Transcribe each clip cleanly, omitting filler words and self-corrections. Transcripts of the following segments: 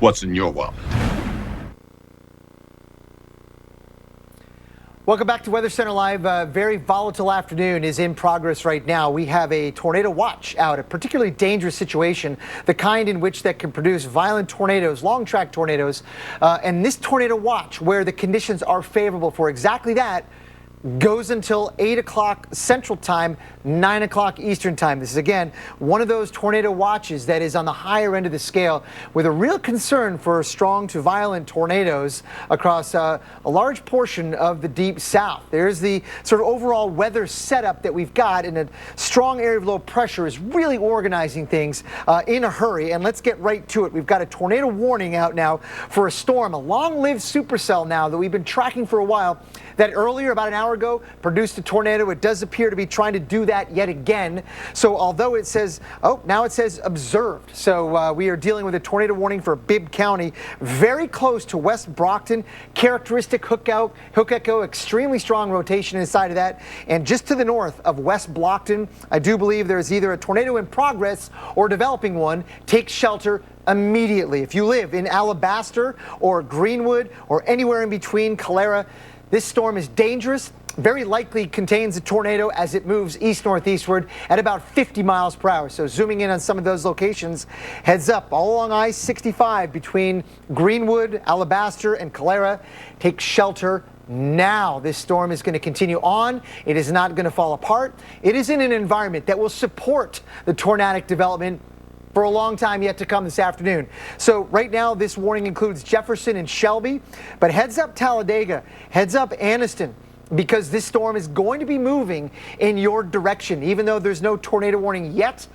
what's in your world. Welcome back to Weather Center Live. A very volatile afternoon is in progress right now. We have a tornado watch out, a particularly dangerous situation, the kind in which that can produce violent tornadoes, long track tornadoes. And this tornado watch, where the conditions are favorable for exactly that, goes until 8 o'clock Central Time, 9 o'clock Eastern Time. This is, again, one of those tornado watches that is on the higher end of the scale, with a real concern for strong to violent tornadoes across a large portion of the Deep South. There's the sort of overall weather setup that we've got, and a strong area of low pressure is really organizing things in a hurry. And let's get right to it. We've got a tornado warning out now for a storm, a long-lived supercell now that we've been tracking for a while, that earlier, about an hour ago, produced a tornado. It does appear to be trying to do that yet again. So although it says, oh, now it says observed. So we are dealing with a tornado warning for Bibb County, very close to West Brockton. Characteristic hook echo, extremely strong rotation inside of that. And just to the north of West Brockton, I do believe there's either a tornado in progress or developing one. Take shelter immediately. If you live in Alabaster or Greenwood or anywhere in between, Calera, this storm is dangerous, very likely contains a tornado as it moves east-northeastward at about 50 miles per hour. So zooming in on some of those locations, heads up all along I-65 between Greenwood, Alabaster, and Calera. Take shelter now. This storm is going to continue on. It is not going to fall apart. It is in an environment that will support the tornadic development for a long time yet to come this afternoon. So right now, this warning includes Jefferson and Shelby, but heads up Talladega, heads up Anniston, because this storm is going to be moving in your direction. Even though there's no tornado warning yet,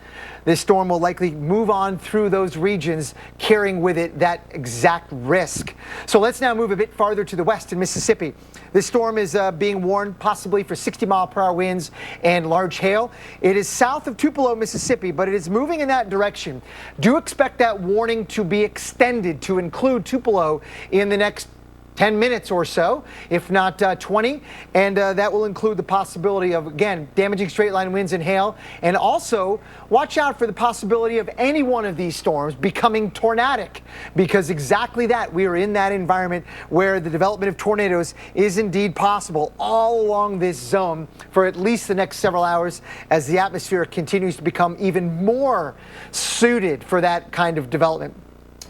this storm will likely move on through those regions, carrying with it that exact risk. So let's now move a bit farther to the west in Mississippi. This storm is being warned possibly for 60-mile-per-hour winds and large hail. It is south of Tupelo, Mississippi, but it is moving in that direction. Do expect that warning to be extended to include Tupelo in the next 10 minutes or so, if not 20, and that will include the possibility of, again, damaging straight line winds and hail. And also watch out for the possibility of any one of these storms becoming tornadic, because exactly that, we are in that environment where the development of tornadoes is indeed possible all along this zone for at least the next several hours, as the atmosphere continues to become even more suited for that kind of development.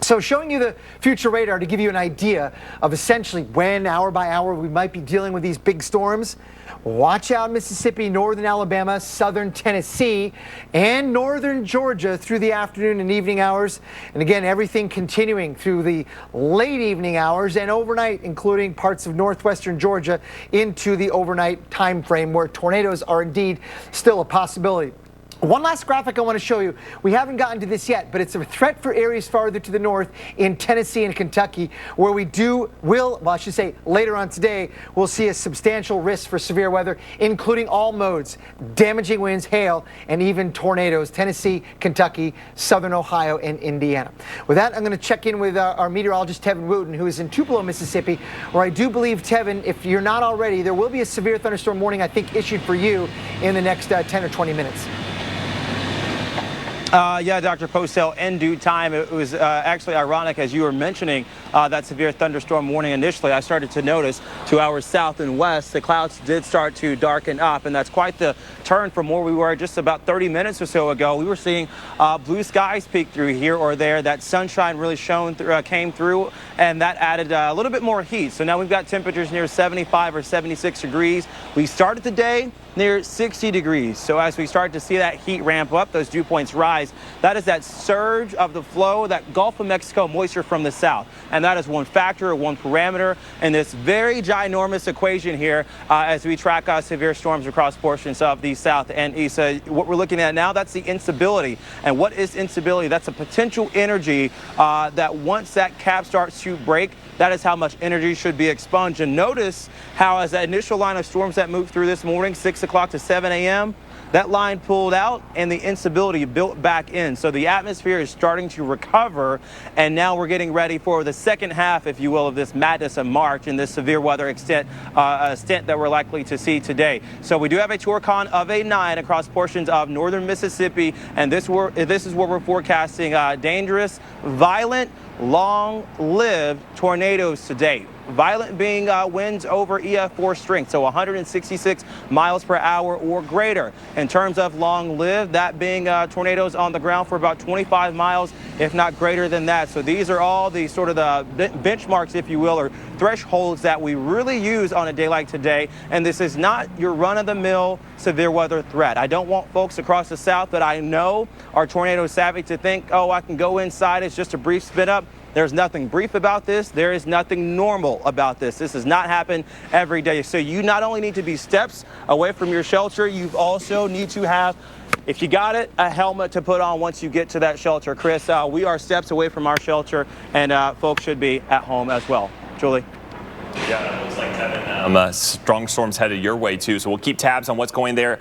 So showing you the future radar to give you an idea of essentially when, hour by hour, we might be dealing with these big storms. Watch out Mississippi, northern Alabama, southern Tennessee, and northern Georgia through the afternoon and evening hours. And again, everything continuing through the late evening hours and overnight, including parts of northwestern Georgia into the overnight time frame where tornadoes are indeed still a possibility. One last graphic I want to show you. We haven't gotten to this yet, but it's a threat for areas farther to the north in Tennessee and Kentucky, where I should say later on today, we'll see a substantial risk for severe weather, including all modes, damaging winds, hail, and even tornadoes. Tennessee, Kentucky, southern Ohio, and Indiana. With that, I'm going to check in with our meteorologist, Tevin Wooten, who is in Tupelo, Mississippi, where I do believe, Tevin, if you're not already, there will be a severe thunderstorm warning, I think, issued for you in the next 10 or 20 minutes. Yeah, Dr. Postel, in due time. It was actually ironic, as you were mentioning that severe thunderstorm warning initially. I started to notice 2 hours south and west, the clouds did start to darken up, and that's quite the turn from where we were just about 30 minutes or so ago. We were seeing blue skies peek through here or there. That sunshine really came through, and that added a little bit more heat. So now we've got temperatures near 75 or 76 degrees. We started the day near 60 degrees. So as we start to see that heat ramp up, those dew points rise, that is that surge of the flow, that Gulf of Mexico moisture from the south. And that is one factor, one parameter in this very ginormous equation here as we track severe storms across portions of the south and east. What we're looking at now, that's the instability. And what is instability? That's a potential energy that once that cap starts to break, that is how much energy should be expunged. And notice how as that initial line of storms that moved through this morning, 6 o'clock to 7 a.m., that line pulled out and the instability built back in. So the atmosphere is starting to recover, and now we're getting ready for the second half, if you will, of this madness of March and this severe weather extent that we're likely to see today. So we do have a Torcon of a 9 across portions of northern Mississippi, and this is where we're forecasting dangerous, violent, long-lived tornadoes to date. Violent being winds over EF4 strength, so 166 miles per hour or greater. In terms of long-lived, that being tornadoes on the ground for about 25 miles, if not greater than that. So these are all the sort of the benchmarks, if you will, or thresholds that we really use on a day like today. And this is not your run-of-the-mill severe weather threat. I don't want folks across the South that I know are tornado savvy to think, oh, I can go inside, it's just a brief spin up. There's nothing brief about this. There is nothing normal about this. This does not happen every day. So you not only need to be steps away from your shelter, you also need to have, if you got it, a helmet to put on once you get to that shelter. Chris, we are steps away from our shelter, and folks should be at home as well. Julie? Yeah, it looks like Kevin. Strong storms headed your way, too, so we'll keep tabs on what's going there.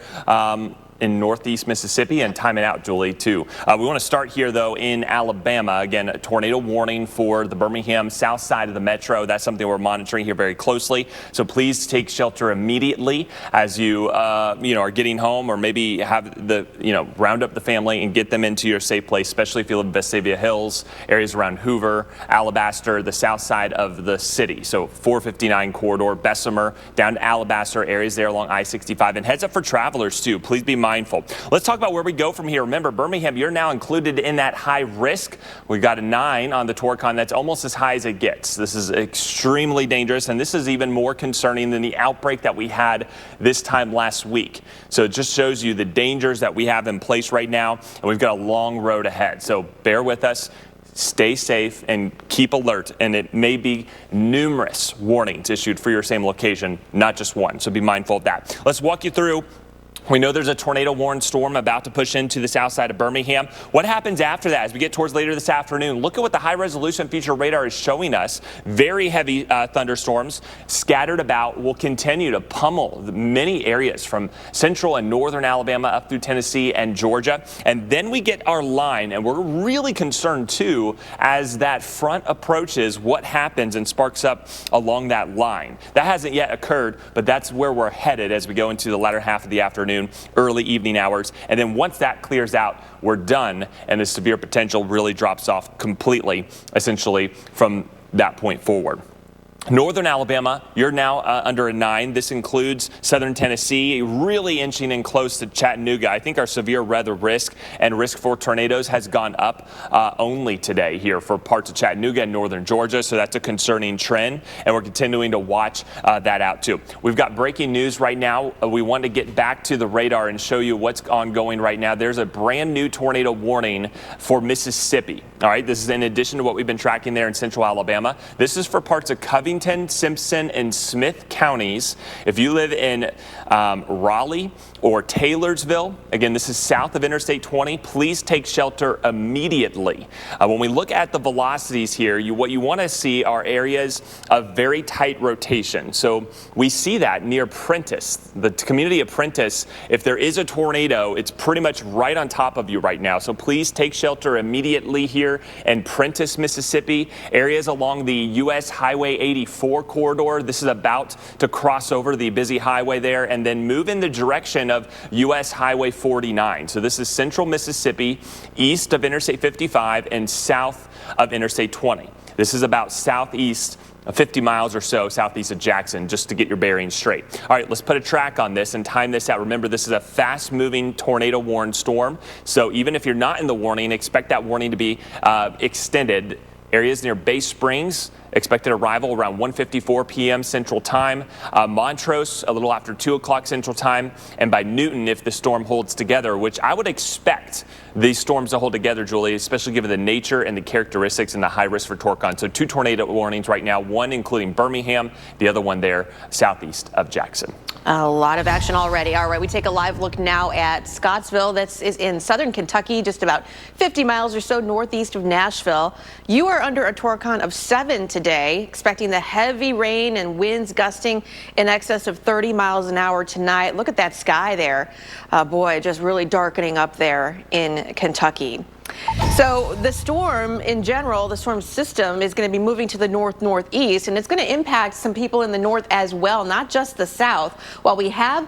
In northeast Mississippi, and time it out, Julie, too. We want to start here, though, in Alabama. Again, a tornado warning for the Birmingham south side of the metro. That's something we're monitoring here very closely. So please take shelter immediately as you, are getting home, or maybe have the, round up the family and get them into your safe place, especially if you live in Vestavia Hills, areas around Hoover, Alabaster, the south side of the city. So 459 corridor, Bessemer, down to Alabaster, areas there along I-65. And heads up for travelers, too. Please be mindful. Let's talk about where we go from here. Remember, Birmingham, you're now included in that high risk. We've got a 9 on the Torcon. That's almost as high as it gets. This is extremely dangerous, and this is even more concerning than the outbreak that we had this time last week. So it just shows you the dangers that we have in place right now, and we've got a long road ahead. So bear with us. Stay safe and keep alert, and it may be numerous warnings issued for your same location, not just one. So be mindful of that. Let's walk you through. We know there's a tornado warned storm about to push into the south side of Birmingham. What happens after that as we get towards later this afternoon? Look at what the high resolution feature radar is showing us. Very heavy thunderstorms scattered about will continue to pummel many areas from central and northern Alabama up through Tennessee and Georgia. And then we get our line, and we're really concerned too as that front approaches what happens and sparks up along that line. That hasn't yet occurred, but that's where we're headed as we go into the latter half of the afternoon, early evening hours. And then once that clears out, we're done, and the severe potential really drops off completely, essentially, from that point forward. Northern Alabama, you're now under a 9. This includes southern Tennessee, really inching in close to Chattanooga. I think our severe weather risk and risk for tornadoes has gone up only today here for parts of Chattanooga and northern Georgia. So that's a concerning trend, and we're continuing to watch that out too. We've got breaking news right now. We want to get back to the radar and show you what's ongoing right now. There's a brand new tornado warning for Mississippi. All right, this is in addition to what we've been tracking there in central Alabama. This is for parts of Covington, Simpson, and Smith counties. If you live in Raleigh or Taylorsville, again, this is south of Interstate 20, please take shelter immediately. When we look at the velocities here, what you want to see are areas of very tight rotation. So we see that near Prentice, the community of Prentice. If there is a tornado, it's pretty much right on top of you right now. So please take shelter immediately here in Prentice, Mississippi, areas along the U.S. Highway 84 corridor. This is about to cross over the busy highway there and then move in the direction of U.S. Highway 49. So this is central Mississippi, east of Interstate 55 and south of Interstate 20. This is about southeast 50 miles or so southeast of Jackson, just to get your bearings straight. All right, let's put a track on this and time this out. Remember, this is a fast-moving tornado-warned storm, so even if you're not in the warning, expect that warning to be extended. Areas near Bay Springs, expected arrival around 1:54 p.m. Central Time. Montrose, a little after 2 o'clock Central Time. And by Newton, if the storm holds together, which I would expect these storms to hold together, Julie, especially given the nature and the characteristics and the high risk for Torcon. So 2 tornado warnings right now, one including Birmingham, the other one there southeast of Jackson. A lot of action already. All right, we take a live look now at Scottsville. That's in southern Kentucky, just about 50 miles or so northeast of Nashville. You are under a Torcon of 7 today, expecting the heavy rain and winds gusting in excess of 30 miles an hour tonight. Look at that sky there. Boy, just really darkening up there in Kentucky. So the storm in general, the storm system is going to be moving to the north-northeast, and it's going to impact some people in the north as well, not just the south. While we have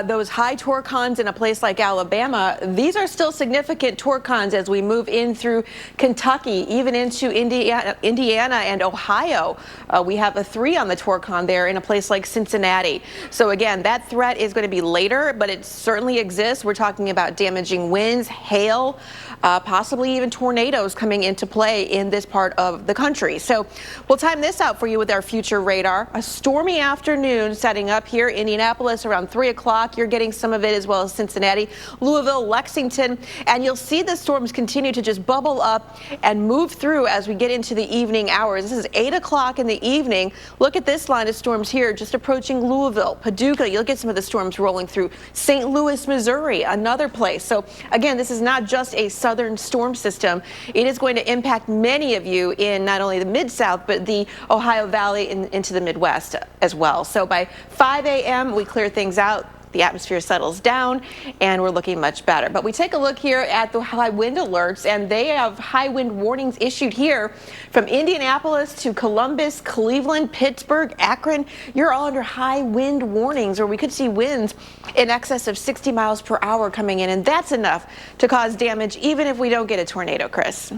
those high torcons in a place like Alabama, these are still significant torcons as we move in through Kentucky, even into Indiana and Ohio. We have a 3 on the torcon there in a place like Cincinnati. So again, that threat is going to be later, but it certainly exists. We're talking about damaging winds, hail, possibly even tornadoes coming into play in this part of the country. So we'll time this out for you with our future radar. A stormy afternoon setting up here, Indianapolis around 3 o'clock. You're getting some of it as well as Cincinnati, Louisville, Lexington, and you'll see the storms continue to just bubble up and move through as we get into the evening hours. This is 8 o'clock in the evening. Look at this line of storms here, just approaching Louisville, Paducah. You'll get some of the storms rolling through St. Louis, Missouri, another place. So again, this is not just a southern storm system. It is going to impact many of you in not only the Mid-South, but the Ohio Valley into the Midwest as well. So by 5 a.m., we clear things out. The atmosphere settles down and we're looking much better. But we take a look here at the high wind alerts, and they have high wind warnings issued here from Indianapolis to Columbus, Cleveland, Pittsburgh, Akron. You're all under high wind warnings, or we could see winds in excess of 60 miles per hour coming in, and that's enough to cause damage even if we don't get a tornado, Chris.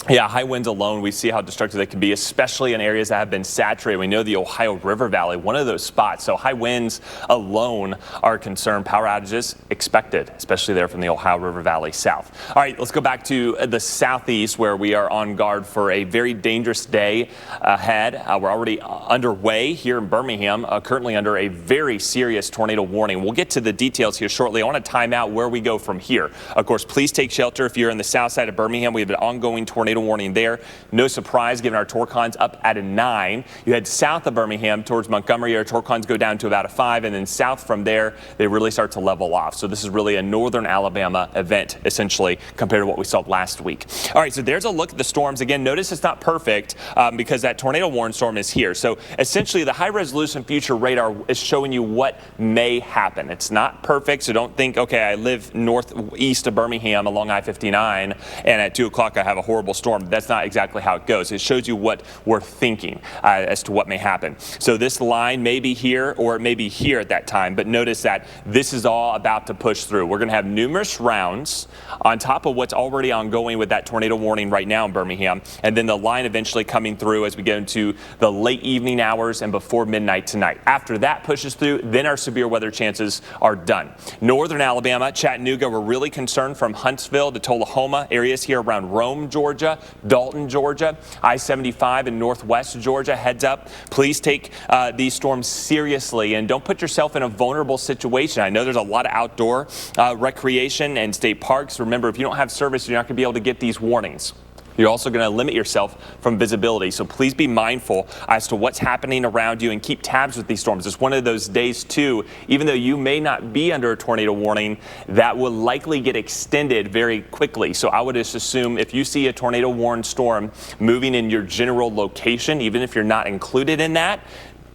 Yeah, high winds alone, we see how destructive they can be, especially in areas that have been saturated. We know the Ohio River Valley, one of those spots. So high winds alone are a concern. Power outages expected, especially there from the Ohio River Valley south. All right, let's go back to the southeast, where we are on guard for a very dangerous day ahead. We're already underway here in Birmingham, currently under a very serious tornado warning. We'll get to the details here shortly. I want to time out where we go from here. Of course, please take shelter if you're in the south side of Birmingham. We have an ongoing tornado warning there. No surprise, given our torcons up at a 9. You head south of Birmingham towards Montgomery, our torcons go down to about a 5, and then south from there, they really start to level off. So this is really a northern Alabama event, essentially, compared to what we saw last week. All right, so there's a look at the storms. Again, notice it's not perfect because that tornado warning storm is here. So essentially, the high-resolution future radar is showing you what may happen. It's not perfect, so don't think, okay, I live northeast of Birmingham along I-59, and at 2 o'clock I have a horrible storm. That's not exactly how it goes. It shows you what we're thinking as to what may happen. So this line may be here or it may be here at that time, but notice that this is all about to push through. We're going to have numerous rounds on top of what's already ongoing with that tornado warning right now in Birmingham, and then the line eventually coming through as we get into the late evening hours and before midnight tonight. After that pushes through, then our severe weather chances are done. Northern Alabama, Chattanooga, we're really concerned from Huntsville to Tullahoma, areas here around Rome, Georgia, Dalton, Georgia, I-75 in northwest Georgia. Heads up, please take these storms seriously and don't put yourself in a vulnerable situation. I know there's a lot of outdoor recreation and state parks. Remember, if you don't have service, you're not going to be able to get these warnings. You're also going to limit yourself from visibility. So please be mindful as to what's happening around you and keep tabs with these storms. It's one of those days, too, even though you may not be under a tornado warning, that will likely get extended very quickly. So I would just assume if you see a tornado warned storm moving in your general location, even if you're not included in that,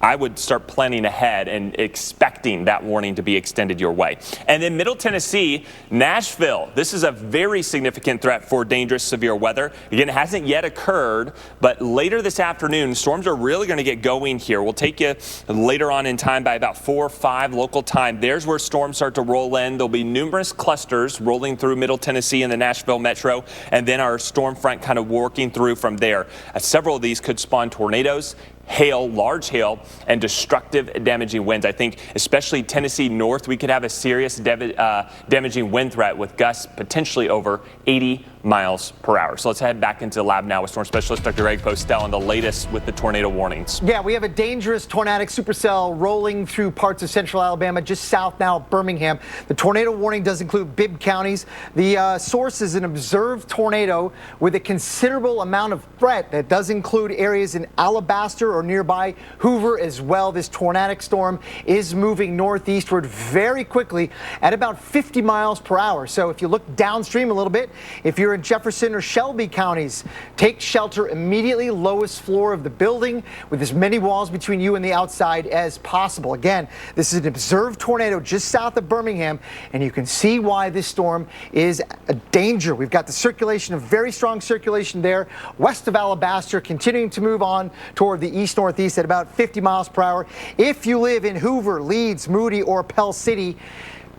I would start planning ahead and expecting that warning to be extended your way. And then Middle Tennessee, Nashville. This is a very significant threat for dangerous severe weather. Again, it hasn't yet occurred, but later this afternoon, storms are really going to get going here. We'll take you later on in time by about 4 or 5 local time. There's where storms start to roll in. There'll be numerous clusters rolling through Middle Tennessee and the Nashville metro, and then our storm front kind of working through from there. Several of these could spawn tornadoes, hail, large hail, and destructive damaging winds. I think especially Tennessee north, we could have a serious damaging wind threat with gusts potentially over 80 miles per hour. So let's head back into the lab now with Storm Specialist Dr. Greg Postel on the latest with the tornado warnings. Yeah, we have a dangerous tornadic supercell rolling through parts of central Alabama, just south now of Birmingham. The tornado warning does include Bibb counties. The source is an observed tornado with a considerable amount of threat that does include areas in Alabaster or nearby Hoover as well. This tornadic storm is moving northeastward very quickly at about 50 miles per hour. So if you look downstream a little bit, if you're you're in Jefferson or Shelby counties, take shelter immediately, lowest floor of the building, with as many walls between you and the outside as possible. Again, this is an observed tornado just south of Birmingham, and you can see why this storm is a danger. We've got the circulation, a very strong circulation there west of Alabaster, continuing to move on toward the east-northeast at about 50 miles per hour. If you live in Hoover, Leeds, Moody, or Pell City,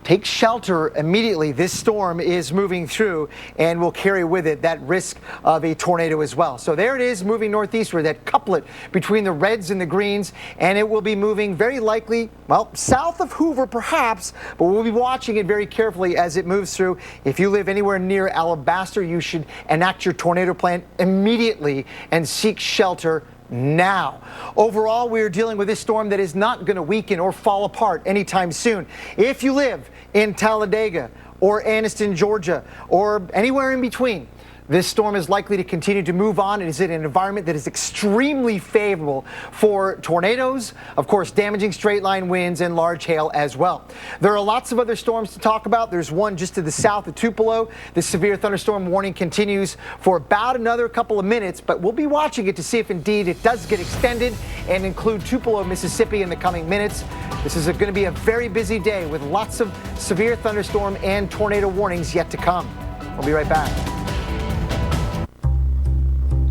take shelter immediately. This storm is moving through and will carry with it that risk of a tornado as well. So there it is, moving northeastward, that couplet between the reds and the greens, and it will be moving very likely, well, south of Hoover perhaps, but we'll be watching it very carefully as it moves through. If you live anywhere near Alabaster, you should enact your tornado plan immediately and seek shelter now. Overall, we are dealing with this storm that is not going to weaken or fall apart anytime soon. If you live in Talladega or Anniston, Georgia, or anywhere in between, this storm is likely to continue to move on. It is in an environment that is extremely favorable for tornadoes, of course, damaging straight line winds and large hail as well. There are lots of other storms to talk about. There's one just to the south of Tupelo. The severe thunderstorm warning continues for about another couple of minutes, but we'll be watching it to see if indeed it does get extended and include Tupelo, Mississippi in the coming minutes. This is going to be a very busy day with lots of severe thunderstorm and tornado warnings yet to come. We'll be right back.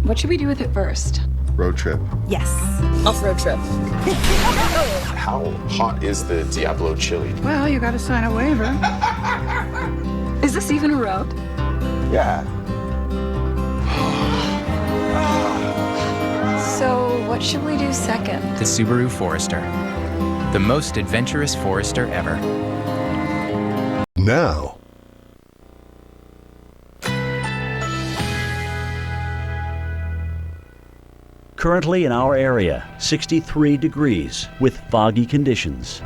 What should we do with it first? Road trip. Yes. Off-road trip. How hot is the Diablo chili? Well, you gotta sign a waiver. Is this even a road? Yeah. So, what should we do second? The Subaru Forester. The most adventurous Forester ever. Now. Currently in our area, 63 degrees with foggy conditions.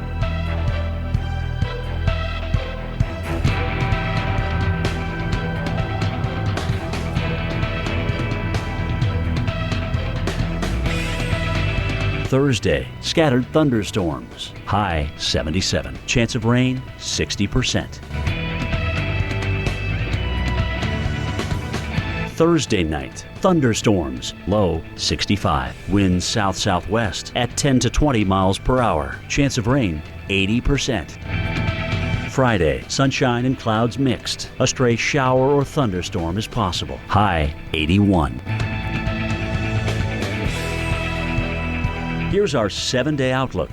Thursday, scattered thunderstorms. High 77. Chance of rain 60%. Thursday night, thunderstorms, low 65. Winds south-southwest at 10 to 20 miles per hour. Chance of rain 80%. Friday, sunshine and clouds mixed. A stray shower or thunderstorm is possible. High 81. Here's our 7-day outlook.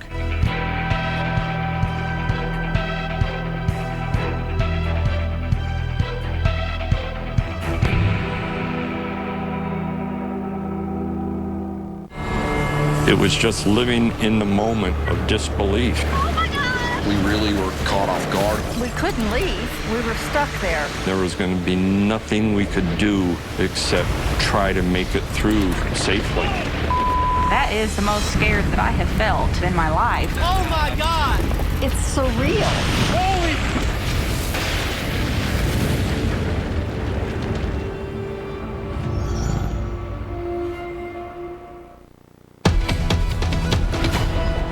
It was just living in the moment of disbelief. Oh my God! We really were caught off guard. We couldn't leave. We were stuck there. There was going to be nothing we could do except try to make it through safely. That is the most scared that I have felt in my life. Oh my God! It's surreal. Holy!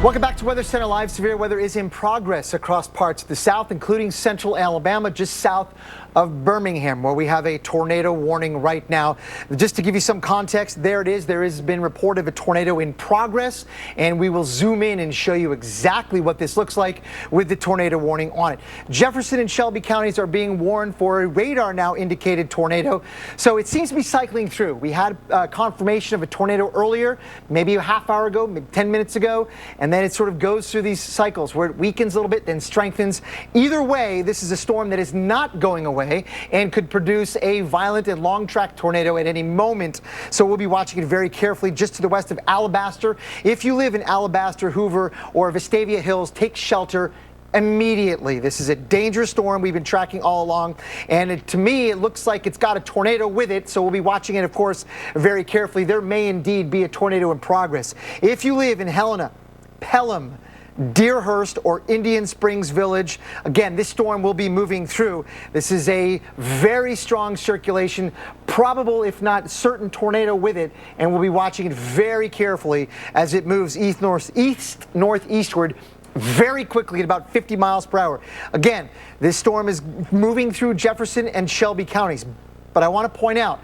Welcome back to Weather Center Live. Severe weather is in progress across parts of the south, including central Alabama, just south of Birmingham, where we have a tornado warning right now. Just to give you some context, there it is. There has been report of a tornado in progress, and we will zoom in and show you exactly what this looks like with the tornado warning on it. Jefferson and Shelby counties are being warned for a radar now indicated tornado, so it seems to be cycling through. We had confirmation of a tornado earlier, maybe a half hour ago, maybe 10 minutes ago, and then it sort of goes through these cycles where it weakens a little bit, then strengthens. Either way, this is a storm that is not going away and could produce a violent and long track tornado at any moment. So we'll be watching it very carefully just to the west of Alabaster. If you live in Alabaster, Hoover, or Vestavia Hills, take shelter immediately. This is a dangerous storm we've been tracking all along, and to me it looks like it's got a tornado with it, so we'll be watching it, of course, very carefully. There may indeed be a tornado in progress. If you live in Helena, Pelham, Deerhurst, or Indian Springs Village, again, this storm will be moving through. This is a very strong circulation, probable if not certain tornado with it, and we'll be watching it very carefully as it moves northeastward very quickly at about 50 miles per hour. Again, this storm is moving through Jefferson and Shelby counties. but I want to point out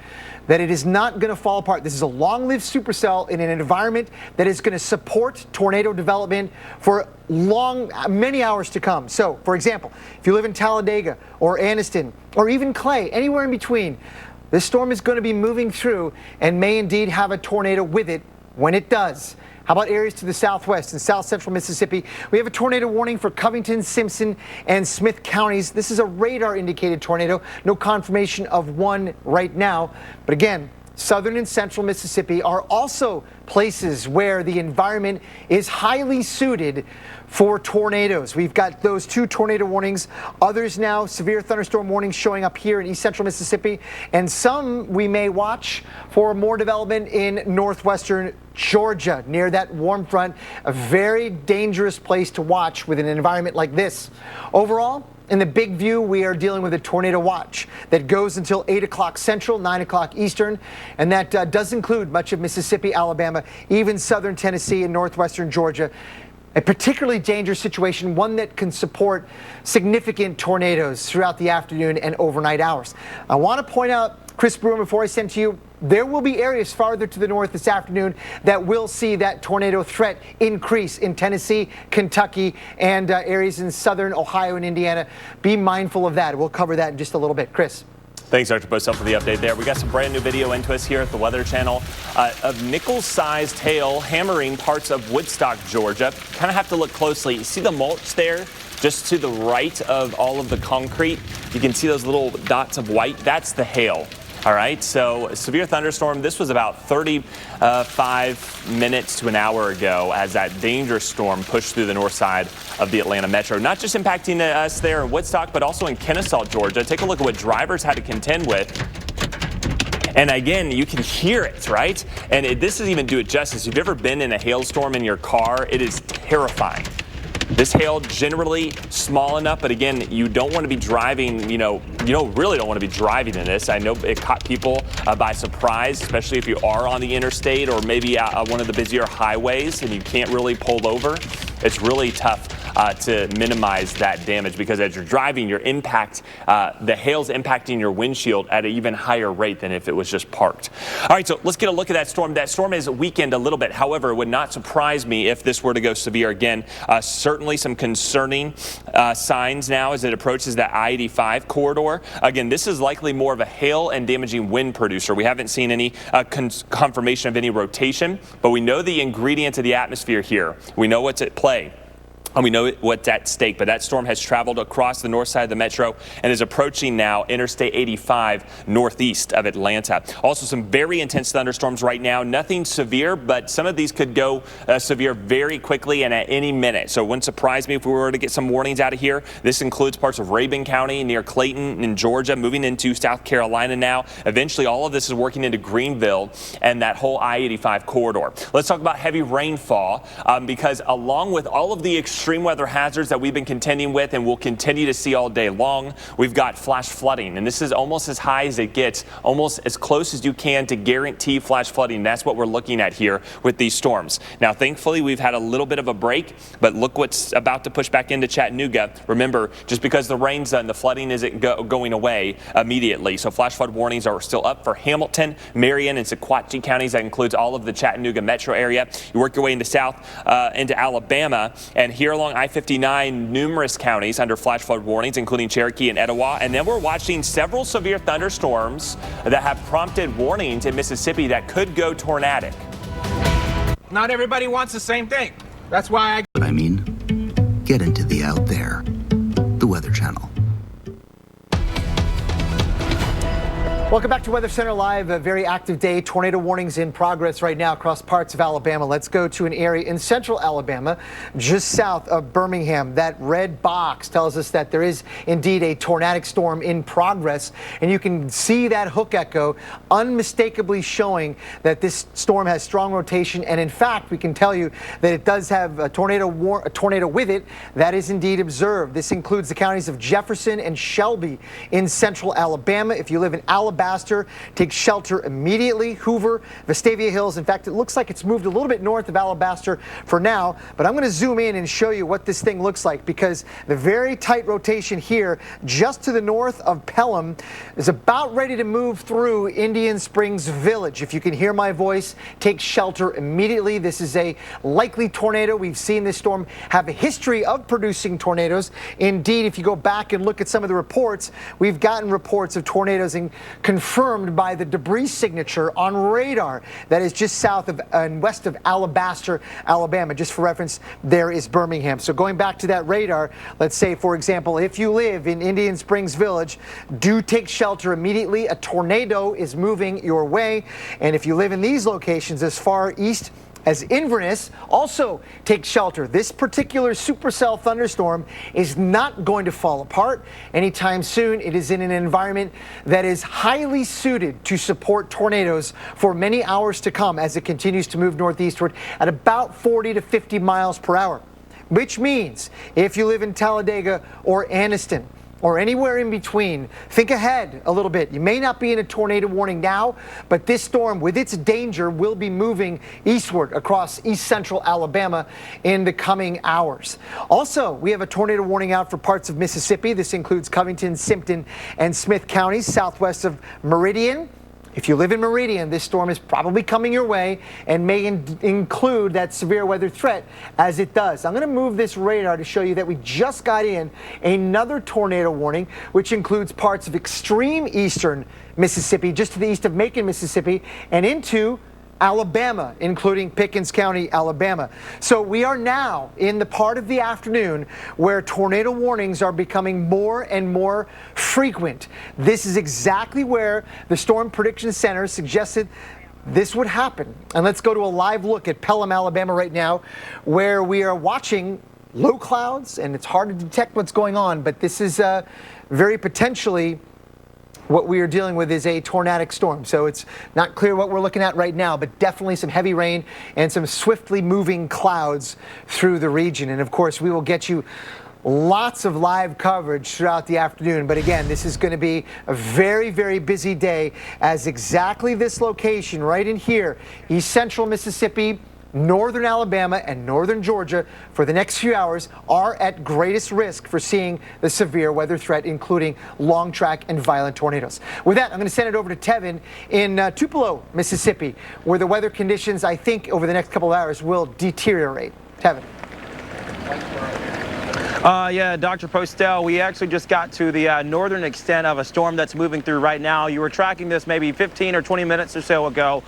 that it is not going to fall apart. This is a long-lived supercell in an environment that is going to support tornado development for many hours to come. So, for example, if you live in Talladega or Anniston or even Clay, anywhere in between, this storm is going to be moving through and may indeed have a tornado with it when it does. How about areas to the southwest and south central Mississippi? We have a tornado warning for Covington, Simpson, and Smith counties. This is a radar indicated tornado. No confirmation of one right now. But again, southern and central Mississippi are also places where the environment is highly suited for tornadoes. We've got those 2 tornado warnings. Others now, severe thunderstorm warnings showing up here in east central Mississippi. And some we may watch for more development in northwestern Georgia near that warm front. A very dangerous place to watch with an environment like this. Overall, in the big view, we are dealing with a tornado watch that goes until 8 o'clock Central, 9 o'clock Eastern, and that does include much of Mississippi, Alabama, even southern Tennessee and northwestern Georgia. A particularly dangerous situation, one that can support significant tornadoes throughout the afternoon and overnight hours. I want to point out, Chris Brewer, before I send to you, there will be areas farther to the north this afternoon that will see that tornado threat increase in Tennessee, Kentucky, and areas in southern Ohio and Indiana. Be mindful of that. We'll cover that in just a little bit. Chris. Thanks, Dr. Bosell, for the update there. We got some brand new video into us here at the Weather Channel of nickel-sized hail hammering parts of Woodstock, Georgia. Kind of have to look closely. You see the mulch there? Just to the right of all of the concrete, you can see those little dots of white. That's the hail. All right, so a severe thunderstorm. This was about 35 minutes to an hour ago as that dangerous storm pushed through the north side of the Atlanta metro. Not just impacting us there in Woodstock, but also in Kennesaw, Georgia. Take a look at what drivers had to contend with. And again, you can hear it, right? And this doesn't even do it justice. If you've ever been in a hailstorm in your car, it is terrifying. This hail generally small enough, but again, you don't want to be driving, you really don't want to be driving in this. I know it caught people by surprise, especially if you are on the interstate or maybe one of the busier highways and you can't really pull over. It's really tough to minimize that damage because as you're driving, the hail's impacting your windshield at an even higher rate than if it was just parked. All right, so let's get a look at that storm. That storm has weakened a little bit. However, it would not surprise me if this were to go severe again. Certainly some concerning signs now as it approaches that I-85 corridor. Again, this is likely more of a hail and damaging wind producer. We haven't seen any confirmation of any rotation, but we know the ingredients of the atmosphere here. We know what's at play. And we know what's at stake, but that storm has traveled across the north side of the metro and is approaching now Interstate 85 northeast of Atlanta. Also, some very intense thunderstorms right now. Nothing severe, but some of these could go severe very quickly and at any minute. So it wouldn't surprise me if we were to get some warnings out of here. This includes parts of Rabun County near Clayton in Georgia, moving into South Carolina now. Eventually, all of this is working into Greenville and that whole I-85 corridor. Let's talk about heavy rainfall because along with all of the extreme weather hazards that we've been contending with and will continue to see all day long, we've got flash flooding, and this is almost as high as it gets, almost as close as you can to guarantee flash flooding. That's what we're looking at here with these storms. Now, thankfully, we've had a little bit of a break, but look what's about to push back into Chattanooga. Remember, just because the rain's done, the flooding isn't going away immediately. So flash flood warnings are still up for Hamilton, Marion, and Sequatchie counties. That includes all of the Chattanooga metro area. You work your way into into Alabama, and here along I-59, numerous counties under flash flood warnings, including Cherokee and Etowah. And then we're watching several severe thunderstorms that have prompted warnings in Mississippi that could go tornadic. Not everybody wants the same thing. That's why I mean, get into the out there. The Weather Channel. Welcome back to Weather Center Live. A very active day. Tornado warnings in progress right now across parts of Alabama. Let's go to an area in central Alabama, just south of Birmingham. That red box tells us that there is indeed a tornadic storm in progress. And you can see that hook echo unmistakably showing that this storm has strong rotation. And in fact, we can tell you that it does have a tornado with it. That is indeed observed. This includes the counties of Jefferson and Shelby in central Alabama. If you live in Alabama Alabaster. Take shelter immediately. Hoover, Vestavia Hills. In fact, it looks like it's moved a little bit north of Alabaster for now, but I'm going to zoom in and show you what this thing looks like, because the very tight rotation here just to the north of Pelham is about ready to move through Indian Springs Village. If you can hear my voice, take shelter immediately. This is a likely tornado. We've seen this storm have a history of producing tornadoes. Indeed, if you go back and look at some of the reports, we've gotten reports of tornadoes and confirmed by the debris signature on radar that is just south of and west of Alabaster, Alabama. Just for reference, there is Birmingham. So going back to that radar, let's say, for example, if you live in Indian Springs Village, do take shelter immediately. A tornado is moving your way. And if you live in these locations as far east as Inverness, also take shelter. This particular supercell thunderstorm is not going to fall apart anytime soon. It is in an environment that is highly suited to support tornadoes for many hours to come as it continues to move northeastward at about 40 to 50 miles per hour. Which means if you live in Talladega or Anniston, or anywhere in between, think ahead a little bit. You may not be in a tornado warning now, but this storm, with its danger, will be moving eastward across east central Alabama in the coming hours. Also, we have a tornado warning out for parts of Mississippi. This includes Covington, Simpton, and Smith counties, southwest of Meridian. If you live in Meridian, this storm is probably coming your way and may include that severe weather threat as it does. I'm going to move this radar to show you that we just got in another tornado warning, which includes parts of extreme eastern Mississippi, just to the east of Macon, Mississippi, and into Alabama, including Pickens County, Alabama. So we are now in the part of the afternoon where tornado warnings are becoming more and more frequent. This is exactly where the Storm Prediction Center suggested this would happen. And let's go to a live look at Pelham, Alabama right now, where we are watching low clouds, and it's hard to detect what's going on, but this is very potentially what we are dealing with is a tornadic storm. So it's not clear what we're looking at right now, but definitely some heavy rain and some swiftly moving clouds through the region. And of course, we will get you lots of live coverage throughout the afternoon. But again, this is going to be a very, very busy day, as exactly this location right in here, east central Mississippi, northern Alabama, and northern Georgia for the next few hours are at greatest risk for seeing the severe weather threat, including long track and violent tornadoes. With that, I'm going to send it over to Tevin in Tupelo, Mississippi, where the weather conditions, I think, over the next couple of hours will deteriorate. Tevin. Yeah, Dr. Postel, we actually just got to the northern extent of a storm that's moving through right now. You were tracking this maybe 15 or 20 minutes or so ago.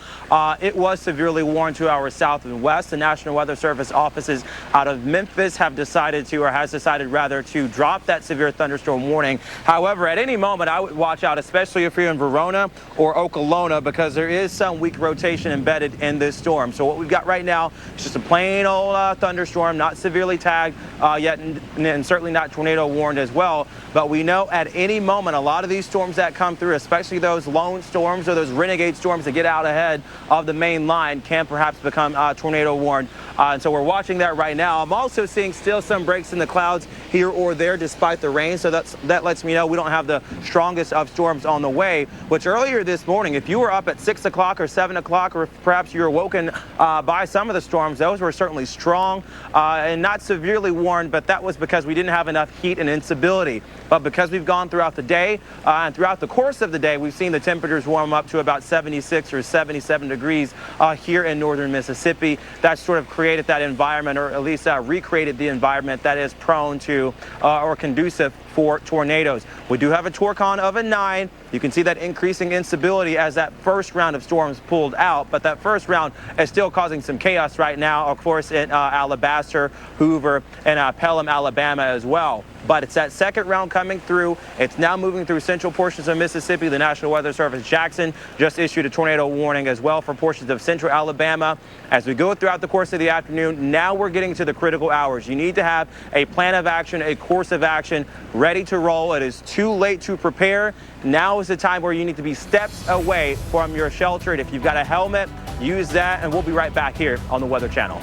It was severely warned to our south and west. The National Weather Service offices out of Memphis have decided to, or has decided rather, to drop that severe thunderstorm warning. However, at any moment, I would watch out, especially if you're in Verona or Okolona, because there is some weak rotation embedded in this storm. So what we've got right now is just a plain old thunderstorm, not severely tagged yet, and certainly not tornado warned as well. But we know at any moment, a lot of these storms that come through, especially those lone storms or those renegade storms that get out ahead of the main line, can perhaps become tornado warned. And so we're watching that right now. I'm also seeing still some breaks in the clouds here or there despite the rain. So that lets me know we don't have the strongest of storms on the way, which earlier this morning, if you were up at 6 o'clock or 7 o'clock, or perhaps you were woken by some of the storms, those were certainly strong and not severely warned, but that was because we didn't have enough heat and instability. But because we've gone throughout the day and throughout the course of the day, we've seen the temperatures warm up to about 76 or 77 degrees here in northern Mississippi. That sort of created that environment, or at least recreated the environment that is prone to or conducive for tornadoes. We do have a torcon of a 9. You can see that increasing instability as that first round of storms pulled out, but that first round is still causing some chaos right now, of course, in Alabaster, Hoover, and Pelham, Alabama as well. But it's that second round coming through. It's now moving through central portions of Mississippi. The National Weather Service Jackson just issued a tornado warning as well for portions of central Alabama. As we go throughout the course of the afternoon, now we're getting to the critical hours. You need to have a plan of action, a course of action ready to roll. It is too late to prepare. Now is the time where you need to be steps away from your shelter. And if you've got a helmet, use that, and we'll be right back here on the Weather Channel.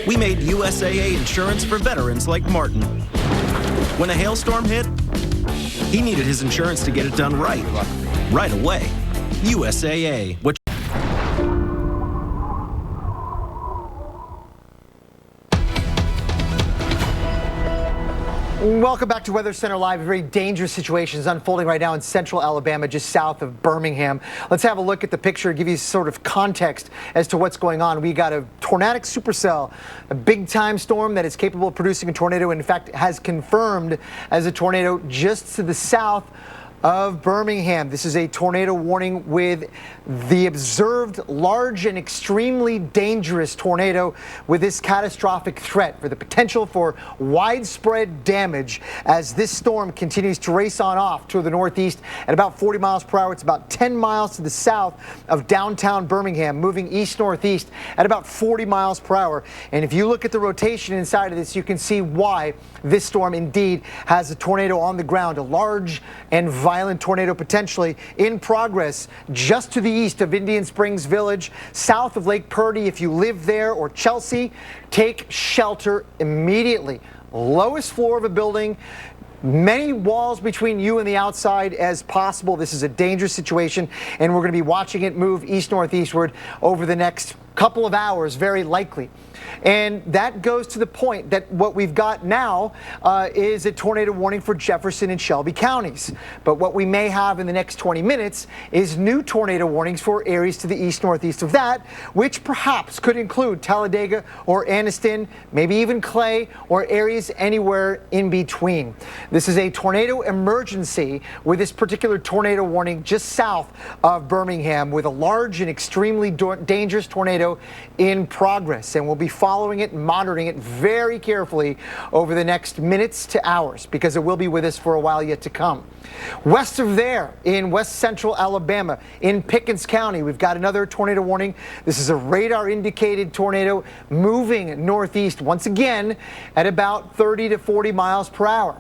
We made USAA insurance for veterans like Martin. When a hailstorm hit, He needed his insurance to get it done right away. USAA. Welcome back to Weather Center Live. A very dangerous situation is unfolding right now in central Alabama, just south of Birmingham. Let's have a look at the picture, give you sort of context as to what's going on. We got a tornadic supercell, a big-time storm that is capable of producing a tornado, and in fact has confirmed as a tornado just to the south of Birmingham. This is a tornado warning with the observed large and extremely dangerous tornado with this catastrophic threat for the potential for widespread damage as this storm continues to race on off to the northeast at about 40 miles per hour. It's about 10 miles to the south of downtown Birmingham, moving east-northeast at about 40 miles per hour. And if you look at the rotation inside of this, you can see why this storm indeed has a tornado on the ground, a large and violent tornado potentially in progress just to the east of Indian Springs Village, south of Lake Purdy. If you live there, or Chelsea, take shelter immediately. Lowest floor of a building, many walls between you and the outside as possible. This is a dangerous situation, and we're going to be watching it move east-northeastward over the next couple of hours, very likely. And that goes to the point that what we've got now is a tornado warning for Jefferson and Shelby counties. But what we may have in the next 20 minutes is new tornado warnings for areas to the east-northeast of that, which perhaps could include Talladega or Anniston, maybe even Clay, or areas anywhere in between. This is a tornado emergency with this particular tornado warning just south of Birmingham, with a large and extremely dangerous tornado in progress, and we'll be following it and monitoring it very carefully over the next minutes to hours, because it will be with us for a while yet to come. West of there, in west central Alabama, in Pickens County, we've got another tornado warning. This is a radar indicated tornado moving northeast once again at about 30 to 40 miles per hour.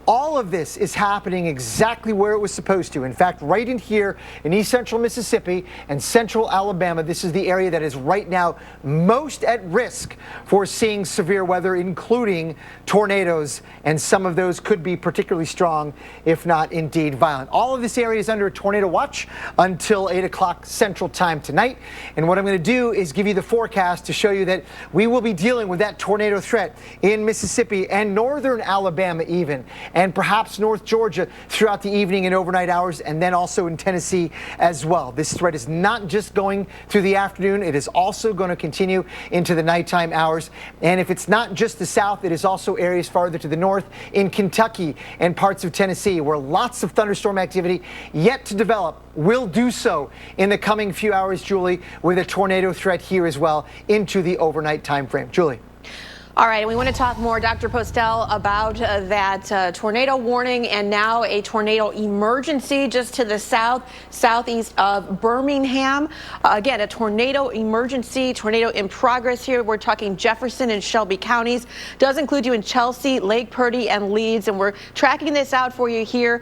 All of this is happening exactly where it was supposed to. In fact, right in here in east central Mississippi and central Alabama, this is the area that is right now most at risk for seeing severe weather, including tornadoes, and some of those could be particularly strong, if not indeed violent. All of this area is under a tornado watch until 8 o'clock Central Time tonight. And what I'm going to do is give you the forecast to show you that we will be dealing with that tornado threat in Mississippi and northern Alabama even, and perhaps North Georgia throughout the evening and overnight hours, and then also in Tennessee as well. This threat is not just going through the afternoon, it is also going to continue into the nighttime hours. And if it's not just the south, it is also areas farther to the north in Kentucky and parts of Tennessee, where lots of thunderstorm activity yet to develop will do so in the coming few hours, Julie, with a tornado threat here as well into the overnight time frame. Julie. All right, and we want to talk more, Dr. Postel, about that tornado warning and now a tornado emergency just to the southeast of Birmingham. Again, a tornado emergency, tornado in progress here. We're talking Jefferson and Shelby counties. Does include you in Chelsea, Lake Purdy, and Leeds, and we're tracking this out for you here.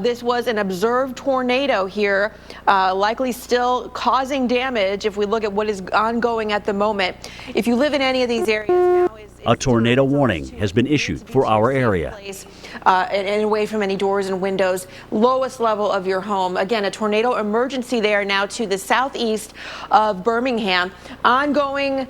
This was an observed tornado here, likely still causing damage if we look at what is ongoing at the moment. If you live in any of these areas now, a tornado warning has been issued for our area. And away from any doors and windows, lowest level of your home. Again, a tornado emergency there now to the southeast of Birmingham. Ongoing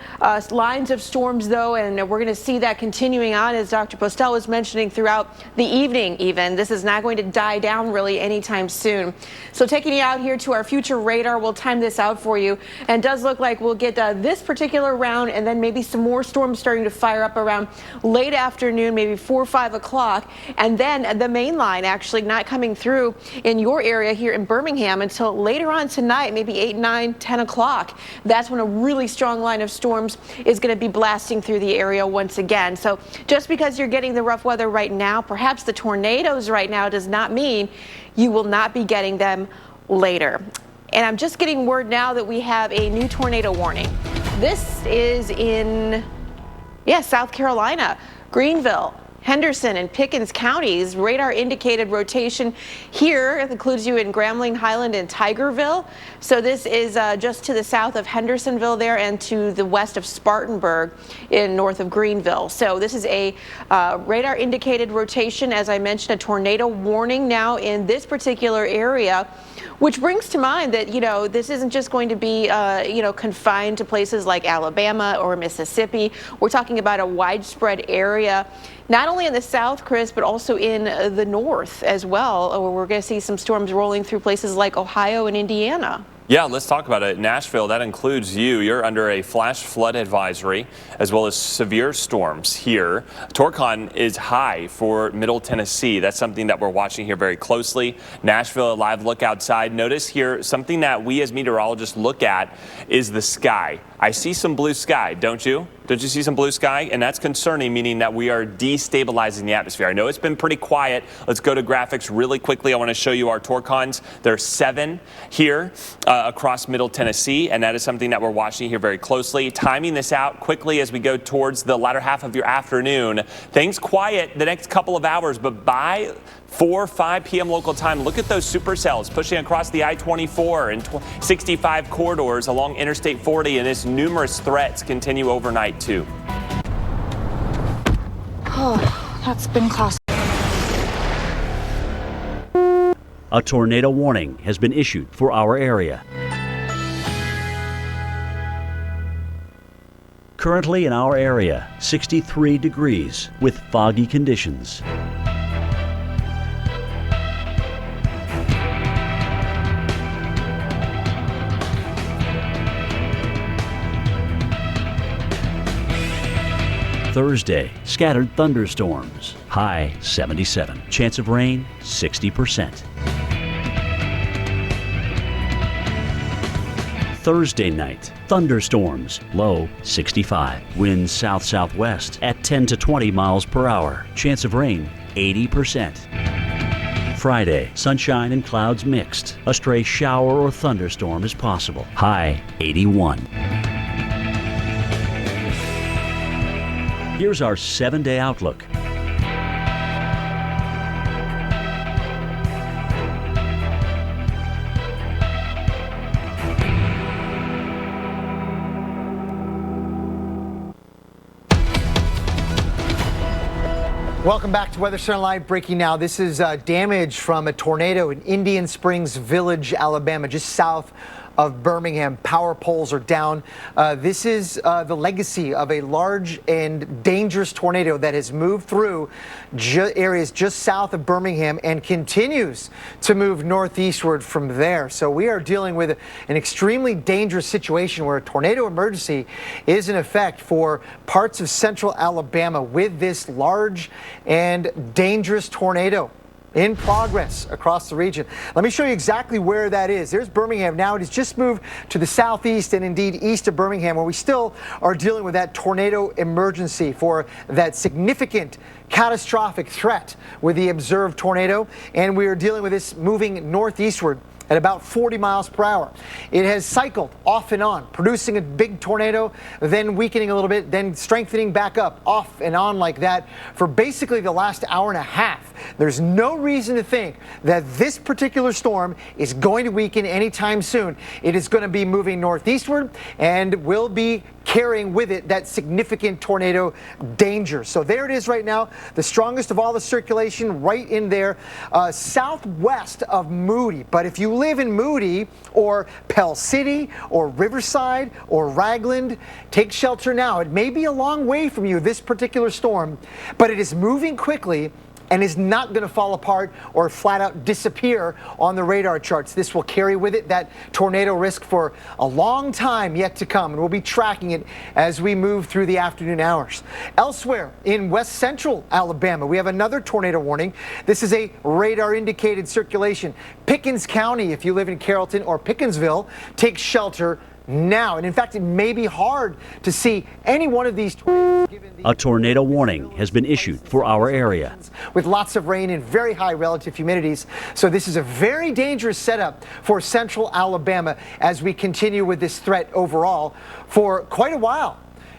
lines of storms, though, and we're going to see that continuing on, as Dr. Postel was mentioning, throughout the evening even. This is not going to die down really anytime soon. So taking you out here to our future radar, we'll time this out for you. And it does look like we'll get this particular round and then maybe some more storms starting to fire up around late afternoon, maybe 4 or 5 o'clock. And then the main line actually not coming through in your area here in Birmingham until later on tonight, maybe 8, 9, 10 o'clock. That's when a really strong line of storms is going to be blasting through the area once again. So just because you're getting the rough weather right now, perhaps the tornadoes right now, does not mean you will not be getting them later. And I'm just getting word now that we have a new tornado warning. This is in South Carolina, Greenville, Henderson and Pickens counties. Radar indicated rotation here includes you in Grambling, Highland, and Tigerville. So this is just to the south of Hendersonville there and to the west of Spartanburg in north of Greenville. So this is a radar indicated rotation. As I mentioned, a tornado warning now in this particular area, which brings to mind that, you know, this isn't just going to be, you know, confined to places like Alabama or Mississippi. We're talking about a widespread area, not only in the south, Chris, but also in the north as well, where we're going to see some storms rolling through places like Ohio and Indiana. Yeah, let's talk about it. Nashville, that includes you. You're under a flash flood advisory as well as severe storms here. Torcon is high for Middle Tennessee. That's something that we're watching here very closely. Nashville, a live look outside. Notice here, something that we as meteorologists look at is the sky. I see some blue sky, don't you? Don't you see some blue sky? And that's concerning, meaning that we are destabilizing the atmosphere. I know it's been pretty quiet. Let's go to graphics really quickly. I want to show you our Torcons. There are 7 here across Middle Tennessee, and that is something that we're watching here very closely. Timing this out quickly as we go towards the latter half of your afternoon. Things quiet the next couple of hours, but by 4 or 5 p.m. local time, look at those supercells pushing across the I-24 and 65 corridors along Interstate 40, and its numerous threats continue overnight too. Oh, that's been classic. A tornado warning has been issued for our area. Currently in our area, 63 degrees with foggy conditions. Thursday, scattered thunderstorms. High 77. Chance of rain 60%. Thursday night, thunderstorms. Low 65. Winds south-southwest at 10 to 20 miles per hour. Chance of rain 80%. Friday, sunshine and clouds mixed. A stray shower or thunderstorm is possible. High 81. Here's our 7-day outlook. Welcome back to Weather Center Live. Breaking now. This is damage from a tornado in Indian Springs Village, Alabama, just south of Birmingham. Power poles are down. This is the legacy of a large and dangerous tornado that has moved through areas just south of Birmingham and continues to move northeastward from there. So we are dealing with an extremely dangerous situation where a tornado emergency is in effect for parts of central Alabama with this large and dangerous tornado in progress across the region. Let me show you exactly where that is. There's Birmingham now. It has just moved to the southeast and indeed east of Birmingham, where we still are dealing with that tornado emergency for that significant catastrophic threat with the observed tornado. And we are dealing with this moving northeastward at about 40 miles per hour. It has cycled off and on, producing a big tornado, then weakening a little bit, then strengthening back up, off and on like that for basically the last hour and a half. There's no reason to think that this particular storm is going to weaken anytime soon. It is going to be moving northeastward and will be carrying with it that significant tornado danger. So there it is right now, the strongest of all the circulation right in there, southwest of Moody. But if you live in Moody or Pell City or Riverside or Ragland, take shelter now. It may be a long way from you, this particular storm, but it is moving quickly and is not going to fall apart or flat out disappear on the radar charts. This will carry with it that tornado risk for a long time yet to come, and we'll be tracking it as we move through the afternoon hours. Elsewhere in west central Alabama, we have another tornado warning. This is a radar indicated circulation. Pickens County, if you live in Carrollton or Pickensville, take shelter now. And in fact, it may be hard to see any one of these tornadoes. A tornado warning has been issued for our area, with lots of rain and very high relative humidities. So this is a very dangerous setup for central Alabama as we continue with this threat overall for quite a while.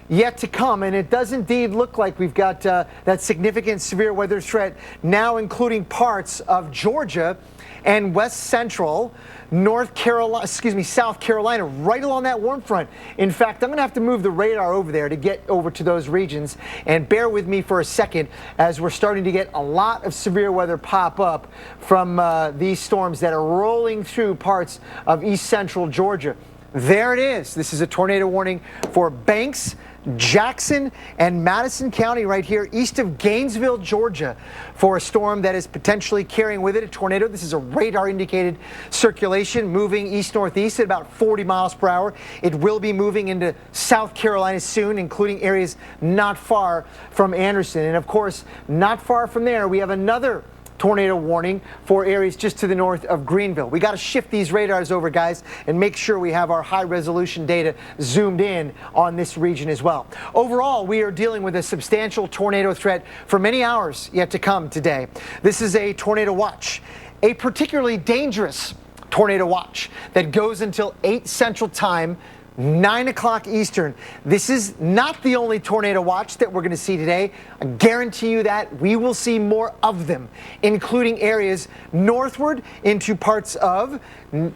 yet to come, and it does indeed look like we've got that significant severe weather threat now including parts of Georgia and west central South Carolina, right along that warm front. In fact, I'm going to have to move the radar over there to get over to those regions, and bear with me for a second as we're starting to get a lot of severe weather pop up from these storms that are rolling through parts of east central Georgia. There it is. This is a tornado warning for Banks, Jackson, and Madison County right here east of Gainesville, Georgia, for a storm that is potentially carrying with it a tornado. This is a radar indicated circulation moving east-northeast at about 40 miles per hour. It will be moving into South Carolina soon, including areas not far from Anderson. And of course, not far from there, we have another tornado warning for areas just to the north of Greenville. We got to shift these radars over, guys, and make sure we have our high resolution data zoomed in on this region as well. Overall, we are dealing with a substantial tornado threat for many hours yet to come today. This is a tornado watch, a particularly dangerous tornado watch that goes until 8 Central Time, 9 o'clock Eastern. This is not the only tornado watch that we're going to see today. I guarantee you that we will see more of them, including areas northward into parts of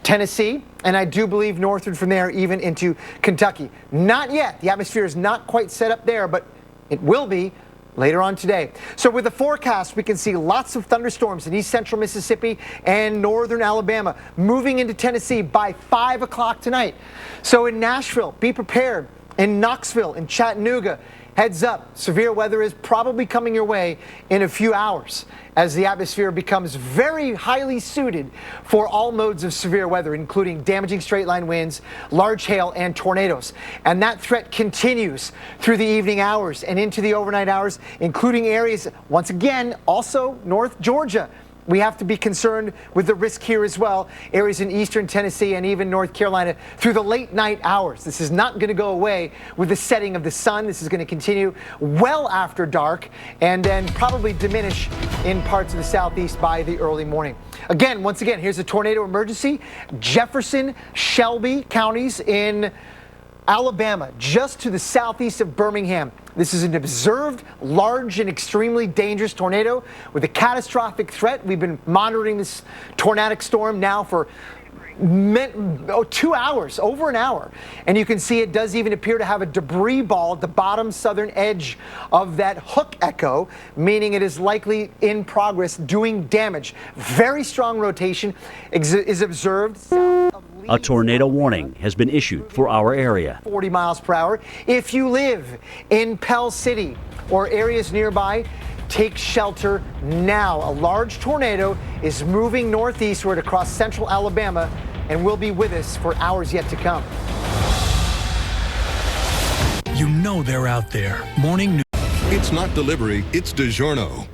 Tennessee, and I do believe northward from there even into Kentucky. Not yet. The atmosphere is not quite set up there, but it will be later on today. So with the forecast, we can see lots of thunderstorms in east central Mississippi and northern Alabama moving into Tennessee by 5 o'clock tonight. So in Nashville, be prepared. In Knoxville, in Chattanooga, heads up, severe weather is probably coming your way in a few hours as the atmosphere becomes very highly suited for all modes of severe weather, including damaging straight line winds, large hail, and tornadoes. And that threat continues through the evening hours and into the overnight hours, including areas, once again, also North Georgia. We have to be concerned with the risk here as well. Areas in eastern Tennessee and even North Carolina through the late night hours. This is not going to go away with the setting of the sun. This is going to continue well after dark and then probably diminish in parts of the southeast by the early morning. Again, once again, here's a tornado emergency. Jefferson, Shelby counties in Alabama, just to the southeast of Birmingham. This is an observed, large, and extremely dangerous tornado with a catastrophic threat. We've been monitoring this tornadic storm now for 2 hours, over an hour. And you can see it does even appear to have a debris ball at the bottom southern edge of that hook echo, meaning it is likely in progress doing damage. Very strong rotation is observed south of A tornado warning has been issued for our area. 40 miles per hour. If you live in Pell City or areas nearby, take shelter now. A large tornado is moving northeastward across central Alabama and will be with us for hours yet to come. You know they're out there. Morning news. It's not delivery, it's DiGiorno.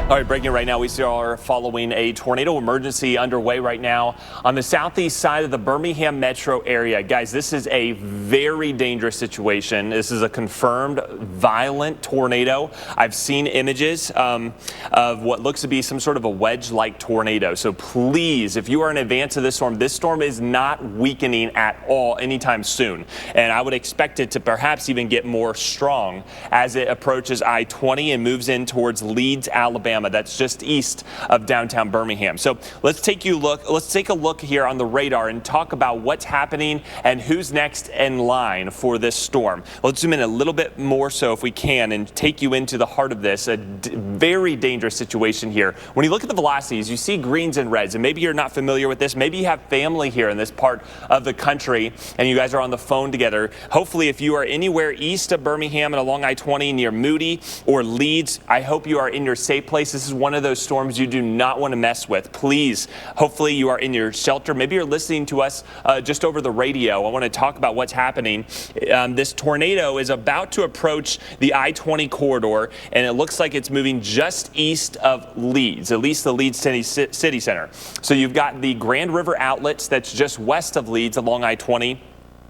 All right, breaking right now, we are following a tornado emergency underway right now on the southeast side of the Birmingham metro area. Guys, this is a very dangerous situation. This is a confirmed violent tornado. I've seen images of what looks to be some sort of a wedge-like tornado. So please, if you are in advance of this storm is not weakening at all anytime soon. And I would expect it to perhaps even get more strong as it approaches I-20 and moves in towards Leeds, Alabama. That's just east of downtown Birmingham. So let's take a look here on the radar and talk about what's happening and who's next in line for this storm. Let's zoom in a little bit more so if we can and take you into the heart of this, a very dangerous situation here. When you look at the velocities, you see greens and reds, and maybe you're not familiar with this. Maybe you have family here in this part of the country and you guys are on the phone together. Hopefully, if you are anywhere east of Birmingham and along I-20 near Moody or Leeds, I hope you are in your safe place. This is one of those storms you do not want to mess with. Please, hopefully you are in your shelter. Maybe you're listening to us just over the radio. I want to talk about what's happening. This tornado is about to approach the I-20 corridor, and it looks like it's moving just east of Leeds, at least the Leeds City Center. So you've got the Grand River outlets that's just west of Leeds along I-20.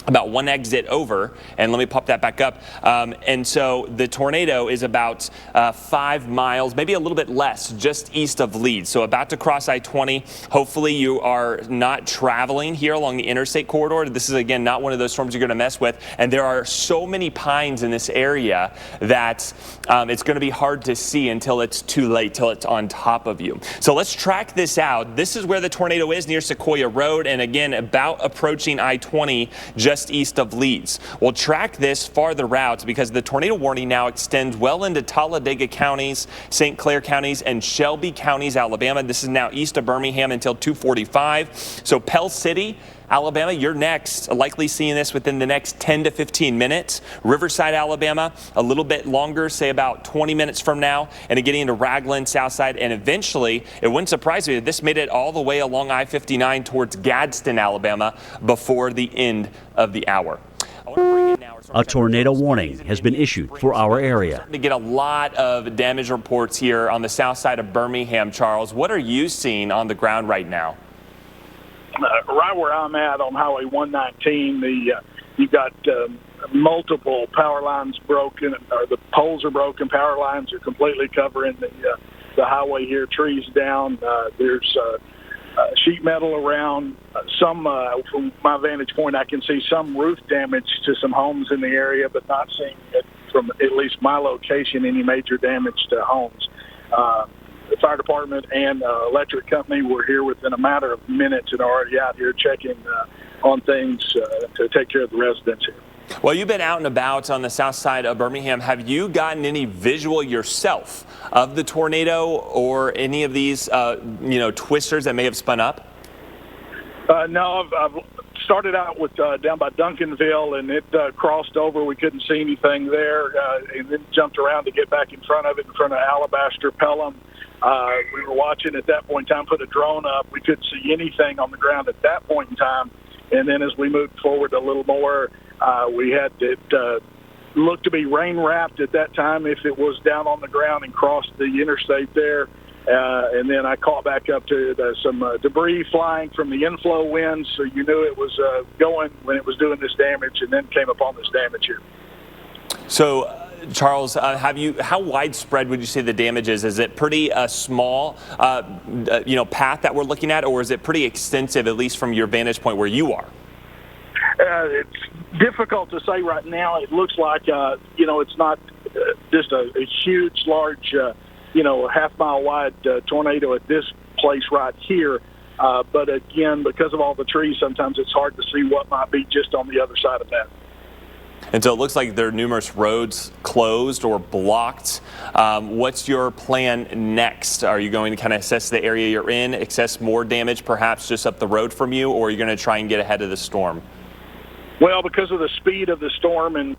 about one exit over, and let me pop that back up. And so the tornado is about 5 miles, maybe a little bit less, just east of Leeds. So about to cross I-20. Hopefully you are not traveling here along the interstate corridor. This is, again, not one of those storms you're going to mess with. And there are so many pines in this area that it's going to be hard to see until it's too late, till it's on top of you. So let's track this out. This is where the tornado is, near Sequoia Road, and again, about approaching I-20, just east of Leeds. We'll track this farther out because the tornado warning now extends well into Talladega counties, St. Clair counties, and Shelby counties, Alabama. This is now east of Birmingham until 2:45. So Pell City, Alabama, you're next, likely seeing this within the next 10 to 15 minutes. Riverside, Alabama, a little bit longer, say about 20 minutes from now, and getting into Ragland, Southside, and eventually, it wouldn't surprise me if this made it all the way along I-59 towards Gadsden, Alabama, before the end of the hour. A tornado warning has been issued for our area. To get a lot of damage reports here on the south side of Birmingham, Charles. What are you seeing on the ground right now? Right where I'm at on Highway 119, you've got multiple power lines broken, or the poles are broken. Power lines are completely covering the highway here. Trees down. There's sheet metal around. Some, from my vantage point, I can see some roof damage to some homes in the area, but not seeing it from at least my location any major damage to homes. The fire department and electric company were here within a matter of minutes and already out here checking on things to take care of the residents here. Well, you've been out and about on the south side of Birmingham. Have you gotten any visual yourself of the tornado or any of these, twisters that may have spun up? No, I've started out with down by Duncanville, and it crossed over. We couldn't see anything there, and then jumped around to get back in front of it, in front of Alabaster, Pelham. We were watching at that point in time, put a drone up. We couldn't see anything on the ground at that point in time. And then as we moved forward a little more, we had it looked to be rain wrapped at that time if it was down on the ground and crossed the interstate there. And then I caught back up to some debris flying from the inflow winds, so you knew it was going when it was doing this damage, and then came upon this damage here. So, Charles, how widespread would you say the damage is? Is it pretty small, path that we're looking at, or is it pretty extensive, at least from your vantage point where you are? It's difficult to say right now. It looks like, it's not just a huge, large, half-mile wide tornado at this place right here. But again, because of all the trees, sometimes it's hard to see what might be just on the other side of that. And so it looks like there are numerous roads closed or blocked. What's your plan next? Are you going to kind of assess the area you're in, assess more damage perhaps just up the road from you, or are you going to try and get ahead of the storm? Well, because of the speed of the storm and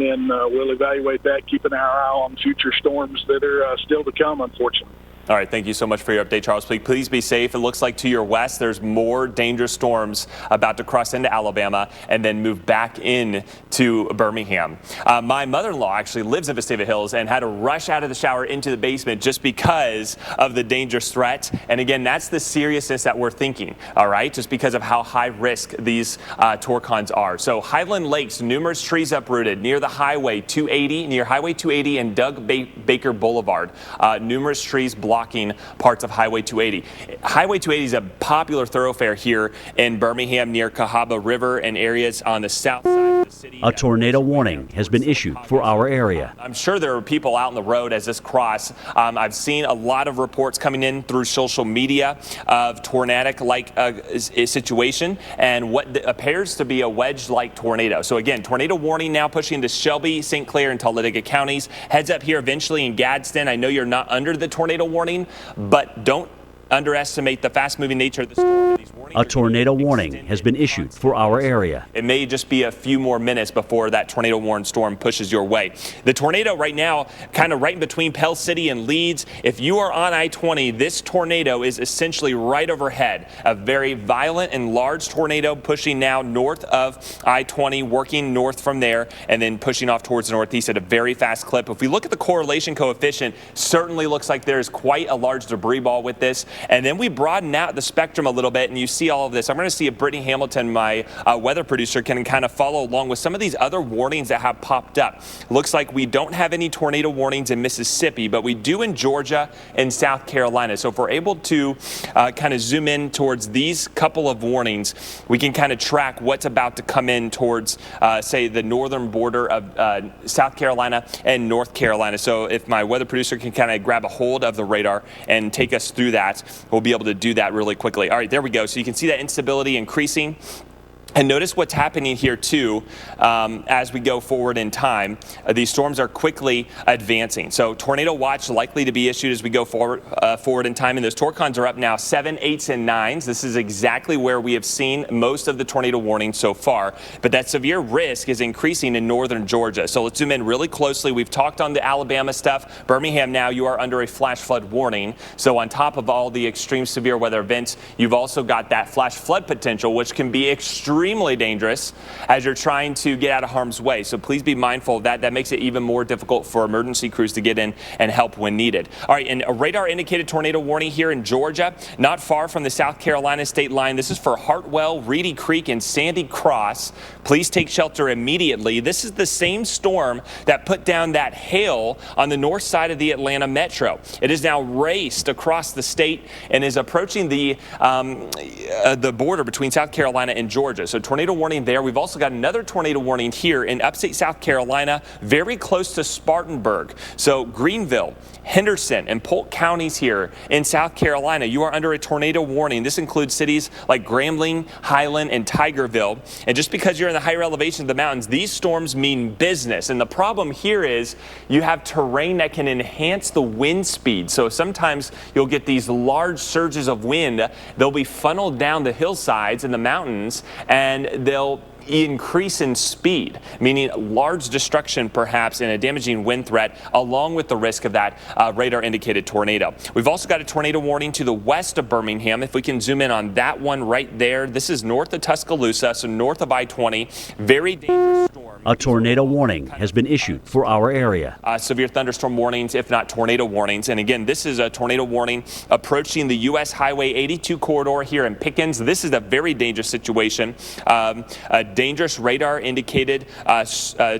then we'll evaluate that, keeping our eye on future storms that are still to come, unfortunately. All right, thank you so much for your update, Charles. Please be safe. It looks like to your west, there's more dangerous storms about to cross into Alabama and then move back in to Birmingham. My mother-in-law actually lives in Vestavia Hills and had to rush out of the shower into the basement just because of the dangerous threat. And again, that's the seriousness that we're thinking, all right, just because of how high risk these torcons are. So Highland Lakes, numerous trees uprooted near the Highway 280, near Highway 280 and Doug Baker Boulevard. Numerous trees blocking parts of Highway 280. Highway 280 is a popular thoroughfare here in Birmingham near Cahaba River and areas on the south side of the city. A tornado warning has been issued for our area. I'm sure there are people out on the road as this cross. I've seen a lot of reports coming in through social media of tornadic-like situation and what appears to be a wedge-like tornado. So again, tornado warning now pushing into Shelby, St. Clair, and Talladega counties. Heads up here eventually in Gadsden. I know you're not under the tornado warning, but don't underestimate the fast-moving nature of the storm. A tornado warning has been issued for our area. It may just be a few more minutes before that tornado warning storm pushes your way. The tornado right now, kind of right in between Pell City and Leeds. If you are on I-20, this tornado is essentially right overhead. A very violent and large tornado pushing now north of I-20, working north from there, and then pushing off towards the northeast at a very fast clip. If we look at the correlation coefficient, certainly looks like there's quite a large debris ball with this. And then we broaden out the spectrum a little bit, and you see all of this. I'm going to see if Brittany Hamilton, my weather producer, can kind of follow along with some of these other warnings that have popped up. Looks like we don't have any tornado warnings in Mississippi, but we do in Georgia and South Carolina. So if we're able to kind of zoom in towards these couple of warnings, we can kind of track what's about to come in towards, say, the northern border of South Carolina and North Carolina. So if my weather producer can kind of grab a hold of the radar and take us through that, we'll be able to do that really quickly. All right, there we go. So you can see that instability increasing. And notice what's happening here, too, as we go forward in time. These storms are quickly advancing. So tornado watch likely to be issued as we go forward in time. And those torcons are up now 7, 8s, and 9s. This is exactly where we have seen most of the tornado warnings so far. But that severe risk is increasing in northern Georgia. So let's zoom in really closely. We've talked on the Alabama stuff. Birmingham now, you are under a flash flood warning. So on top of all the extreme severe weather events, you've also got that flash flood potential, which can be extremely dangerous as you're trying to get out of harm's way. So please be mindful of that. That makes it even more difficult for emergency crews to get in and help when needed. All right, and a radar indicated tornado warning here in Georgia, not far from the South Carolina state line. This is for Hartwell, Reedy Creek, and Sandy Cross. Please take shelter immediately. This is the same storm that put down that hail on the north side of the Atlanta metro. It has now raced across the state and is approaching the border between South Carolina and Georgia. So tornado warning there. We've also got another tornado warning here in upstate South Carolina, very close to Spartanburg. So Greenville, Henderson, and Polk counties here in South Carolina, you are under a tornado warning. This includes cities like Grambling, Highland, and Tigerville. And just because you're in the higher elevation of the mountains, these storms mean business. And the problem here is you have terrain that can enhance the wind speed. So sometimes you'll get these large surges of wind. They'll be funneled down the hillsides and the mountains, and they'll increase in speed, meaning large destruction perhaps and a damaging wind threat, along with the risk of that radar indicated tornado. We've also got a tornado warning to the west of Birmingham. If we can zoom in on that one right there, this is north of Tuscaloosa, so north of I-20. Very dangerous storm. A tornado warning has been issued for our area. Severe thunderstorm warnings, if not tornado warnings. And again, this is a tornado warning approaching the U.S. Highway 82 corridor here in Pickens. This is a very dangerous situation. A dangerous radar indicated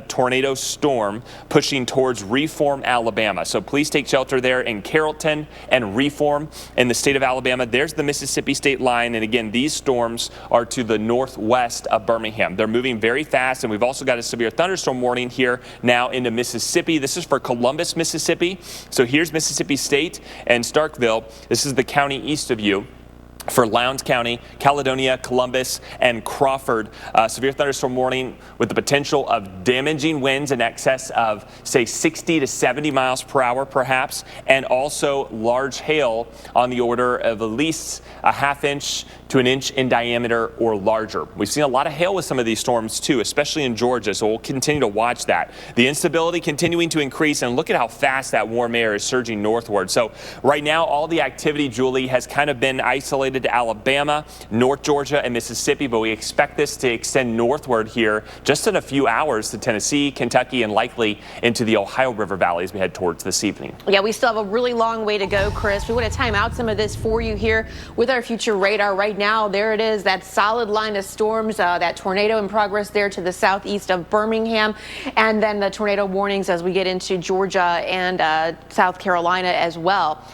tornado storm pushing towards Reform, Alabama. So please take shelter there in Carrollton and Reform in the state of Alabama. There's the Mississippi state line. And again, these storms are to the northwest of Birmingham. They're moving very fast, and we've also got a severe thunderstorm warning here now into Mississippi. This is for Columbus, Mississippi. So here's Mississippi State and Starkville. This is the county east of you. For Lowndes County, Caledonia, Columbus, and Crawford. Severe thunderstorm warning with the potential of damaging winds in excess of, say, 60 to 70 miles per hour, perhaps, and also large hail on the order of at least a ½ inch to an inch in diameter or larger. We've seen a lot of hail with some of these storms, too, especially in Georgia, so we'll continue to watch that. The instability continuing to increase, and look at how fast that warm air is surging northward. So right now, all the activity, Julie, has kind of been isolated to Alabama, North Georgia, and Mississippi, but we expect this to extend northward here just in a few hours to Tennessee, Kentucky, and likely into the Ohio River Valley as we head towards this evening. Yeah, we still have a really long way to go, Chris. We want to time out some of this for you here with our future radar. Right now, there it is, that solid line of storms, that tornado in progress there to the southeast of Birmingham, and then the tornado warnings as we get into Georgia and South Carolina as well.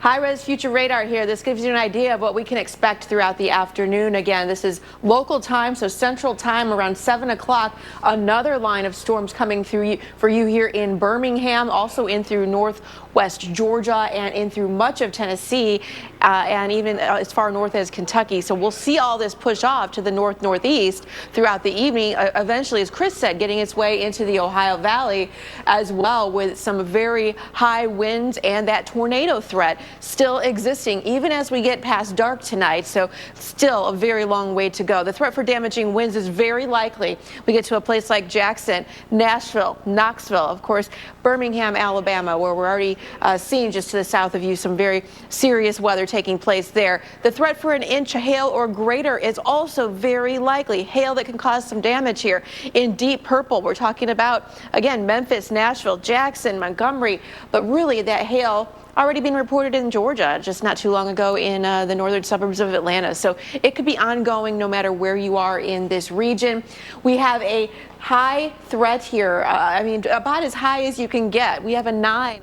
High-res future radar here. This gives you an idea of what we can expect throughout the afternoon. Again, this is local time, so central time around 7 o'clock. Another line of storms coming through for you here in Birmingham, also in through northwest Georgia and in through much of Tennessee. and even as far north as Kentucky. So we'll see all this push off to the northeast throughout the evening. Eventually, as Chris said, getting its way into the Ohio Valley as well, with some very high winds and that tornado threat still existing even as we get past dark tonight. So still a very long way to go. The threat for damaging winds is very likely we get to a place like Jackson, Nashville, Knoxville, of course, Birmingham, Alabama, where we're already seeing just to the south of you some very serious weather taking place there. The threat for an inch of hail or greater is also very likely. Hail that can cause some damage here. In deep purple, we're talking about, again, Memphis, Nashville, Jackson, Montgomery, but really that hail already been reported in Georgia just not too long ago in the northern suburbs of Atlanta. So it could be ongoing no matter where you are in this region. We have a high threat here. I mean, about as high as you can get. We have a 9.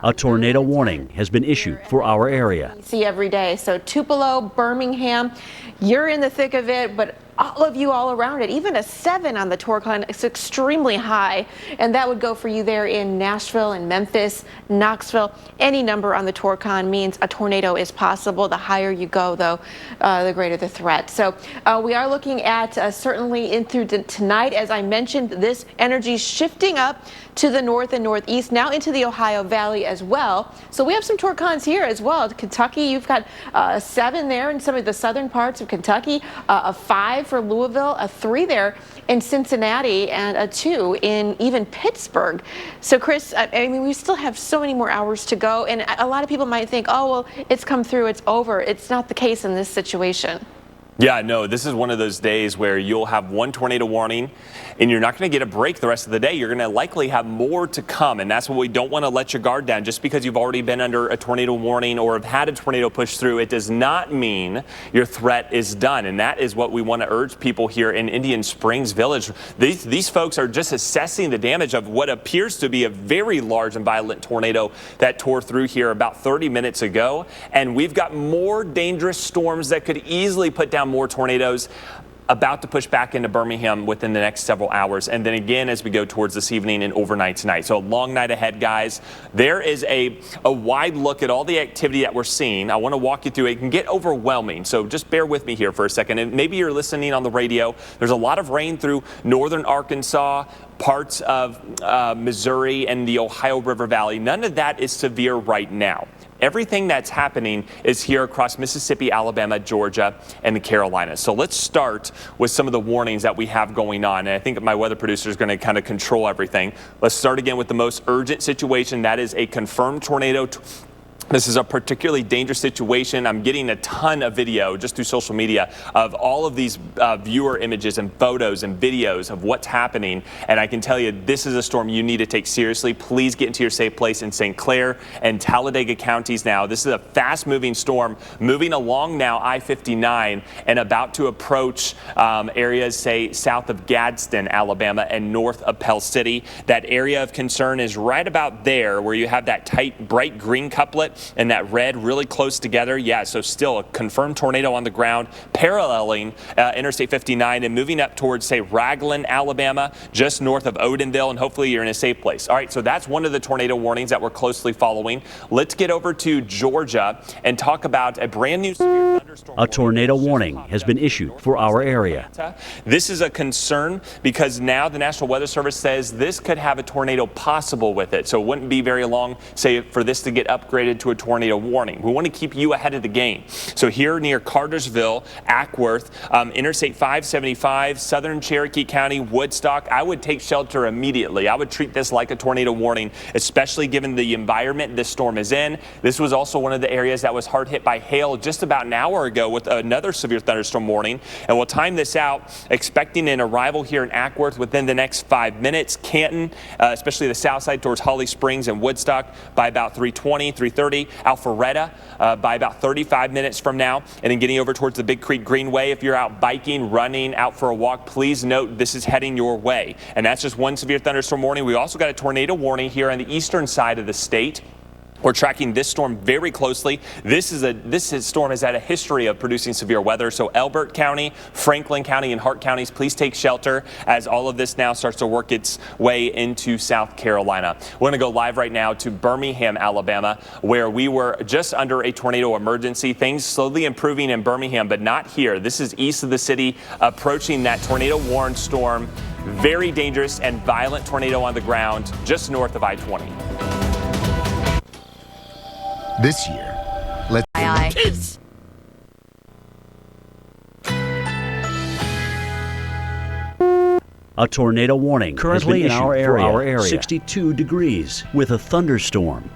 A tornado warning has been issued for our area. We see every day. So Tupelo, Birmingham, you're in the thick of it, but all of you all around it, even a 7 on the Torcon, it's extremely high, and that would go for you there in Nashville and Memphis, Knoxville. Any number on the Torcon means a tornado is possible. The higher you go, though, the greater the threat. So we are looking at certainly in through tonight, as I mentioned, this energy shifting up to the north and northeast, now into the Ohio Valley as well. So we have some Torcons here as well. Kentucky, you've got a 7 there in some of the southern parts of Kentucky, a 5 for Louisville, a 3 there in Cincinnati, and a 2 in even Pittsburgh. So Chris, I mean, we still have so many more hours to go, and a lot of people might think, oh, well, it's come through, it's over. It's not the case in this situation. Yeah, no, this is one of those days where you'll have one tornado warning and you're not going to get a break the rest of the day. You're going to likely have more to come, and that's what we don't want to let your guard down. Just because you've already been under a tornado warning or have had a tornado push through, it does not mean your threat is done, and that is what we want to urge people here in Indian Springs Village. These folks are just assessing the damage of what appears to be a very large and violent tornado that tore through here about 30 minutes ago, and we've got more dangerous storms that could easily put down more tornadoes about to push back into Birmingham within the next several hours, and then again as we go towards this evening and overnight tonight. So a long night ahead, guys. There is a wide look at all the activity that we're seeing. I want to walk you through it. It can get overwhelming, so just bear with me here for a second. And maybe you're listening on the radio. There's a lot of rain through northern Arkansas, parts of Missouri, and the Ohio River Valley. None of that is severe right now. Everything that's happening is here across Mississippi, Alabama, Georgia, and the Carolinas. So let's start with some of the warnings that we have going on. And I think my weather producer is going to kind of control everything. Let's start again with the most urgent situation. That is a confirmed tornado. This is a particularly dangerous situation. I'm getting a ton of video just through social media of all of these viewer images and photos and videos of what's happening. And I can tell you, this is a storm you need to take seriously. Please get into your safe place in St. Clair and Talladega counties now. This is a fast-moving storm moving along now I-59 and about to approach areas, say, south of Gadsden, Alabama, and north of Pell City. That area of concern is right about there where you have that tight, bright green couplet and that red really close together. Yeah, so still a confirmed tornado on the ground paralleling Interstate 59 and moving up towards, say, Raglan, Alabama, just north of Odenville, and hopefully you're in a safe place. All right, so that's one of the tornado warnings that we're closely following. Let's get over to Georgia and talk about a brand new severe thunderstorm. A tornado warning has been issued for our area. This is a concern because now the National Weather Service says this could have a tornado possible with it. So it wouldn't be very long, say, for this to get upgraded to a tornado warning. We want to keep you ahead of the game. So here near Cartersville, Ackworth, Interstate 575, Southern Cherokee County, Woodstock, I would take shelter immediately. I would treat this like a tornado warning, especially given the environment this storm is in. This was also one of the areas that was hard hit by hail just about an hour ago with another severe thunderstorm warning. And we'll time this out, expecting an arrival here in Ackworth within the next 5 minutes. Canton, especially the south side towards Holly Springs and Woodstock, by about 3:20, 3:30. Alpharetta by about 35 minutes from now, and then getting over towards the Big Creek Greenway. If you're out biking, running, out for a walk, please note this is heading your way. And that's just one severe thunderstorm warning. We also got a tornado warning here on the eastern side of the state. We're tracking this storm very closely. This storm has had a history of producing severe weather. So Elbert County, Franklin County, and Hart counties, please take shelter as all of this now starts to work its way into South Carolina. We're going to go live right now to Birmingham, Alabama, where we were just under a tornado emergency. Things slowly improving in Birmingham, but not here. This is east of the city, approaching that tornado warned storm. Very dangerous and violent tornado on the ground just north of I-20. This year, let's kiss. A tornado warning currently in our area, 62 degrees with a thunderstorm.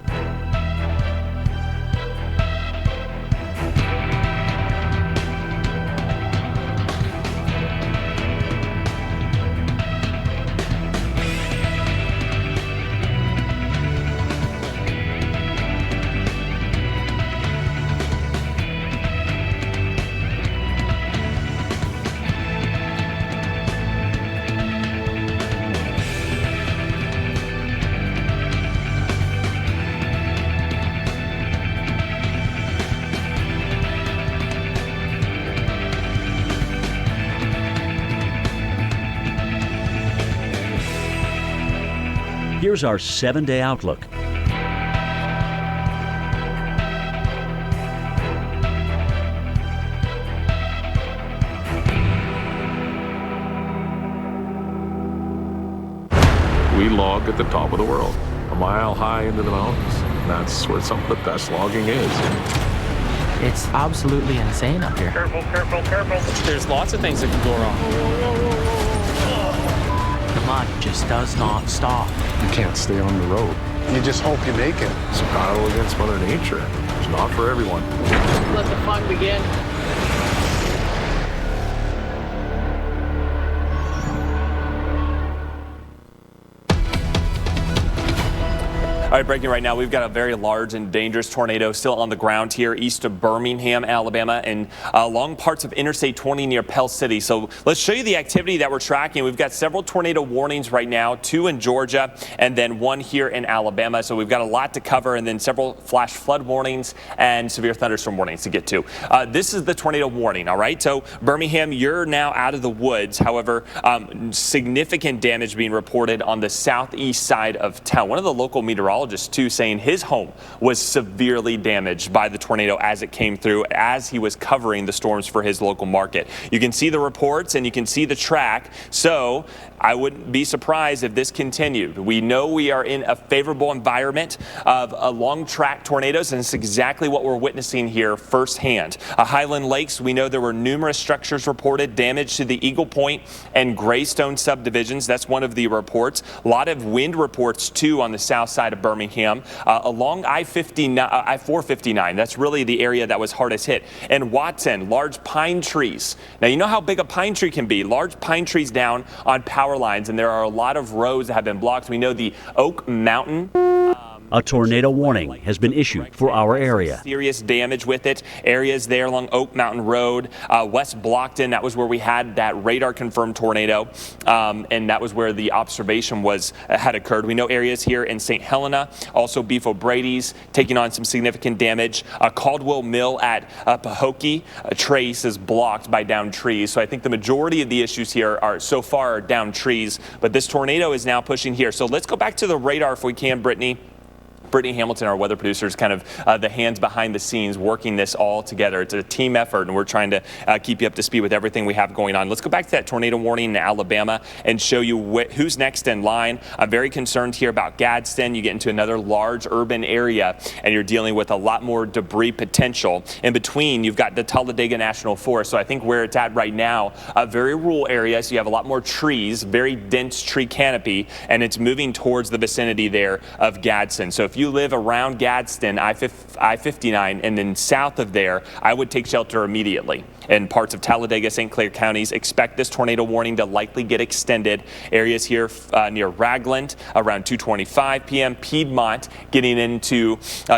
Here's our 7-day outlook. We log at the top of the world, a mile high into the mountains. That's where some of the best logging is. It's absolutely insane up here. Careful, careful, careful. There's lots of things that can go wrong. The mud just does not stop. You can't stay on the road. You just hope you make it. It's a battle against Mother Nature. It's not for everyone. Let the fun begin. All right, breaking right now, we've got a very large and dangerous tornado still on the ground here east of Birmingham, Alabama, and along parts of Interstate 20 near Pell City. So let's show you the activity that we're tracking. We've got several tornado warnings right now, 2 in Georgia and then 1 here in Alabama. So we've got a lot to cover, and then several flash flood warnings and severe thunderstorm warnings to get to. This is the tornado warning, all right? So Birmingham, you're now out of the woods. However, significant damage being reported on the southeast side of town. One of the local meteorologists too saying his home was severely damaged by the tornado as it came through, as he was covering the storms for his local market. You can see the reports and you can see the track, so I wouldn't be surprised if this continued. We know we are in a favorable environment of long track tornadoes, and it's exactly what we're witnessing here firsthand. Highland Lakes, we know there were numerous structures reported, damage to the Eagle Point and Greystone subdivisions. That's one of the reports. A lot of wind reports too on the south side of Birmingham, along I-459. That's really the area that was hardest hit. And Watson, large pine trees. Now, you know how big a pine tree can be. Large pine trees down on power lines, and there are a lot of roads that have been blocked. We know the Oak Mountain. A tornado warning has been issued for our area. Serious damage with it. Areas there along Oak Mountain Road, West Blockton, that was where we had that radar confirmed tornado, and that was where the observation had occurred. We know areas here in St. Helena, also Beef O'Brady's taking on some significant damage. Caldwell Mill at Pahokee, Trace is blocked by downed trees. So I think the majority of the issues here are so far downed trees, but this tornado is now pushing here. So let's go back to the radar if we can, Brittany. Brittany Hamilton, our weather producer, is kind of the hands behind the scenes working this all together. It's a team effort, and we're trying to keep you up to speed with everything we have going on. Let's go back to that tornado warning in Alabama and show you who's next in line. I'm very concerned here about Gadsden. You get into another large urban area, and you're dealing with a lot more debris potential. In between, you've got the Talladega National Forest. So I think where it's at right now, a very rural area, so you have a lot more trees, very dense tree canopy, and it's moving towards the vicinity there of Gadsden. So if you live around Gadsden, I-59, and then south of there, I would take shelter immediately. In parts of Talladega, St. Clair counties, expect this tornado warning to likely get extended. Areas here near Ragland around 2:25 p.m. Piedmont getting into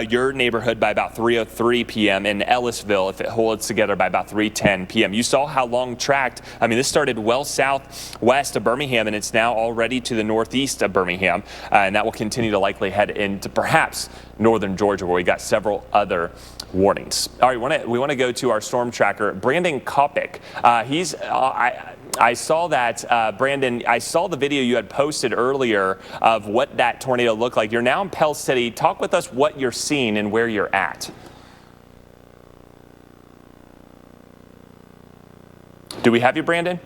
your neighborhood by about 3:03 p.m. and Ellisville, if it holds together, by about 3:10 p.m. You saw how long tracked. I mean, this started well southwest of Birmingham, and it's now already to the northeast of Birmingham, and that will continue to likely head into perhaps perhaps northern Georgia, where we got several other warnings. All right, we want to go to our storm tracker, Brandon Kopic. I saw that, Brandon, I saw the video you had posted earlier of what that tornado looked like. You're now in Pell City. Talk with us what you're seeing and where you're at. Do we have you, Brandon?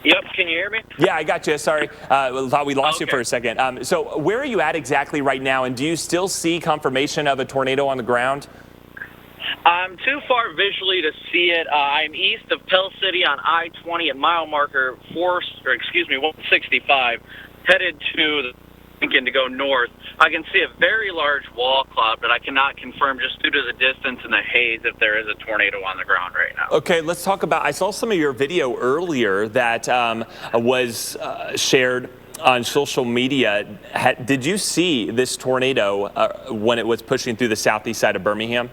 Yep, can you hear me? Yeah, I got you. Sorry, thought we lost you for a second. So where are you at exactly right now, and do you still see confirmation of a tornado on the ground? I'm too far visually to see it. I'm east of Pell City on I-20 at mile marker 165, headed to Lincoln to go north. I can see a very large wall cloud, but I cannot confirm just due to the distance and the haze if there is a tornado on the ground right now. Okay, let's talk about, I saw some of your video earlier that was shared on social media. Did you see this tornado when it was pushing through the southeast side of Birmingham?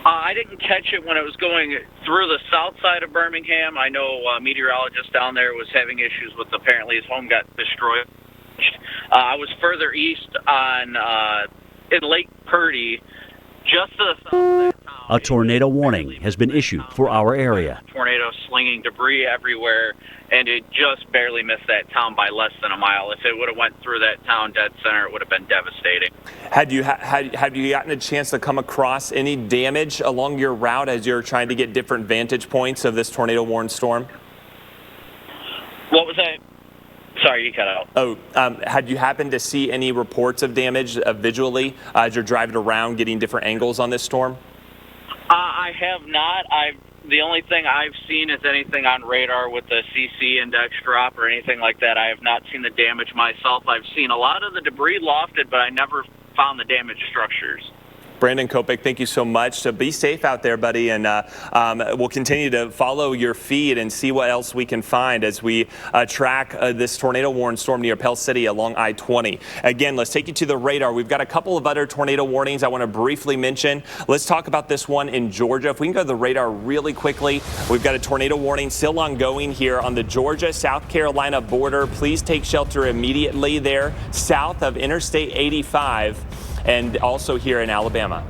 I didn't catch it when it was going through the south side of Birmingham. I know a meteorologist down there was having issues with, apparently his home got destroyed. I was further east on in Lake Purdy, just to the south of that town. A tornado warning has been issued for our area. Tornado slinging debris everywhere, and it just barely missed that town by less than a mile. If it would have went through that town dead center, it would have been devastating. Have you gotten a chance to come across any damage along your route as you're trying to get different vantage points of this tornado-warned storm? What was that? Sorry, you cut out. Oh, had you happened to see any reports of damage visually as you're driving around getting different angles on this storm? I have not. The only thing I've seen is anything on radar with the CC index drop or anything like that. I have not seen the damage myself. I've seen a lot of the debris lofted, but I never found the damaged structures. Brandon Kopic, thank you so much. So be safe out there, buddy, and we'll continue to follow your feed and see what else we can find as we track this tornado-warned storm near Pell City along I-20. Again, let's take you to the radar. We've got a couple of other tornado warnings I want to briefly mention. Let's talk about this one in Georgia. If we can go to the radar really quickly, we've got a tornado warning still ongoing here on the Georgia-South Carolina border. Please take shelter immediately there south of Interstate 85. And also here in Alabama.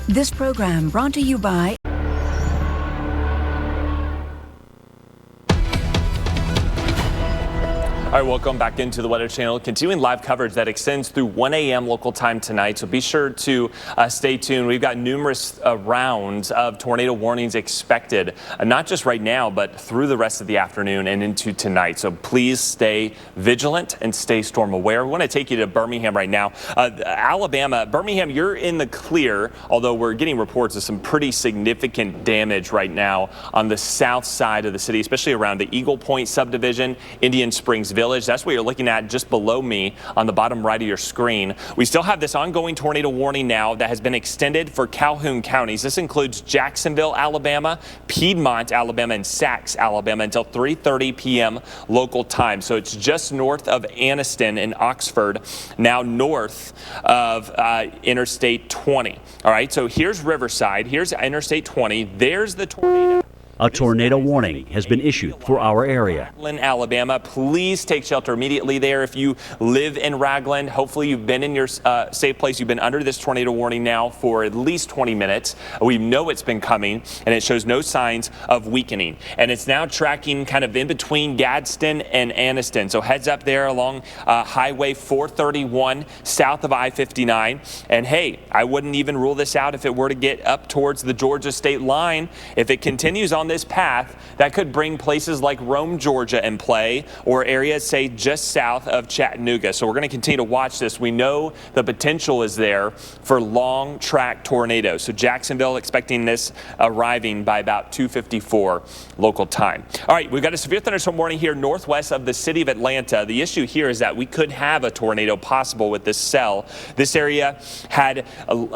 This program brought to you by All right, welcome back into the Weather Channel. Continuing live coverage that extends through 1 a.m. local time tonight, so be sure to stay tuned. We've got numerous rounds of tornado warnings expected, not just right now, but through the rest of the afternoon and into tonight. So please stay vigilant and stay storm aware. We want to take you to Birmingham right now. Alabama, Birmingham, you're in the clear, although we're getting reports of some pretty significant damage right now on the south side of the city, especially around the Eagle Point subdivision, Indian Springs Village. That's what you're looking at just below me on the bottom right of your screen. We still have this ongoing tornado warning now that has been extended for Calhoun counties. This includes Jacksonville, Alabama, Piedmont, Alabama, and Sacs, Alabama until 3:30 p.m. local time. So it's just north of Anniston in Oxford, now north of Interstate 20. All right, so here's Riverside. Here's Interstate 20. There's the tornado. A tornado warning has been issued for our area. Ragland, Alabama, please take shelter immediately there. If you live in Ragland, hopefully you've been in your safe place. You've been under this tornado warning now for at least 20 minutes. We know it's been coming, and it shows no signs of weakening. And it's now tracking kind of in between Gadsden and Anniston. So heads up there along Highway 431 south of I-59. And hey, I wouldn't even rule this out if it were to get up towards the Georgia state line. If it continues on this path, that could bring places like Rome, Georgia in play, or areas, say, just south of Chattanooga. So we're going to continue to watch this. We know the potential is there for long track tornadoes. So Jacksonville expecting this arriving by about 2:54 local time. All right, we've got a severe thunderstorm warning here northwest of the city of Atlanta. The issue here is that we could have a tornado possible with this cell. This area had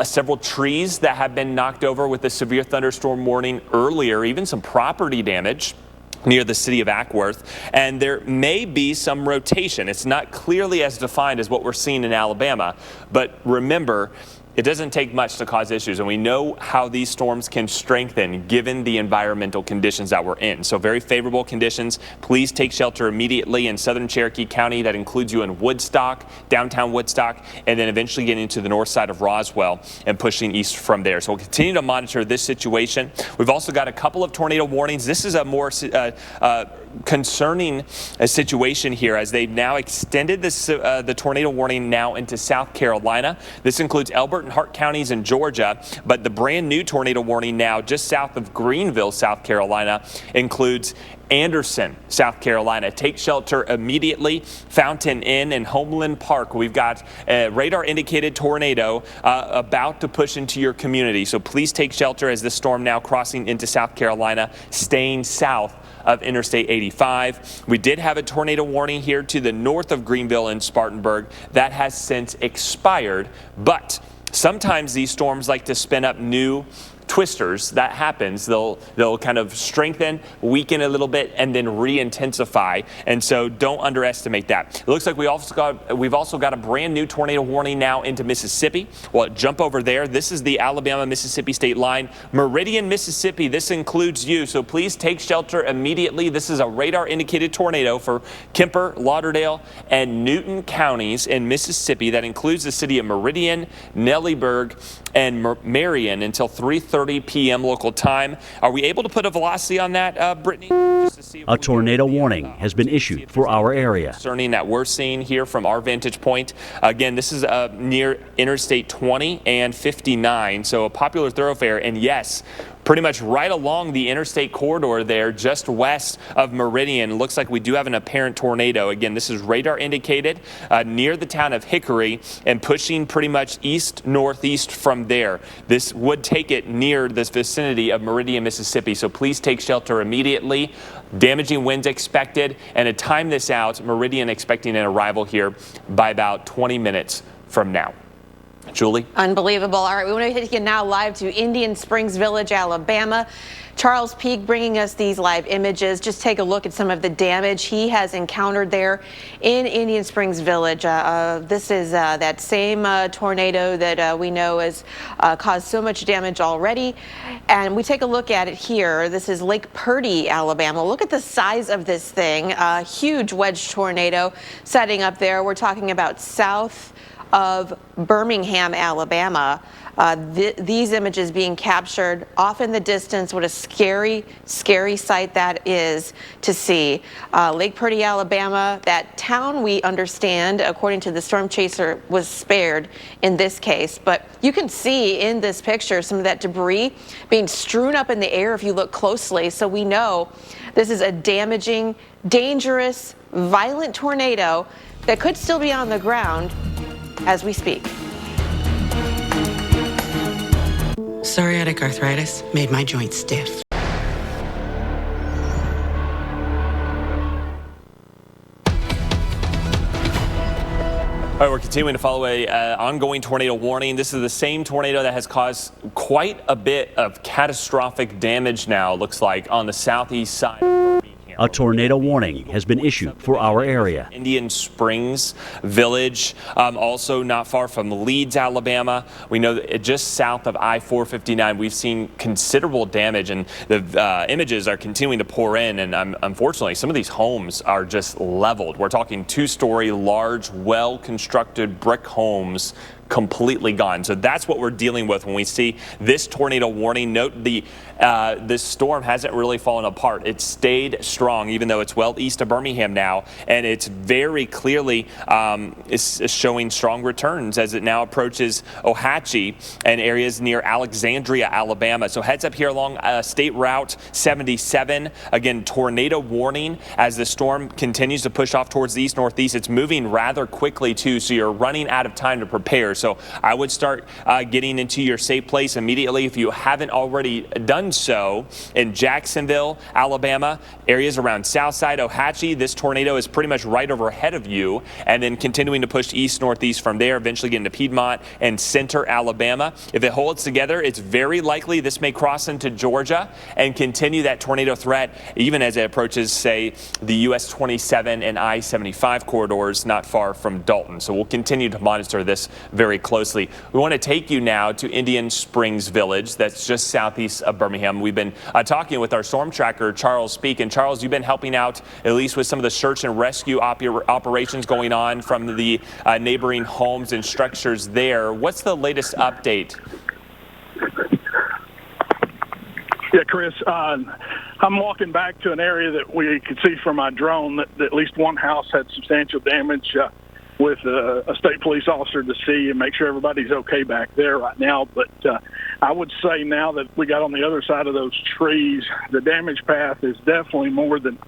several trees that have been knocked over with the severe thunderstorm warning earlier, even some property damage near the city of Ackworth, and there may be some rotation. It's not clearly as defined as what we're seeing in Alabama, but remember, it doesn't take much to cause issues, and we know how these storms can strengthen given the environmental conditions that we're in. So very favorable conditions. Please take shelter immediately in southern Cherokee County. That includes you in Woodstock, downtown Woodstock, and then eventually getting to the north side of Roswell and pushing east from there. So we'll continue to monitor this situation. We've also got a couple of tornado warnings. This is a more concerning situation here as they've now extended this, the tornado warning now into South Carolina. This includes Elbert and Hart counties in Georgia, but the brand new tornado warning now just south of Greenville, South Carolina, includes Anderson, South Carolina. Take shelter immediately. Fountain Inn and Homeland Park. We've got a radar indicated tornado about to push into your community. So please take shelter as this storm now crossing into South Carolina, staying south of Interstate 85. We did have a tornado warning here to the north of Greenville and Spartanburg. That has since expired, but sometimes these storms like to spin up new twisters. That happens. They'll kind of strengthen, weaken a little bit, and then re-intensify. And so don't underestimate that. It looks like we've also got a brand new tornado warning now into Mississippi. Well, jump over there. This is the Alabama-Mississippi state line. Meridian, Mississippi. This includes you. So please take shelter immediately. This is a radar indicated tornado for Kemper, Lauderdale, and Newton counties in Mississippi. That includes the city of Meridian, Nellyburg, and Marion until 3:30 p.m. local time. Are we able to put a velocity on that, Brittany? Just to see if a tornado warning has been issued for our area. Concerning that we're seeing here from our vantage point. Again, this is near Interstate 20 and 59, so a popular thoroughfare. And yes, pretty much right along the interstate corridor there, just west of Meridian. Looks like we do have an apparent tornado. Again, this is radar indicated near the town of Hickory and pushing pretty much east-northeast from there. This would take it near this vicinity of Meridian, Mississippi. So please take shelter immediately. Damaging winds expected. And to time this out, Meridian expecting an arrival here by about 20 minutes from now. Julie? Unbelievable. All right, we want to take you now live to Indian Springs Village, Alabama. Charles Peak bringing us these live images. Just take a look at some of the damage he has encountered there in Indian Springs Village. This is that same tornado that we know has caused so much damage already. And we take a look at it here. This is Lake Purdy, Alabama. Look at the size of this thing. A huge wedge tornado setting up there. We're talking about south of Birmingham, Alabama. These images being captured off in the distance. What a scary, scary sight that is to see. Lake Purdy, Alabama, that town we understand, according to the storm chaser, was spared in this case. But you can see in this picture some of that debris being strewn up in the air if you look closely. So we know this is a damaging, dangerous, violent tornado that could still be on the ground as we speak. Psoriatic arthritis made my joints stiff. All right, we're continuing to follow an ongoing tornado warning. This is the same tornado that has caused quite a bit of catastrophic damage now, looks like, on the southeast side of Birmingham. A tornado warning has been issued for our area. Indian Springs Village, also not far from Leeds, Alabama. We know that just south of I-459, we've seen considerable damage, and the images are continuing to pour in. And unfortunately, some of these homes are just leveled. We're talking two-story, large, well-constructed brick homes completely gone. So that's what we're dealing with when we see this tornado warning. Note this storm hasn't really fallen apart. It stayed strong, even though it's well east of Birmingham now, and it's very clearly is showing strong returns as it now approaches Ohatchee and areas near Alexandria, Alabama. So heads up here along State Route 77. Again, tornado warning as the storm continues to push off towards the east-northeast. It's moving rather quickly too, so you're running out of time to prepare. So I would start getting into your safe place immediately if you haven't already done so. In Jacksonville, Alabama, areas around Southside, Ohatchee, this tornado is pretty much right overhead of you, and then continuing to push east-northeast from there, eventually getting to Piedmont and Center, Alabama. If it holds together, it's very likely this may cross into Georgia and continue that tornado threat even as it approaches, say, the US 27 and I-75 corridors not far from Dalton. So we'll continue to monitor this very very closely. We want to take you now to Indian Springs Village. That's just southeast of Birmingham. We've been talking with our storm tracker, Charles Peak. And Charles, you've been helping out at least with some of the search and rescue operations going on from the neighboring homes and structures there. What's the latest update? Yeah, Chris, I'm walking back to an area that we could see from my drone that at least one house had substantial damage with a state police officer to see and make sure everybody's okay back there right now. But I would say now that we got on the other side of those trees, the damage path is definitely more than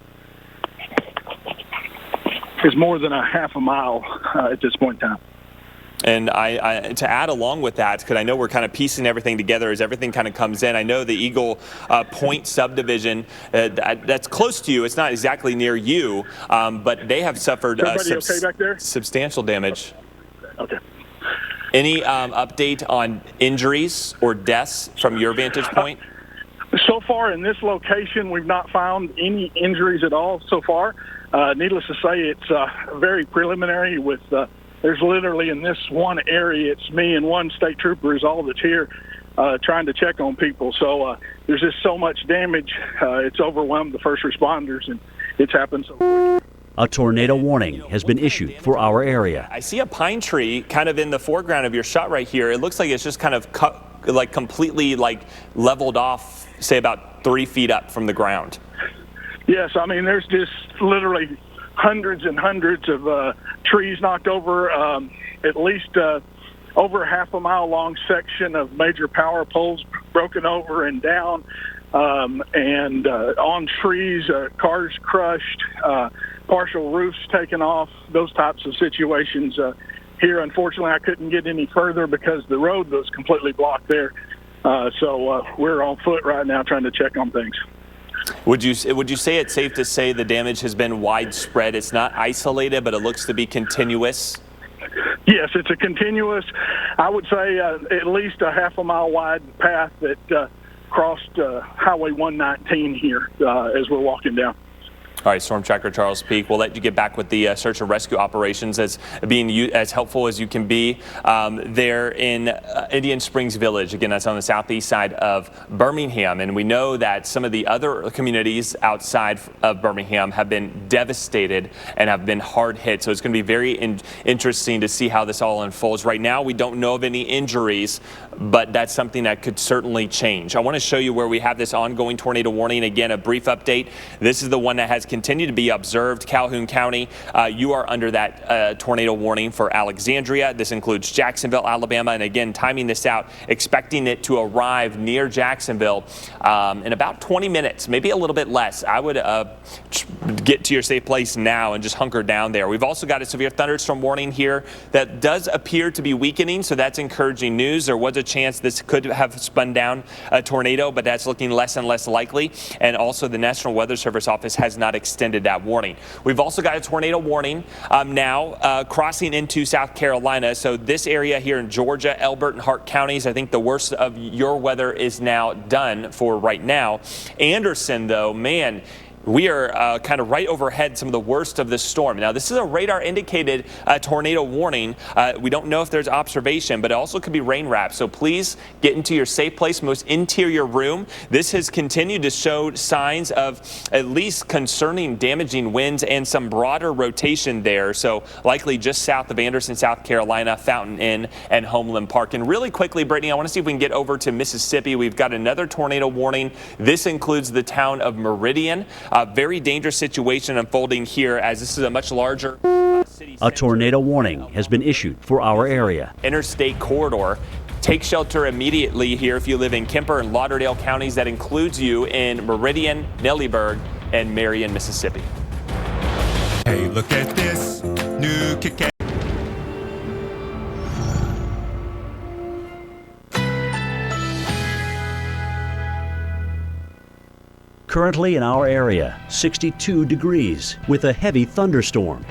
a half a mile at this point in time. And to add along with that, because I know we're kind of piecing everything together as everything kind of comes in. I know the Eagle Point subdivision that's close to you. It's not exactly near you, but they have suffered okay back there? Substantial damage. Okay. Any update on injuries or deaths from your vantage point? So far in this location, we've not found any injuries at all so far. Needless to say, it's very preliminary with there's literally in this one area, it's me and one state trooper is all that's here trying to check on people. So there's just so much damage. It's overwhelmed the first responders, and it's happened so quickly. A tornado warning has been issued for our area. I see a pine tree kind of in the foreground of your shot right here. It looks like it's just kind of completely leveled off, say about 3 feet up from the ground. Yes, I mean, there's just literally hundreds and hundreds of trees knocked over, at least over a half a mile long section of major power poles broken over and down, and on trees, cars crushed, partial roofs taken off, those types of situations. Here, unfortunately, I couldn't get any further because the road was completely blocked there. So we're on foot right now trying to check on things. Would you say it's safe to say the damage has been widespread? It's not isolated, but it looks to be continuous? Yes, it's a continuous, I would say at least a half a mile wide path that crossed Highway 119 here as we're walking down. All right, Storm Tracker Charles Peak, we'll let you get back with the search and rescue operations as being as helpful as you can be there in Indian Springs Village. Again, that's on the southeast side of Birmingham. And we know that some of the other communities outside of Birmingham have been devastated and have been hard hit. So it's going to be very interesting to see how this all unfolds. Right now, we don't know of any injuries, but that's something that could certainly change. I want to show you where we have this ongoing tornado warning. Again, a brief update. This is the one that has continued to be observed. Calhoun County, you are under that tornado warning for Alexandria. This includes Jacksonville, Alabama, and again, timing this out, expecting it to arrive near Jacksonville in about 20 minutes, maybe a little bit less. I would get to your safe place now and just hunker down there. We've also got a severe thunderstorm warning here that does appear to be weakening, so that's encouraging news. There was a chance this could have spun down a tornado, but that's looking less and less likely. And also the National Weather Service office has not extended that warning. We've also got a tornado warning now crossing into South Carolina. So this area here in Georgia, Elbert and Hart counties, I think the worst of your weather is now done for right now. Anderson, though, man, we are kind of right overhead some of the worst of this storm. Now, this is a radar-indicated tornado warning. We don't know if there's observation, but it also could be rain wrap. So please get into your safe place, most interior room. This has continued to show signs of at least concerning damaging winds and some broader rotation there. So likely just south of Anderson, South Carolina, Fountain Inn, and Homeland Park. And really quickly, Brittany, I want to see if we can get over to Mississippi. We've got another tornado warning. This includes the town of Meridian. Very dangerous situation unfolding here as this is a much larger city. A tornado warning has been issued for our area. Interstate corridor. Take shelter immediately here if you live in Kemper and Lauderdale counties. That includes you in Meridian, Nellyburg, and Marion, Mississippi. Hey, look at this new Kit Kat. Currently in our area, 62 degrees with a heavy thunderstorm.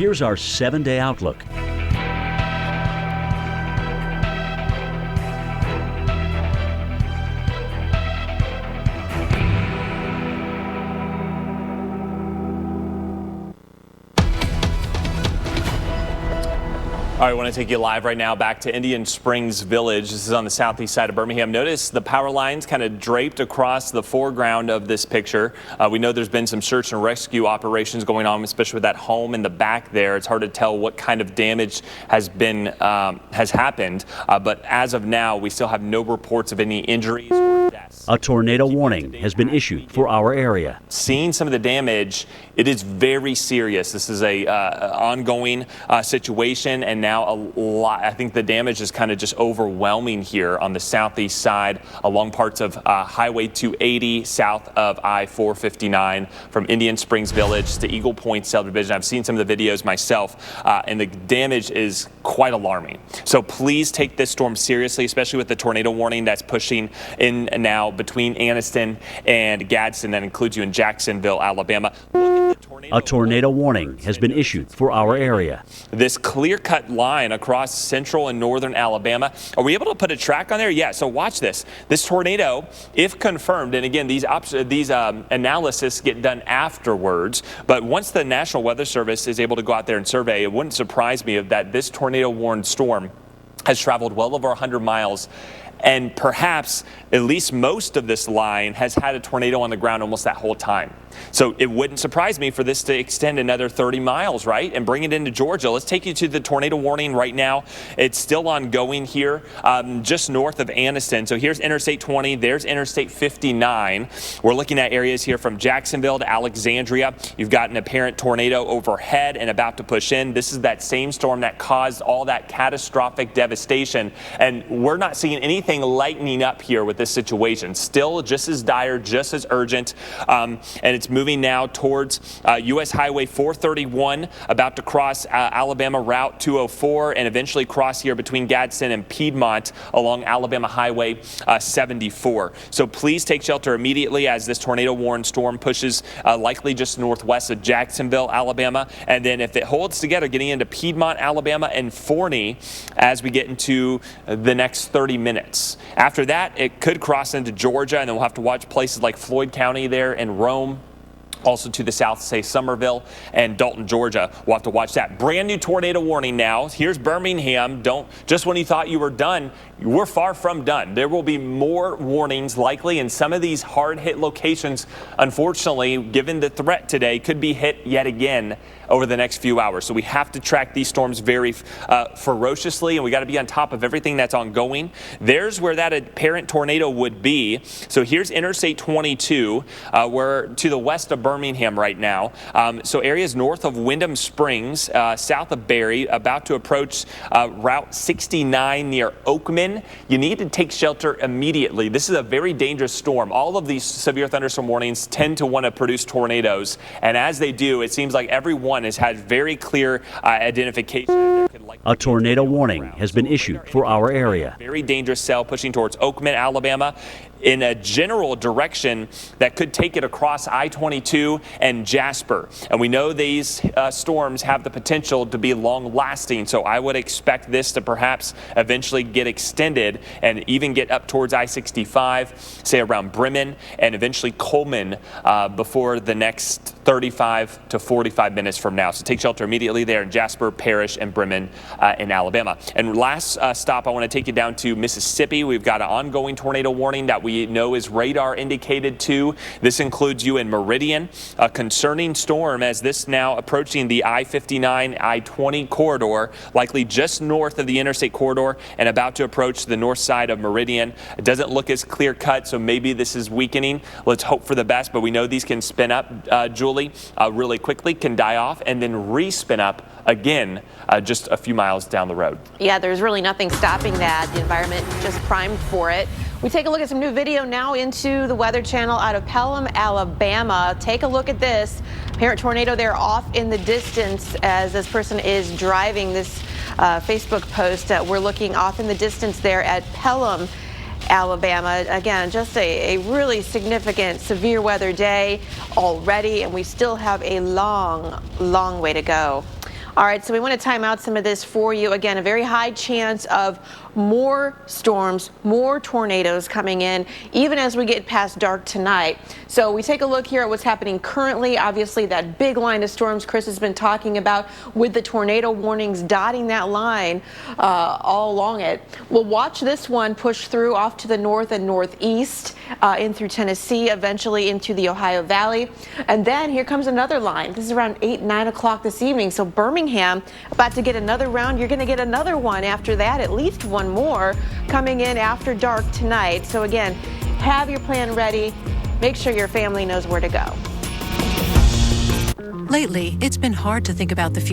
Here's our 7-day outlook. All right, I want to take you live right now back to Indian Springs Village. This is on the southeast side of Birmingham. Notice the power lines kind of draped across the foreground of this picture. We know there's been some search and rescue operations going on, especially with that home in the back there. It's hard to tell what kind of damage has happened, but as of now, we still have no reports of any injuries or deaths. A tornado warning has been issued for our area. Seeing some of the damage, it is very serious. This is a ongoing situation, and now a lot. I think the damage is kind of just overwhelming here on the southeast side along parts of Highway 280 south of I-459 from Indian Springs Village to Eagle Point subdivision. I've seen some of the videos myself, and the damage is quite alarming. So please take this storm seriously, especially with the tornado warning that's pushing in now between Anniston and Gadsden. That includes you in Jacksonville, Alabama. A tornado warning has been issued for our area. This clear-cut line across central and northern Alabama. Are we able to put a track on there? Yeah, so watch this. This tornado, if confirmed, and again, these analysis get done afterwards, but once the National Weather Service is able to go out there and survey, it wouldn't surprise me that this tornado-warned storm has traveled well over 100 miles. And perhaps at least most of this line has had a tornado on the ground almost that whole time. So it wouldn't surprise me for this to extend another 30 miles, right, and bring it into Georgia. Let's take you to the tornado warning right now. It's still ongoing here just north of Anniston. So here's Interstate 20. There's Interstate 59. We're looking at areas here from Jacksonville to Alexandria. You've got an apparent tornado overhead and about to push in. This is that same storm that caused all that catastrophic devastation. And we're not seeing anything lightening up here with this situation. Still just as dire, just as urgent, and it's moving now towards U.S. Highway 431, about to cross Alabama Route 204, and eventually cross here between Gadsden and Piedmont along Alabama Highway 74. So please take shelter immediately as this tornado-warned storm pushes likely just northwest of Jacksonville, Alabama, and then if it holds together, getting into Piedmont, Alabama, and Forney as we get into the next 30 minutes. After that, it could cross into Georgia, and then we'll have to watch places like Floyd County there and Rome. Also to the south, say Summerville and Dalton, Georgia. We'll have to watch that. Brand new tornado warning now. Here's Birmingham. Just when you thought you were done, we're far from done. There will be more warnings likely, and some of these hard-hit locations, unfortunately, given the threat today, could be hit yet again over the next few hours. So we have to track these storms very ferociously, and we got to be on top of everything that's ongoing. There's where that apparent tornado would be. So here's Interstate 22. We're to the west of Birmingham right now. So areas north of Wyndham Springs, south of Barry, about to approach Route 69 near Oakman. You need to take shelter immediately. This is a very dangerous storm. All of these severe thunderstorm warnings tend to want to produce tornadoes, and as they do, it seems like every one has had very clear identification. A tornado warning has been issued for our area. Very dangerous cell pushing towards Oakman, Alabama, in a general direction that could take it across I-22 and Jasper. And we know these storms have the potential to be long-lasting, so I would expect this to perhaps eventually get extended and even get up towards I-65, say around Bremen, and eventually Coleman before the next 35 to 45 minutes from now. So take shelter immediately there in Jasper, Parrish, and Bremen in Alabama. And last stop, I want to take you down to Mississippi. We've got an ongoing tornado warning that we know is radar indicated too. This includes you in Meridian, a concerning storm as this now approaching the I-59, I-20 corridor, likely just north of the interstate corridor and about to approach the north side of Meridian. It doesn't look as clear cut, so maybe this is weakening. Let's hope for the best, but we know these can spin up, Julie, really quickly, can die off, and then re-spin up again just a few miles down the road. Yeah, there's really nothing stopping that. The environment just primed for it. We take a look at some new video now into the Weather Channel out of Pelham, Alabama. Take a look at this. Apparent tornado there off in the distance as this person is driving this Facebook post. We're looking off in the distance there at Pelham, Alabama. Again, just a really significant severe weather day already, and we still have a long way to go. All right, so we want to time out some of this for you. Again, a very high chance of more storms, more tornadoes coming in, even as we get past dark tonight. So we take a look here at what's happening currently. Obviously, that big line of storms Chris has been talking about with the tornado warnings dotting that line all along it. We'll watch this one push through off to the north and northeast in through Tennessee, eventually into the Ohio Valley. And then here comes another line. This is around 8, 9 o'clock this evening. So Birmingham about to get another round. You're going to get another one after that, at least one more coming in after dark tonight. So again, have your plan ready. Make sure your family knows where to go. Lately, it's been hard to think about the future.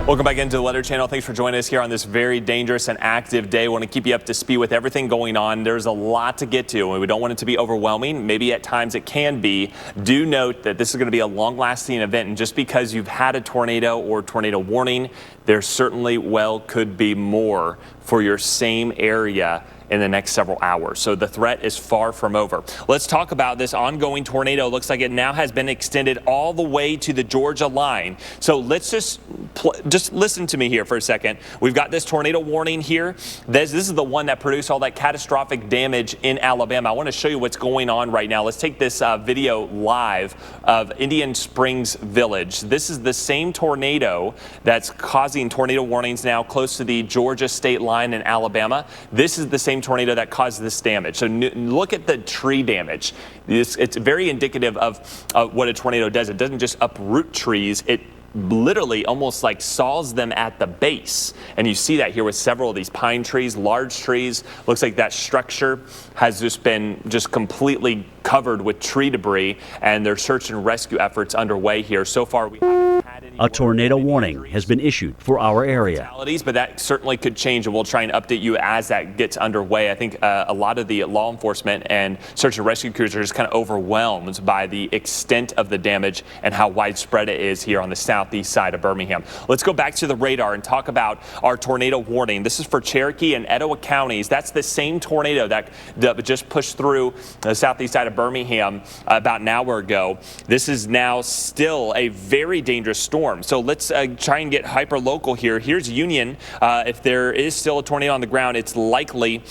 Welcome back into the Weather Channel. Thanks for joining us here on this very dangerous and active day. I want to keep you up to speed with everything going on. There's a lot to get to, and we don't want it to be overwhelming. Maybe at times it can be. Do note that this is going to be a long-lasting event, and just because you've had a tornado or tornado warning, there certainly could be more for your same area in the next several hours. So the threat is far from over. Let's talk about this ongoing tornado. Looks like it now has been extended all the way to the Georgia line. So let's just listen to me here for a second. We've got this tornado warning here. This is the one that produced all that catastrophic damage in Alabama. I want to show you what's going on right now. Let's take this video live of Indian Springs Village. This is the same tornado that's causing tornado warnings now close to the Georgia state line in Alabama. This is the same tornado that caused this damage. So look at the tree damage. It's very indicative of what a tornado does. It doesn't just uproot trees. It literally almost like saws them at the base. And you see that here with several of these pine trees, large trees. Looks like that structure has just been completely covered with tree debris, and there's search and rescue efforts underway here. So far, we haven't had any. A tornado warning has been issued for our area. But that certainly could change, and we'll try and update you as that gets underway. I think a lot of the law enforcement and search and rescue crews are just kind of overwhelmed by the extent of the damage and how widespread it is here on the southeast side of Birmingham. Let's go back to the radar and talk about our tornado warning. This is for Cherokee and Etowah counties. That's the same tornado that just pushed through the southeast side of Birmingham about an hour ago. This is now still a very dangerous storm. So let's try and get hyper local here. Here's Union. If there is still a tornado on the ground, it's likely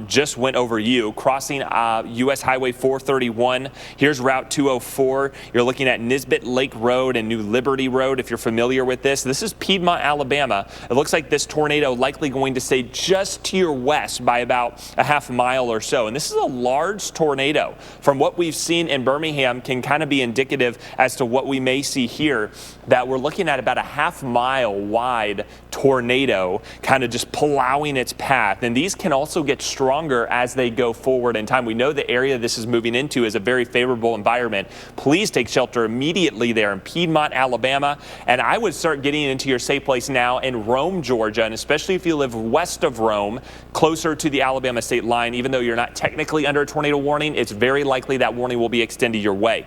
just went over you, crossing U.S. Highway 431. Here's Route 204. You're looking at Nisbet Lake Road and New Liberty Road, if you're familiar with this. This is Piedmont, Alabama. It looks like this tornado likely going to stay just to your west by about a half mile or so. And this is a large tornado. From what we've seen in Birmingham, can kind of be indicative as to what we may see here, that we're looking at about a half mile wide tornado kind of just plowing its path. And these can also get stronger as they go forward in time. We know the area this is moving into is a very favorable environment. Please take shelter immediately there in Piedmont, Alabama. And I would start getting into your safe place now in Rome, Georgia, and especially if you live west of Rome, closer to the Alabama state line. Even though you're not technically under a tornado warning, it's very likely that warning will be extended your way.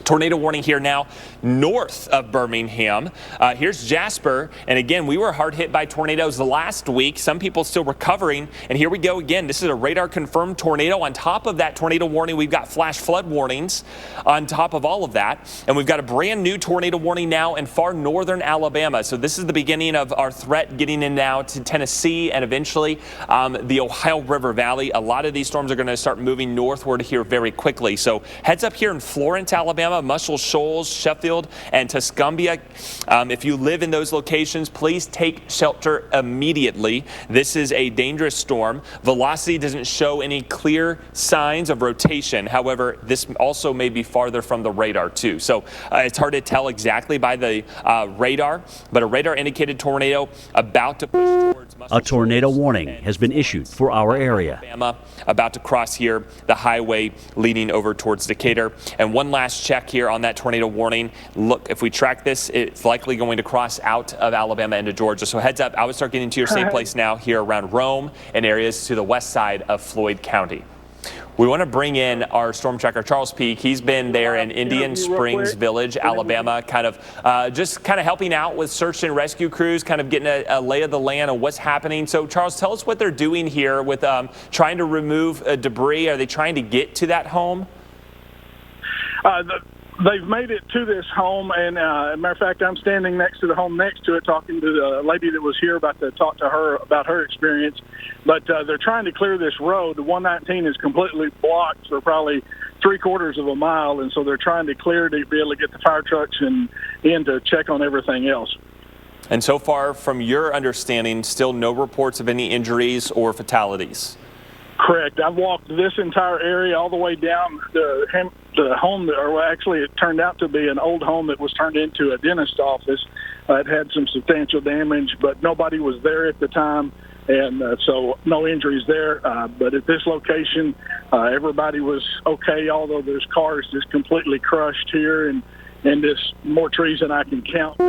Tornado warning here now north of Birmingham. Here's Jasper. And again, we were hard hit by tornadoes last week. Some people still recovering. And here we go again. This is a radar confirmed tornado. On top of that tornado warning, we've got flash flood warnings on top of all of that. And we've got a brand new tornado warning now in far northern Alabama. So this is the beginning of our threat getting in now to Tennessee and eventually the Ohio River Valley. A lot of these storms are going to start moving northward here very quickly. So heads up here in Florence, Alabama, Muscle Shoals, Sheffield, and Tuscumbia. If you live in those locations, please take shelter immediately. This is a dangerous storm. Velocity doesn't show any clear signs of rotation. However, this also may be farther from the radar too. So it's hard to tell exactly by the radar, but a radar indicated tornado about to push towards A tornado warning has been issued for our area. Alabama, about to cross here the highway leading over towards Decatur. And one last check here on that tornado warning. Look, if we track this, it's likely going to cross out of Alabama into Georgia. So heads up, I would start getting to your safe place now here around Rome and areas to the west side of Floyd County. We want to bring in our storm tracker, Charles Peak. He's been there in Indian Springs Village, Alabama, kind of helping out with search and rescue crews, kind of getting a lay of the land of what's happening. So, Charles, tell us what they're doing here with trying to remove debris. Are they trying to get to that home? They've made it to this home, and as a matter of fact, I'm standing next to the home next to it, talking to the lady that was here about to talk to her about her experience. But they're trying to clear this road. The 119 is completely blocked for probably 3/4 of a mile, and so they're trying to clear to be able to get the fire trucks in to check on everything else. And so far, from your understanding, still no reports of any injuries or fatalities? Correct. I've walked this entire area all the way down the home, or actually it turned out to be an old home that was turned into a dentist office. It had some substantial damage, but nobody was there at the time, and so no injuries there. But at this location, everybody was okay, although there's cars just completely crushed here, and there's more trees than I can count.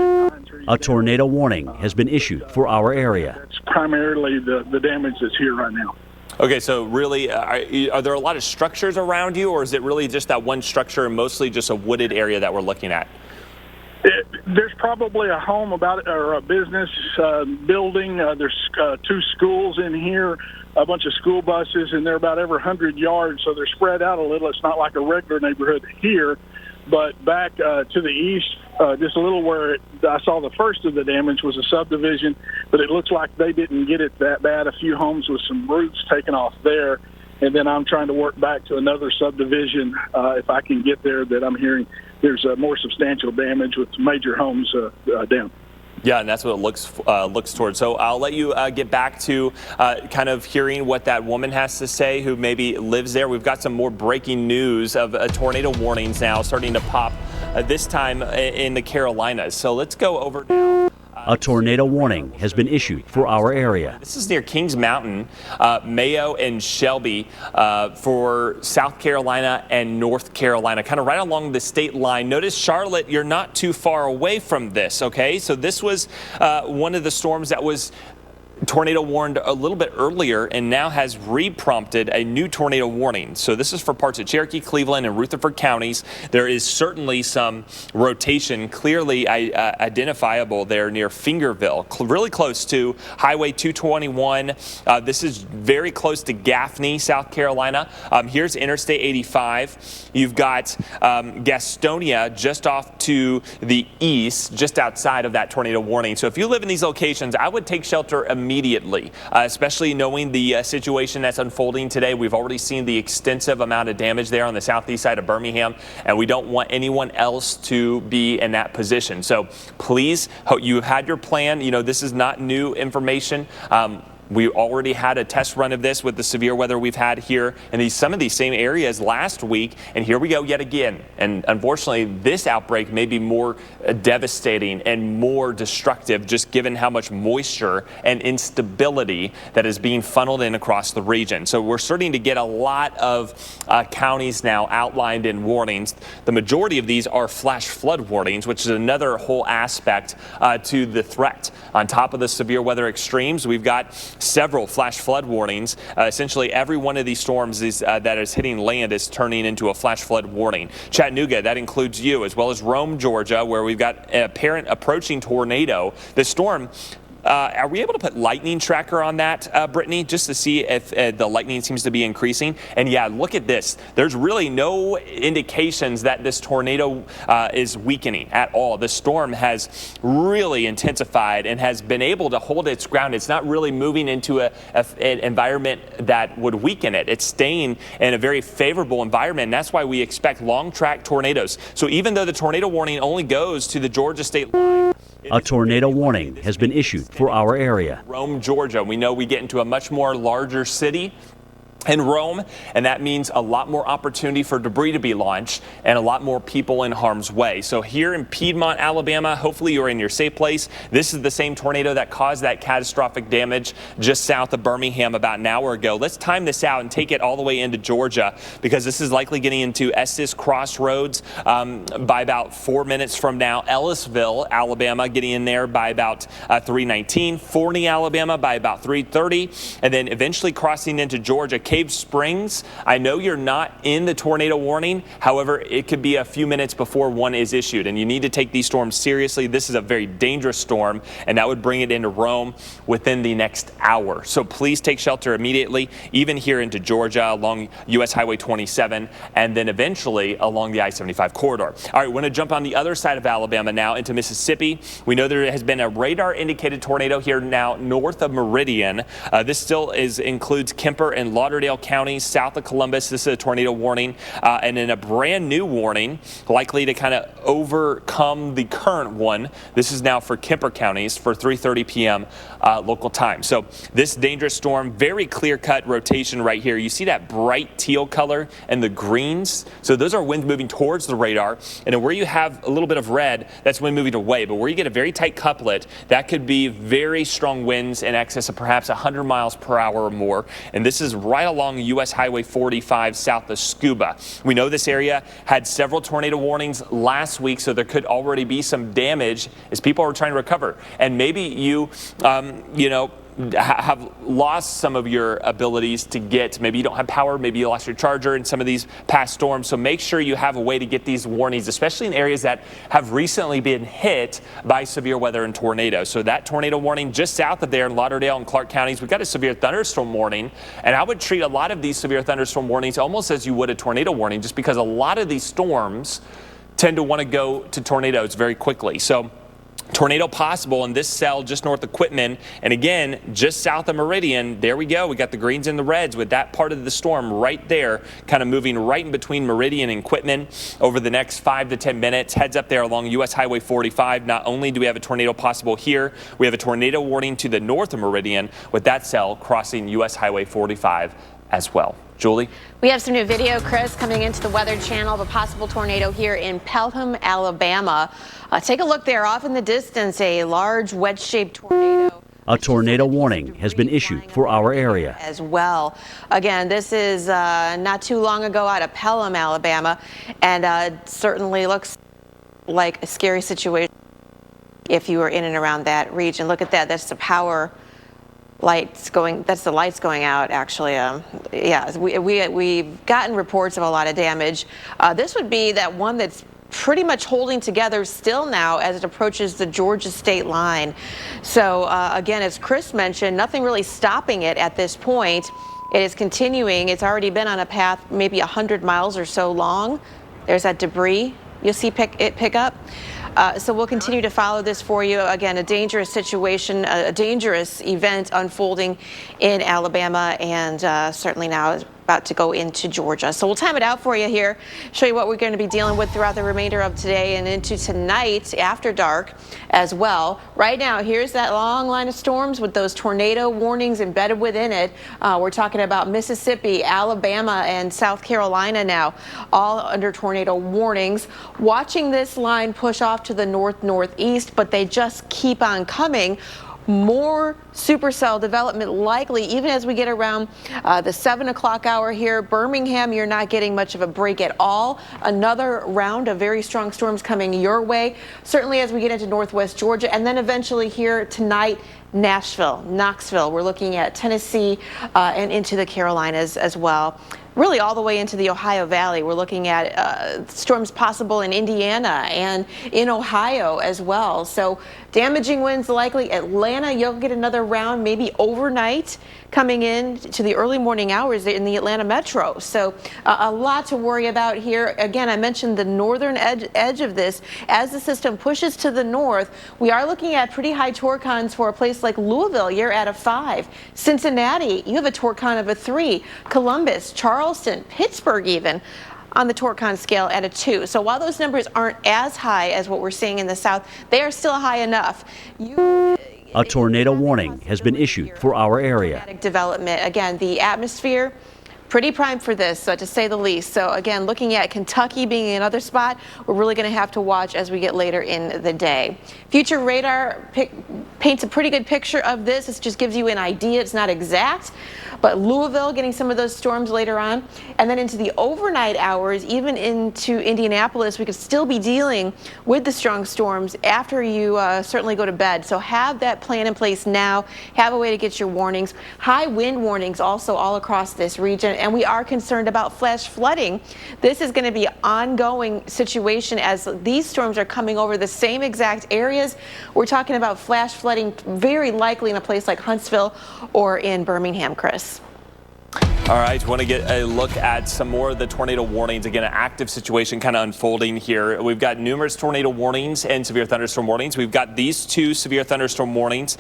A tornado warning has been issued for our area. That's primarily the damage that's here right now. Okay, so really, are there a lot of structures around you, or is it really just that one structure and mostly just a wooded area that we're looking at? There's probably a home or a business building. There's 2 schools in here, a bunch of school buses, and they're about every 100 yards, so they're spread out a little. It's not like a regular neighborhood here. But back to the east, just a little where I saw the first of the damage was a subdivision, but it looks like they didn't get it that bad. A few homes with some roofs taken off there. And then I'm trying to work back to another subdivision, if I can get there, that I'm hearing there's more substantial damage with major homes down. Yeah, and that's what it looks towards. So I'll let you get back to kind of hearing what that woman has to say who maybe lives there. We've got some more breaking news of tornado warnings now starting to pop, this time in the Carolinas. So let's go over now. A tornado warning has been issued for our area. This is near Kings Mountain, Mayo and Shelby for South Carolina and North Carolina, kind of right along the state line. Notice, Charlotte, you're not too far away from this, okay? So this was one of the storms that was tornado warned a little bit earlier and now has re-prompted a new tornado warning. So this is for parts of Cherokee, Cleveland, and Rutherford counties. There is certainly some rotation clearly identifiable there near Fingerville, really close to Highway 221. This is very close to Gaffney, South Carolina. Here's Interstate 85. You've got Gastonia just off to the east, just outside of that tornado warning. So if you live in these locations, I would take shelter immediately, especially knowing the situation that's unfolding today. We've already seen the extensive amount of damage there on the southeast side of Birmingham, and we don't want anyone else to be in that position. So please, you had your plan. You know, this is not new information. We already had a test run of this with the severe weather we've had here in some of these same areas last week, and here we go yet again. And unfortunately, this outbreak may be more devastating and more destructive, just given how much moisture and instability that is being funneled in across the region. So we're starting to get a lot of counties now outlined in warnings. The majority of these are flash flood warnings, which is another whole aspect to the threat. On top of the severe weather extremes, we've got several flash flood warnings. Essentially, every one of these storms that is hitting land is turning into a flash flood warning. Chattanooga, that includes you, as well as Rome, Georgia, where we've got an apparent approaching tornado. The storm, are we able to put lightning tracker on that, Brittany, just to see if the lightning seems to be increasing? And yeah, look at this. There's really no indications that this tornado is weakening at all. The storm has really intensified and has been able to hold its ground. It's not really moving into an environment that would weaken it. It's staying in a very favorable environment. And that's why we expect long track tornadoes. So even though the tornado warning only goes to the Georgia state line, a tornado warning has been issued for our area. Rome, Georgia. We know we get into a much more larger city in Rome, and that means a lot more opportunity for debris to be launched and a lot more people in harm's way. So here in Piedmont, Alabama, hopefully you're in your safe place. This is the same tornado that caused that catastrophic damage just south of Birmingham about an hour ago. Let's time this out and take it all the way into Georgia, because this is likely getting into Estes Crossroads by about 4 minutes from now. Ellisville, Alabama, getting in there by about 3:19. Forney, Alabama by about 3:30, and then eventually crossing into Georgia. Cave Springs, I know you're not in the tornado warning. However, it could be a few minutes before one is issued, and you need to take these storms seriously. This is a very dangerous storm, and that would bring it into Rome within the next hour. So please take shelter immediately, even here into Georgia along U.S. Highway 27, and then eventually along the I-75 corridor. All right, we're going to jump on the other side of Alabama now into Mississippi. We know there has been a radar-indicated tornado here now north of Meridian. This still includes Kemper and Lauderdale counties, south of Columbus. This is a tornado warning, and then a brand new warning, likely to kind of overcome the current one. This is now for Kemper counties for 3:30 p.m. Local time. So this dangerous storm, very clear-cut rotation right here. You see that bright teal color and the greens. So those are winds moving towards the radar, and then where you have a little bit of red, that's wind moving away. But where you get a very tight couplet, that could be very strong winds in excess of perhaps 100 miles per hour or more. And this is right along U.S. Highway 45 south of Scuba. We know this area had several tornado warnings last week, so there could already be some damage as people are trying to recover. And maybe you, have lost some of your abilities to get, maybe you don't have power, maybe you lost your charger in some of these past storms. So make sure you have a way to get these warnings, especially in areas that have recently been hit by severe weather and tornadoes. So that tornado warning just south of there in Lauderdale and Clark counties, we've got a severe thunderstorm warning. And I would treat a lot of these severe thunderstorm warnings almost as you would a tornado warning, just because a lot of these storms tend to want to go to tornadoes very quickly. So tornado possible in this cell just north of Quitman, and again just south of Meridian. There we go, we got the greens and the reds with that part of the storm right there, kind of moving right in between Meridian and Quitman over the next 5 to 10 minutes. Heads up there along U.S. Highway 45. Not only do we have a tornado possible here, we have a tornado warning to the north of Meridian with that cell crossing U.S. Highway 45 as well. Julie? We have some new video, Chris, coming into the Weather Channel of a possible tornado here in Pelham, Alabama. Take a look there off in the distance, a large wedge-shaped tornado. A tornado warning has been issued for our area as well. Again, this is not too long ago out of Pelham, Alabama, and certainly looks like a scary situation if you were in and around that region. Look at that. That's the power lights going, that's the lights going out, actually. Yeah, we've gotten reports of a lot of damage. This would be that one that's pretty much holding together still now as it approaches the Georgia state line. So again, as Chris mentioned, nothing really stopping it at this point. It is continuing. It's already been on a path maybe 100 miles or so long. There's that debris you'll see it pick up. So we'll continue to follow this for you. Again, a dangerous situation, a dangerous event unfolding in Alabama, and certainly now is about to go into Georgia. So we'll time it out for you here, show you what we're going to be dealing with throughout the remainder of today and into tonight after dark as well. Right now, here's that long line of storms with those tornado warnings embedded within it. We're talking about Mississippi, Alabama, and South Carolina now, all under tornado warnings. Watching this line push off to the north-northeast, but they just keep on coming. More supercell development likely even as we get around the 7 o'clock hour here. Birmingham, you're not getting much of a break at all. Another round of very strong storms coming your way, certainly as we get into northwest Georgia, and then eventually here tonight, Nashville, Knoxville. We're looking at Tennessee and into the Carolinas as well. Really all the way into the Ohio Valley. We're looking at storms possible in Indiana and in Ohio as well. So damaging winds likely. Atlanta, you'll get another round maybe overnight coming in to the early morning hours in the Atlanta metro. So a lot to worry about here. Again, I mentioned the northern edge of this. As the system pushes to the north, we are looking at pretty high torcons for a place like Louisville. You're at a 5. Cincinnati, you have a torcon of a 3. Columbus, Charleston, Pittsburgh even on the torcon scale at a 2. So while those numbers aren't as high as what we're seeing in the south, they are still high enough. A tornado warning has been issued for our area. Development. Again, the atmosphere pretty primed for this, to say the least. So again, looking at Kentucky being another spot, we're really going to have to watch as we get later in the day. Future radar paints a pretty good picture of this. This just gives you an idea. It's not exact, but Louisville getting some of those storms later on. And then into the overnight hours, even into Indianapolis, we could still be dealing with the strong storms after you certainly go to bed. So have that plan in place now. Have a way to get your warnings. High wind warnings also all across this region. And we are concerned about flash flooding. This is going to be an ongoing situation as these storms are coming over the same exact areas. We're talking about flash flooding very likely in a place like Huntsville or in Birmingham, Chris. All right, want to get a look at some more of the tornado warnings. Again, an active situation kind of unfolding here. We've got numerous tornado warnings and severe thunderstorm warnings. We've got these two severe thunderstorm warnings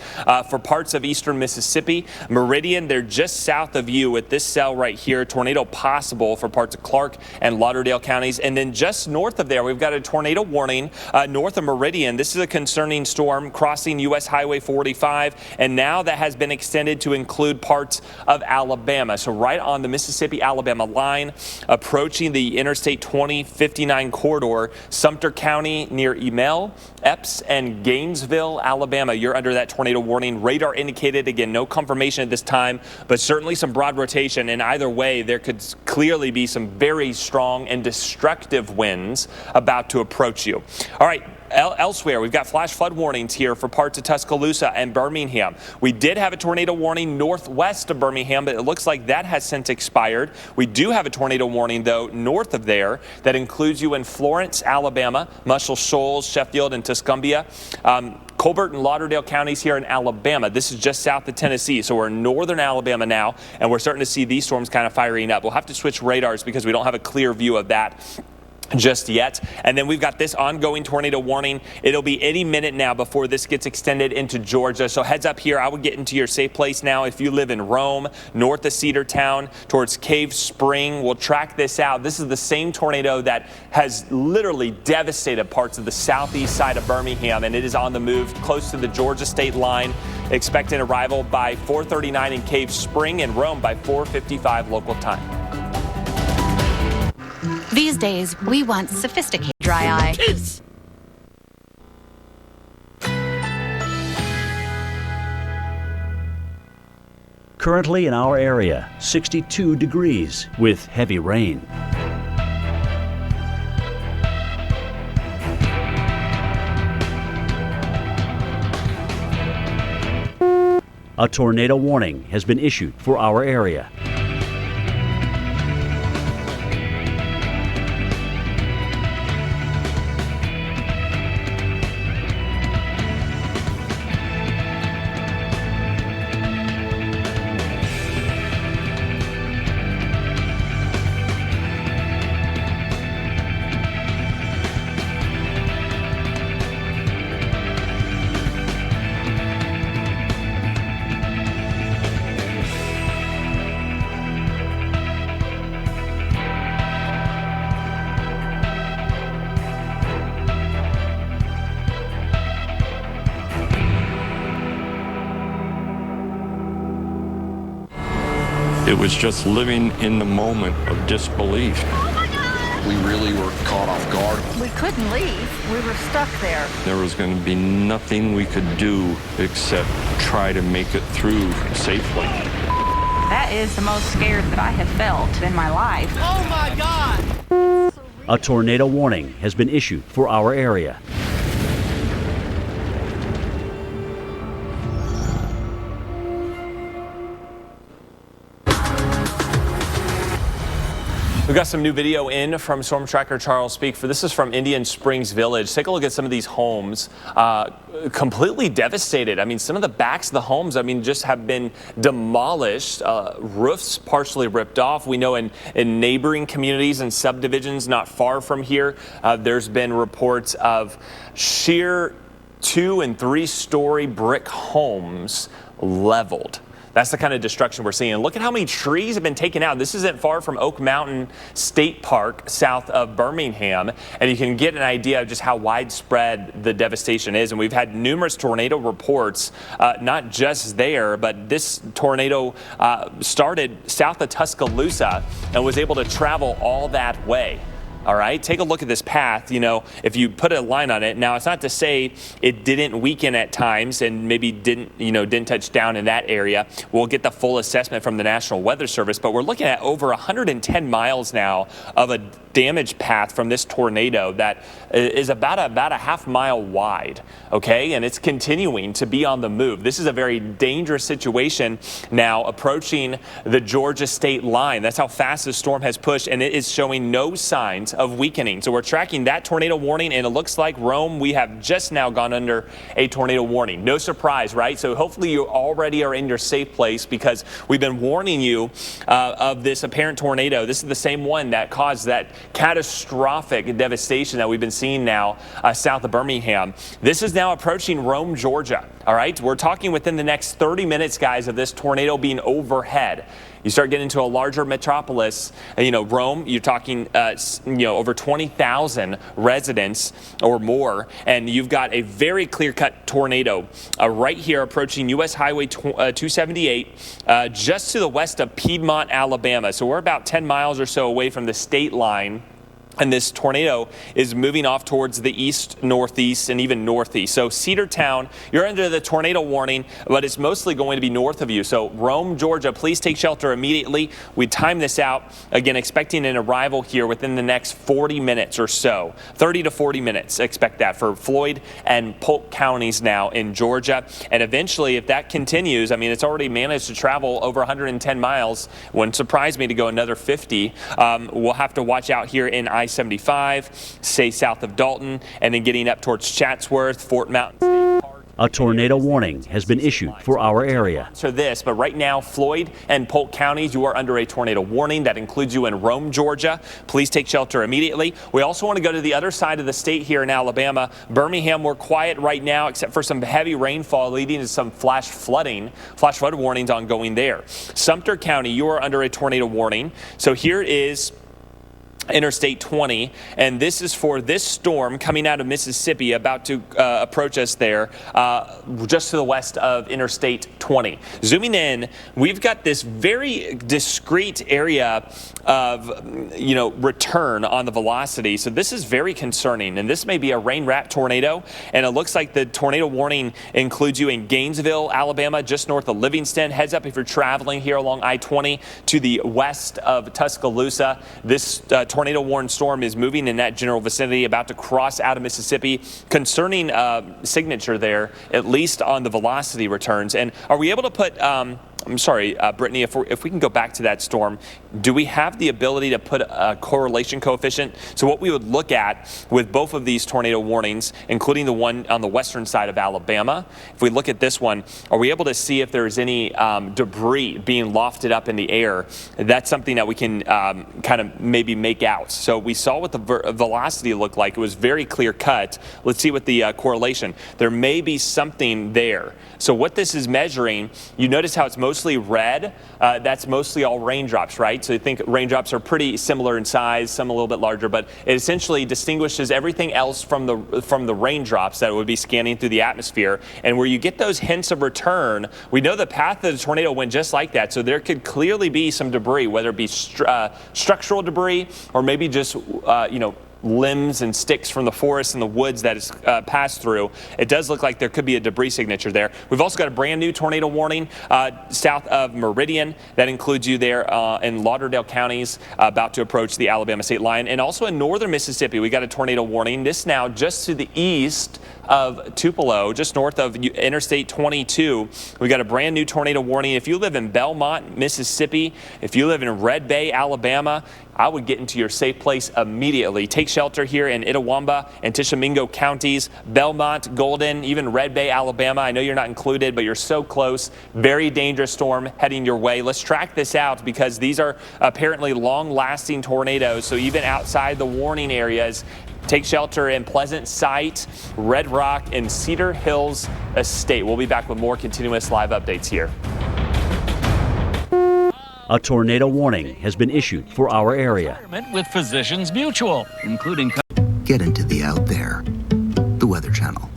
for parts of eastern Mississippi. Meridian, they're just south of you with this cell right here. Tornado possible for parts of Clark and Lauderdale counties. And then just north of there, we've got a tornado warning north of Meridian. This is a concerning storm crossing U.S. Highway 45, and now that has been extended to include parts of Alabama. So right on the Mississippi-Alabama line, approaching the Interstate 2059 corridor, Sumter County near Emell, Epps, and Gainesville, Alabama. You're under that tornado warning. Radar indicated, again, no confirmation at this time, but certainly some broad rotation. And either way, there could clearly be some very strong and destructive winds about to approach you. All right. Elsewhere, we've got flash flood warnings here for parts of Tuscaloosa and Birmingham. We did have a tornado warning northwest of Birmingham, but it looks like that has since expired. We do have a tornado warning, though, north of there that includes you in Florence, Alabama, Muscle Shoals, Sheffield, and Tuscumbia. Colbert and Lauderdale counties here in Alabama. This is just south of Tennessee, so we're in northern Alabama now, and we're starting to see these storms kind of firing up. We'll have to switch radars because we don't have a clear view of that just yet. And then we've got this ongoing tornado warning. It'll be any minute now before this gets extended into Georgia. So heads up here. I would get into your safe place now. If you live in Rome, north of Cedartown, towards Cave Spring, we'll track this out. This is the same tornado that has literally devastated parts of the southeast side of Birmingham, and it is on the move close to the Georgia state line. Expected arrival by 4:39 in Cave Spring, and Rome by 4:55 local time. These days, we want sophisticated dry eye. Currently in our area, 62 degrees with heavy rain. A tornado warning has been issued for our area. It was just living in the moment of disbelief. We really were caught off guard. We couldn't leave. We were stuck there. There was going to be nothing we could do except try to make it through safely. That is the most scared that I have felt in my life. Oh my God! A tornado warning has been issued for our area. We've got some new video in from Storm Tracker Charles Speak. This is from Indian Springs Village. Take a look at some of these homes, completely devastated. I mean, some of the backs of the homes, just have been demolished, roofs partially ripped off. We know in neighboring communities and subdivisions not far from here, there's been reports of sheer 2- and 3-story brick homes leveled. That's the kind of destruction we're seeing. Look at how many trees have been taken out. This isn't far from Oak Mountain State Park, south of Birmingham, and you can get an idea of just how widespread the devastation is. And we've had numerous tornado reports, not just there, but this tornado started south of Tuscaloosa and was able to travel all that way. All right, take a look at this path. You know, if you put a line on it, now it's not to say it didn't weaken at times and maybe didn't touch down in that area. We'll get the full assessment from the National Weather Service, but we're looking at over 110 miles now of a damage path from this tornado that is about a half-mile wide, okay? And it's continuing to be on the move. This is a very dangerous situation now approaching the Georgia state line. That's how fast the storm has pushed, and it is showing no signs of weakening. So we're tracking that tornado warning, and it looks like Rome, we have just now gone under a tornado warning. No surprise, right? So hopefully you already are in your safe place, because we've been warning you of this apparent tornado. This is the same one that caused that catastrophic devastation that we've been seeing now south of Birmingham. This is now approaching Rome, Georgia. All right, we're talking within the next 30 minutes, guys, of this tornado being overhead. You start getting into a larger metropolis, Rome, you're talking, over 20,000 residents or more, and you've got a very clear-cut tornado right here approaching U.S. Highway 278, just to the west of Piedmont, Alabama. So we're about 10 miles or so away from the state line. And this tornado is moving off towards the east, northeast, and even northeast. So Cedartown, you're under the tornado warning, but it's mostly going to be north of you. So Rome, Georgia, please take shelter immediately. We time this out, again, expecting an arrival here within the next 40 minutes or so. 30 to 40 minutes, expect that for Floyd and Polk counties now in Georgia. And eventually, if that continues, I mean, it's already managed to travel over 110 miles. Wouldn't surprise me to go another 50. We'll have to watch out here in I-75, say south of Dalton, and then getting up towards Chatsworth, Fort Mountain State Park. A tornado warning has been issued for our area. So this, but right now, Floyd and Polk counties, you are under a tornado warning. That includes you in Rome, Georgia. Please take shelter immediately. We also want to go to the other side of the state here in Alabama. Birmingham, we're quiet right now, except for some heavy rainfall leading to some flash flood warnings ongoing there. Sumter County, you are under a tornado warning. So here is Interstate 20, and this is for this storm coming out of Mississippi, about to approach us there, just to the west of Interstate 20. Zooming in, we've got this very discrete area of, return on the velocity. So this is very concerning, and this may be a rain-wrapped tornado, and it looks like the tornado warning includes you in Gainesville, Alabama, just north of Livingston. Heads up if you're traveling here along I-20 to the west of Tuscaloosa. This tornado warned storm is moving in that general vicinity, about to cross out of Mississippi. Concerning signature there, at least on the velocity returns. And are we able to put, I'm sorry, Brittany, if we can go back to that storm, do we have the ability to put a correlation coefficient? So what we would look at with both of these tornado warnings, including the one on the western side of Alabama, if we look at this one, are we able to see if there's any debris being lofted up in the air? That's something that we can kind of maybe make out. So we saw what the velocity looked like. It was very clear cut. Let's see what the correlation. There may be something there. So what this is measuring, you notice how it's mostly red. That's mostly all raindrops, right? So you think raindrops are pretty similar in size, some a little bit larger, but it essentially distinguishes everything else from the raindrops that would be scanning through the atmosphere. And where you get those hints of return, we know the path of the tornado went just like that. So there could clearly be some debris, whether it be structural debris or maybe just, limbs and sticks from the forest and the woods that is passed through. It does look like there could be a debris signature there. We've also got a brand new tornado warning south of Meridian. That includes you there in Lauderdale counties, about to approach the Alabama state line. And also in northern Mississippi, we got a tornado warning. This now just to the east of Tupelo, just north of Interstate 22. We got a brand new tornado warning. If you live in Belmont, Mississippi, if you live in Red Bay, Alabama, I would get into your safe place immediately. Take shelter here in Itawamba and Tishomingo counties, Belmont, Golden, even Red Bay, Alabama. I know you're not included, but you're so close. Very dangerous storm heading your way. Let's track this out, because these are apparently long-lasting tornadoes. So even outside the warning areas, take shelter in Pleasant Sight, Red Rock, and Cedar Hills Estate. We'll be back with more continuous live updates here. A tornado warning has been issued for our area. With Physicians Mutual, including... Get into the out there. The Weather Channel.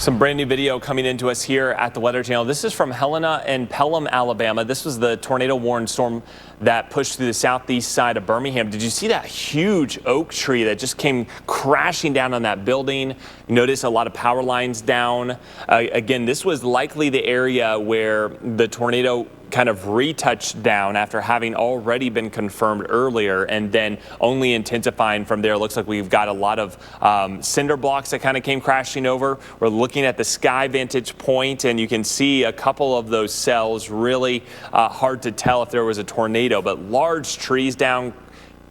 Some brand new video coming into us here at the Weather Channel. This is from Helena and Pelham, Alabama. This was the tornado-warned storm that pushed through the southeast side of Birmingham. Did you see that huge oak tree that just came crashing down on that building? You notice a lot of power lines down. Again, this was likely the area where the tornado kind of retouched down after having already been confirmed earlier and then only intensifying from there. Looks like we've got a lot of cinder blocks that kind of came crashing over. We're looking at the sky vantage point and you can see a couple of those cells. Really hard to tell if there was a tornado, but large trees down,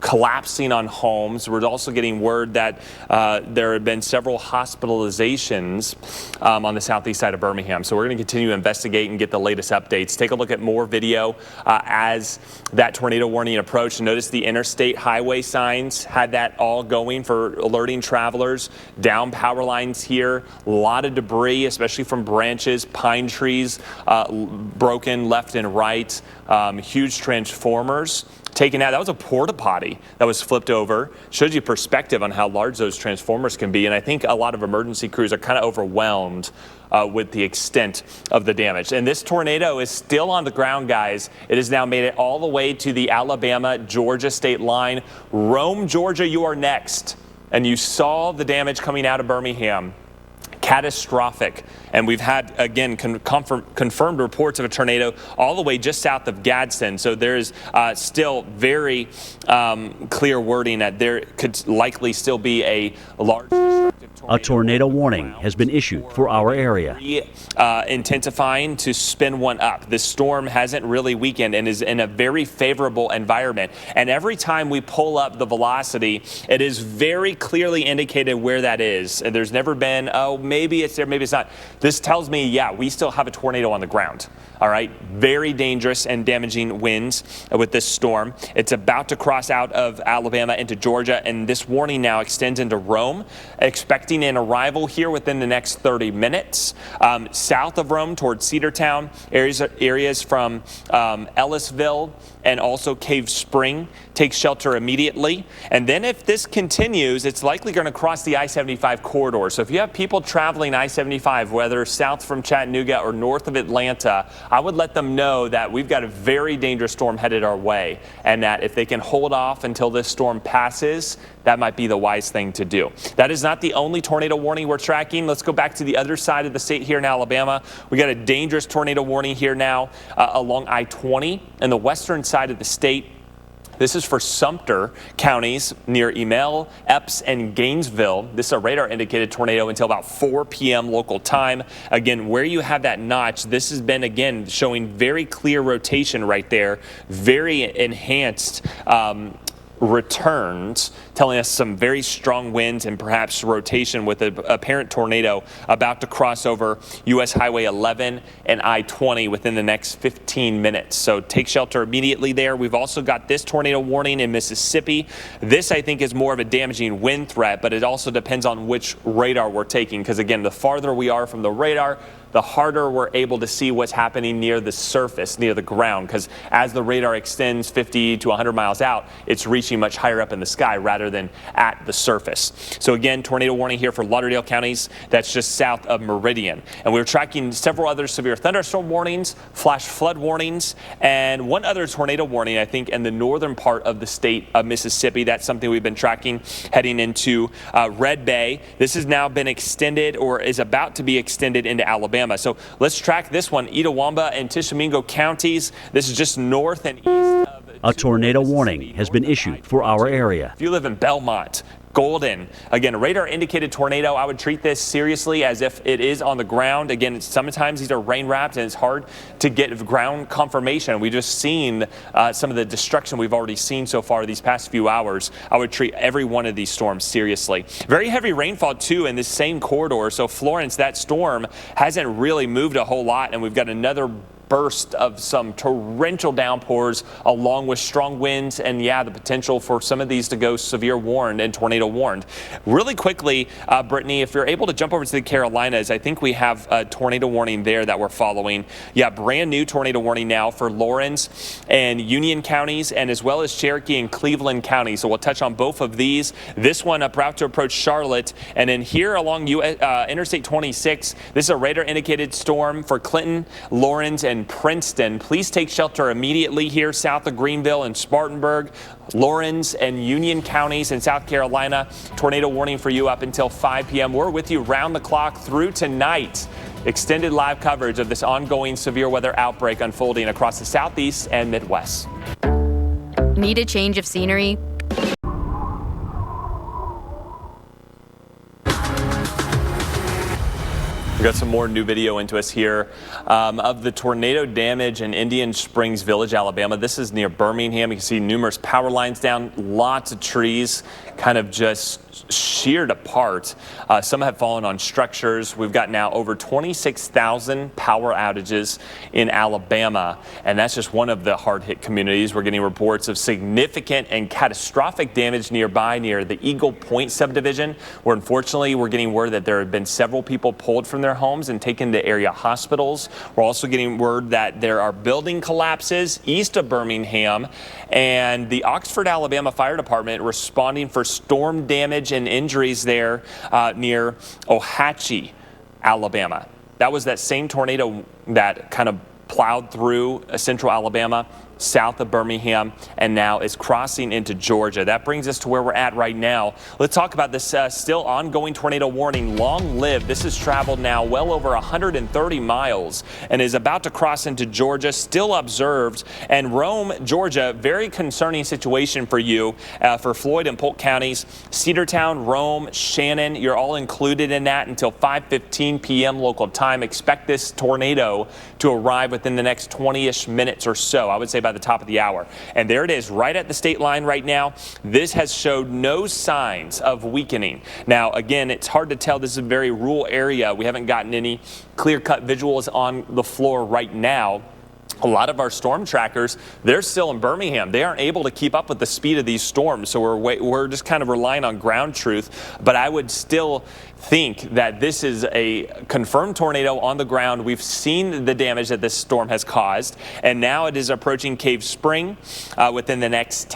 collapsing on homes. We're also getting word that there have been several hospitalizations on the southeast side of Birmingham. So we're going to continue to investigate and get the latest updates. Take a look at more video as that tornado warning approached. Notice the interstate highway signs had that all going for alerting travelers. Down power lines here. A lot of debris, especially from branches, pine trees broken left and right. Huge transformers taken out. That was a porta potty that was flipped over. Shows you perspective on how large those transformers can be. And I think a lot of emergency crews are kind of overwhelmed with the extent of the damage. And this tornado is still on the ground, guys. It has now made it all the way to the Alabama-Georgia state line. Rome, Georgia, you are next. And you saw the damage coming out of Birmingham. Catastrophic. And we've had, again, confirmed reports of a tornado all the way just south of Gadsden. So there's still very clear wording that there could likely still be a large destructive tornado. A tornado warning has been issued for our area. Intensifying to spin one up. This storm hasn't really weakened and is in a very favorable environment. And every time we pull up the velocity, it is very clearly indicated where that is. And there's never been, oh, maybe it's there, maybe it's not. This tells me, yeah, we still have a tornado on the ground. All right, very dangerous and damaging winds with this storm. It's about to cross out of Alabama into Georgia, and this warning now extends into Rome. Expecting an arrival here within the next 30 minutes. South of Rome towards Cedartown, areas from Ellisville and also Cave Spring take shelter immediately. And then if this continues, it's likely going to cross the I-75 corridor. So if you have people traveling I-75, whether south from Chattanooga or north of Atlanta, I would let them know that we've got a very dangerous storm headed our way, and that if they can hold off until this storm passes, that might be the wise thing to do. That is not the only tornado warning we're tracking. Let's go back to the other side of the state here in Alabama. We got a dangerous tornado warning here now along I-20 in the western side of the state. This is for Sumter counties near Emell, Epps, and Gainesville. This is a radar-indicated tornado until about 4 p.m. local time. Again, where you have that notch, this has been, again, showing very clear rotation right there, very enhanced returns, telling us some very strong winds and perhaps rotation with an apparent tornado about to cross over U.S. Highway 11 and I-20 within the next 15 minutes. So take shelter immediately there. We've also got this tornado warning in Mississippi. This, I think, is more of a damaging wind threat, but it also depends on which radar we're taking, because, again, the farther we are from the radar, the harder we're able to see what's happening near the surface, near the ground, because as the radar extends 50 to 100 miles out, it's reaching much higher up in the sky rather than at the surface. So again, tornado warning here for Lauderdale counties. That's just south of Meridian. And we're tracking several other severe thunderstorm warnings, flash flood warnings, and one other tornado warning, I think, in the northern part of the state of Mississippi. That's something we've been tracking heading into Red Bay. This has now been extended or is about to be extended into Alabama. So let's track this one, Itawamba and Tishomingo counties. This is just north and east of A tornado warning has been issued for our area. If you live in Belmont, Golden, again, radar indicated tornado, I would treat this seriously as if it is on the ground. Again, sometimes these are rain wrapped and it's hard to get ground confirmation. We've just seen some of the destruction we've already seen so far these past few hours. I would treat every one of these storms seriously. Very heavy rainfall too in this same corridor. So Florence, that storm hasn't really moved a whole lot, and we've got another burst of some torrential downpours along with strong winds and, yeah, the potential for some of these to go severe warned and tornado warned. Really quickly, Brittany, if you're able to jump over to the Carolinas, I think we have a tornado warning there that we're following. Yeah, brand new tornado warning now for Lawrence and Union counties, and as well as Cherokee and Cleveland counties. So we'll touch on both of these. This one about to approach Charlotte, and then here along Interstate 26, this is a radar indicated storm for Clinton, Lawrence, and Princeton. Please take shelter immediately here south of Greenville and Spartanburg, Lawrence and Union counties in South Carolina. Tornado warning for you up until 5 p.m. We're with you round the clock through tonight. Extended live coverage of this ongoing severe weather outbreak unfolding across the Southeast and Midwest. Need a change of scenery? We got some more new video into us here of the tornado damage in Indian Springs Village, Alabama. This is near Birmingham. You can see numerous power lines down, lots of trees kind of just sheared apart. Some have fallen on structures. We've got now over 26,000 power outages in Alabama, and that's just one of the hard-hit communities. We're getting reports of significant and catastrophic damage nearby near the Eagle Point subdivision, where unfortunately we're getting word that there have been several people pulled from their homes and taken to area hospitals. We're also getting word that there are building collapses east of Birmingham, and the Oxford, Alabama Fire Department responding for storm damage and injuries there near Ohatchee, Alabama. That was that same tornado that kind of plowed through central Alabama, south of Birmingham, and now is crossing into Georgia. That brings us to where we're at right now. Let's talk about this still ongoing tornado warning. Long lived. This has traveled now well over 130 miles and is about to cross into Georgia, still observed. And Rome, Georgia, very concerning situation for you, for Floyd and Polk counties. Cedartown, Rome, Shannon, you're all included in that until 5:15 p.m. local time. Expect this tornado to arrive within the next 20-ish minutes or so. I would say by the top of the hour. And there it is right at the state line right now. This has showed no signs of weakening. Now, again, it's hard to tell. This is a very rural area. We haven't gotten any clear-cut visuals on the floor right now. A lot of our storm trackers, they're still in Birmingham. They aren't able to keep up with the speed of these storms, so we're just kind of relying on ground truth. But I would still think that this is a confirmed tornado on the ground. We've seen the damage that this storm has caused, and now it is approaching Cave Spring within the next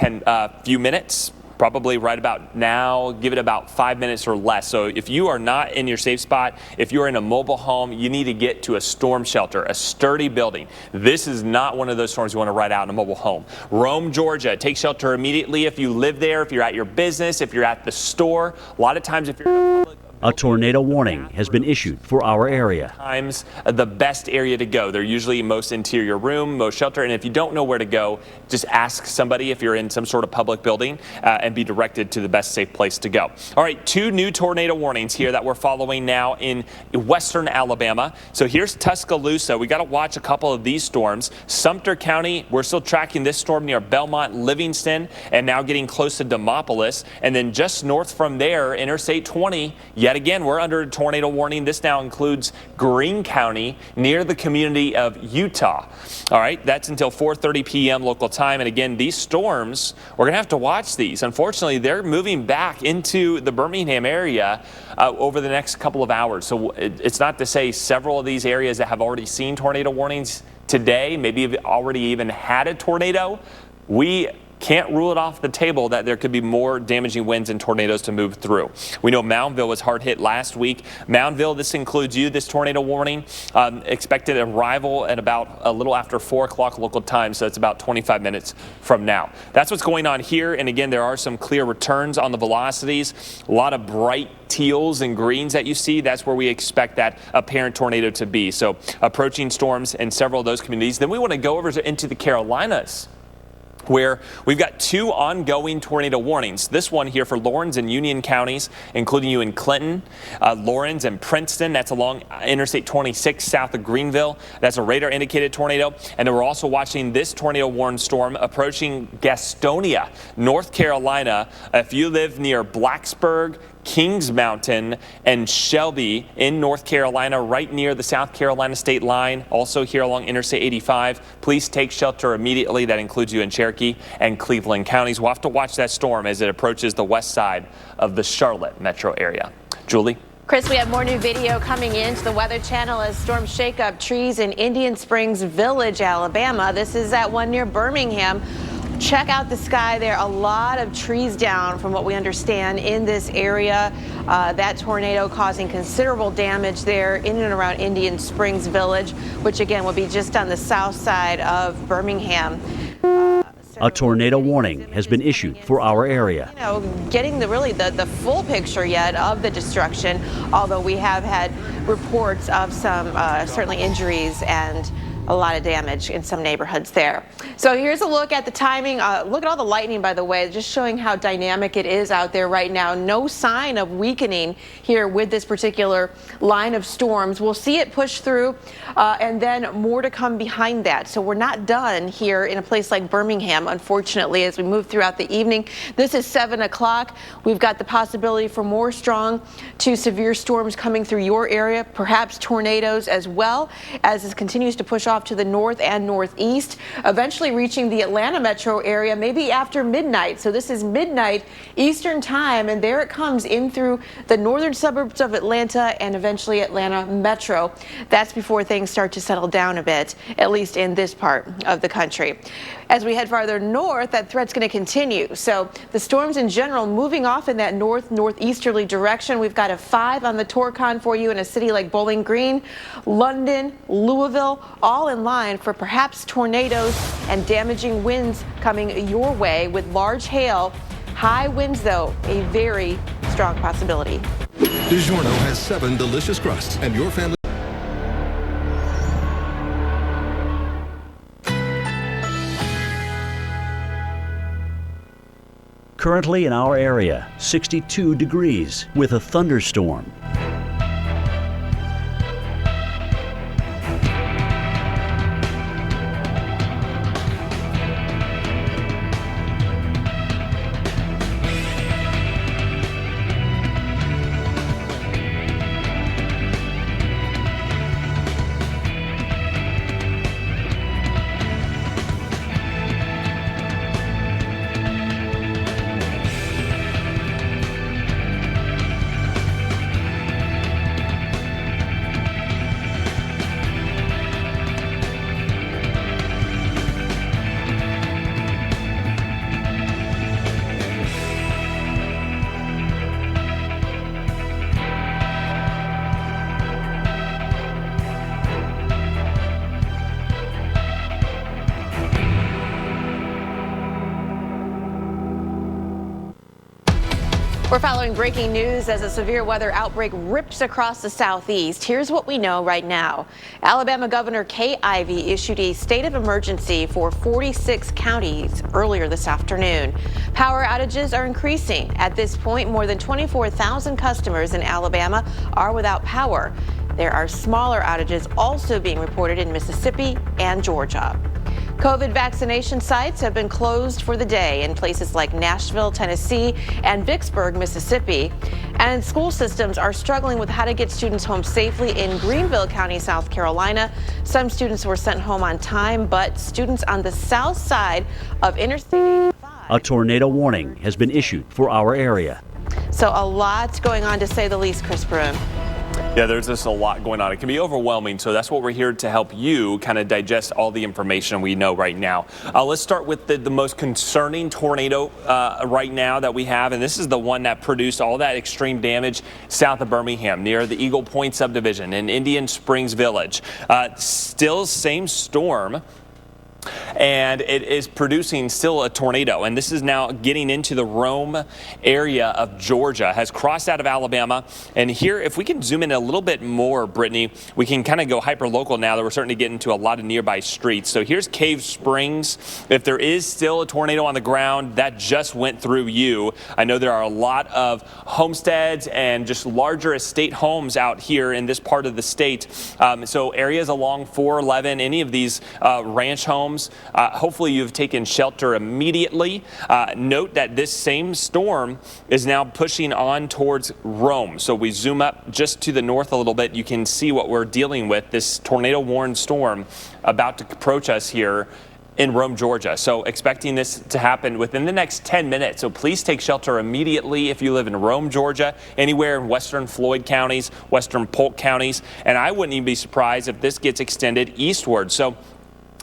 few minutes. Probably right about now, give it about 5 minutes or less. So if you are not in your safe spot, if you're in a mobile home, you need to get to a storm shelter, a sturdy building. This is not one of those storms you want to ride out in a mobile home. Rome, Georgia, take shelter immediately if you live there, if you're at your business, if you're at the store. A lot of times if you're in a public A tornado warning has been issued for our area. Times the best area to go. They're usually most interior room, most shelter, and if you don't know where to go, just ask somebody if you're in some sort of public building and be directed to the best safe place to go. All right, 2 new tornado warnings here that we're following now in western Alabama. So here's Tuscaloosa. We got to watch a couple of these storms. Sumter County, we're still tracking this storm near Belmont, Livingston, and now getting close to Demopolis. And then just north from there, Interstate 20, yet again, we're under a tornado warning. This now includes Greene County near the community of Utah. All right, that's until 4:30 p.m. local time. And again, these storms, we're going to have to watch these. Unfortunately, they're moving back into the Birmingham area over the next couple of hours. So it's not to say several of these areas that have already seen tornado warnings today, maybe have already even had a tornado. We can't rule it off the table that there could be more damaging winds and tornadoes to move through. We know Moundville was hard hit last week. Moundville, this includes you, this tornado warning. Expected arrival at about a little after 4 o'clock local time, so it's about 25 minutes from now. That's what's going on here, and again, there are some clear returns on the velocities. A lot of bright teals and greens that you see, that's where we expect that apparent tornado to be. So approaching storms in several of those communities. Then we want to go over into the Carolinas, where we've got 2 ongoing tornado warnings. This one here for Lawrence and Union counties, including you in Clinton, Lawrence and Princeton. That's along Interstate 26 south of Greenville. That's a radar indicated tornado. And then we're also watching this tornado warned storm approaching Gastonia, North Carolina. If you live near Blacksburg, Kings Mountain and Shelby in North Carolina, right near the South Carolina state line, also here along Interstate 85. Please take shelter immediately. That includes you in Cherokee and Cleveland counties. We'll have to watch that storm as it approaches the west side of the Charlotte metro area. Julie? Chris, we have more new video coming into the Weather Channel as storms shake up trees in Indian Springs Village, Alabama. This is that one near Birmingham. Check out the sky there. A lot of trees down from what we understand in this area. That tornado causing considerable damage there in and around Indian Springs Village, which again will be just on the south side of Birmingham. A tornado warning has been issued for our area. You know, getting the full picture yet of the destruction, although we have had reports of some certainly injuries and a lot of damage in some neighborhoods there. So here's a look at the timing. Look at all the lightning, by the way, just showing how dynamic it is out there right now. No sign of weakening here with this particular line of storms. We'll see it push through and then more to come behind that. So we're not done here in a place like Birmingham, unfortunately, as we move throughout the evening. This is 7 o'clock. We've got the possibility for more strong to severe storms coming through your area, perhaps tornadoes as well, as this continues to push off to the north and northeast, eventually reaching the Atlanta metro area maybe after midnight. So this is midnight Eastern time, and there it comes in through the northern suburbs of Atlanta and eventually Atlanta metro. That's before things start to settle down a bit, at least in this part of the country. As we head farther north, that threat's going to continue. So the storms in general moving off in that northeasterly direction. We've got a 5 on the Torcon for you in a city like Bowling Green, London, Louisville, all in line for perhaps tornadoes and damaging winds coming your way with large hail. High winds, though, a very strong possibility. DiGiorno has 7 delicious crusts, and your family. Currently in our area, 62 degrees with a thunderstorm. We're following breaking news as a severe weather outbreak rips across the southeast. Here's what we know right now. Alabama Governor Kay Ivey issued a state of emergency for 46 counties earlier this afternoon. Power outages are increasing. At this point, more than 24,000 customers in Alabama are without power. There are smaller outages also being reported in Mississippi and Georgia. COVID vaccination sites have been closed for the day in places like Nashville, Tennessee, and Vicksburg, Mississippi. And school systems are struggling with how to get students home safely in Greenville County, South Carolina. Some students were sent home on time, but students on the south side of Interstate 85. A tornado warning has been issued for our area. So a lot going on, to say the least, Chris Broom. Yeah, there's just a lot going on. It can be overwhelming, so that's what we're here to help you kind of digest all the information we know right now. Let's start with the most concerning tornado right now that we have, and this is the one that produced all that extreme damage south of Birmingham near the Eagle Point subdivision in Indian Springs Village. Still same storm. And it is producing still a tornado, and this is now getting into the Rome area of Georgia, has crossed out of Alabama. And here, if we can zoom in a little bit more, Brittany, we can kind of go hyper local now that we're starting to get into a lot of nearby streets. So here's Cave Springs. If there is still a tornado on the ground, that just went through you. I know there are a lot of homesteads and just larger estate homes out here in this part of the state. So areas along 411, any of these ranch homes, hopefully you've taken shelter immediately. Note that this same storm is now pushing on towards Rome. So we zoom up just to the north a little bit. You can see what we're dealing with, this tornado-warned storm about to approach us here in Rome, Georgia. So expecting this to happen within the next 10 minutes. So please take shelter immediately if you live in Rome, Georgia, anywhere in western Floyd counties, western Polk counties. And I wouldn't even be surprised if this gets extended eastward. So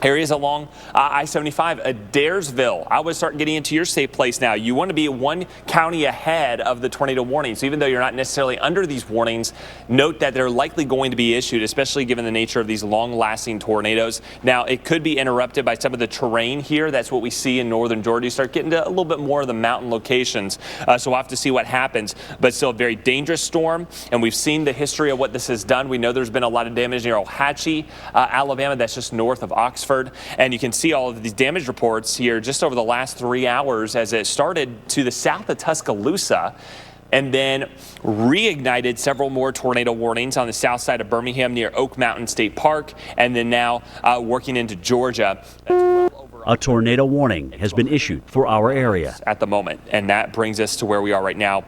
areas along I-75, Adairsville. I would start getting into your safe place now. You want to be one county ahead of the tornado warnings. So even though you're not necessarily under these warnings, note that they're likely going to be issued, especially given the nature of these long-lasting tornadoes. Now, it could be interrupted by some of the terrain here. That's what we see in northern Georgia. You start getting to a little bit more of the mountain locations. So we'll have to see what happens. But still a very dangerous storm. And we've seen the history of what this has done. We know there's been a lot of damage near Ohatchee, Alabama. That's just north of Oxford. And you can see all of these damage reports here just over the last 3 hours as it started to the south of Tuscaloosa and then reignited several more tornado warnings on the south side of Birmingham near Oak Mountain State Park, and then now working into Georgia. A tornado warning has been issued for our area at the moment, and that brings us to where we are right now.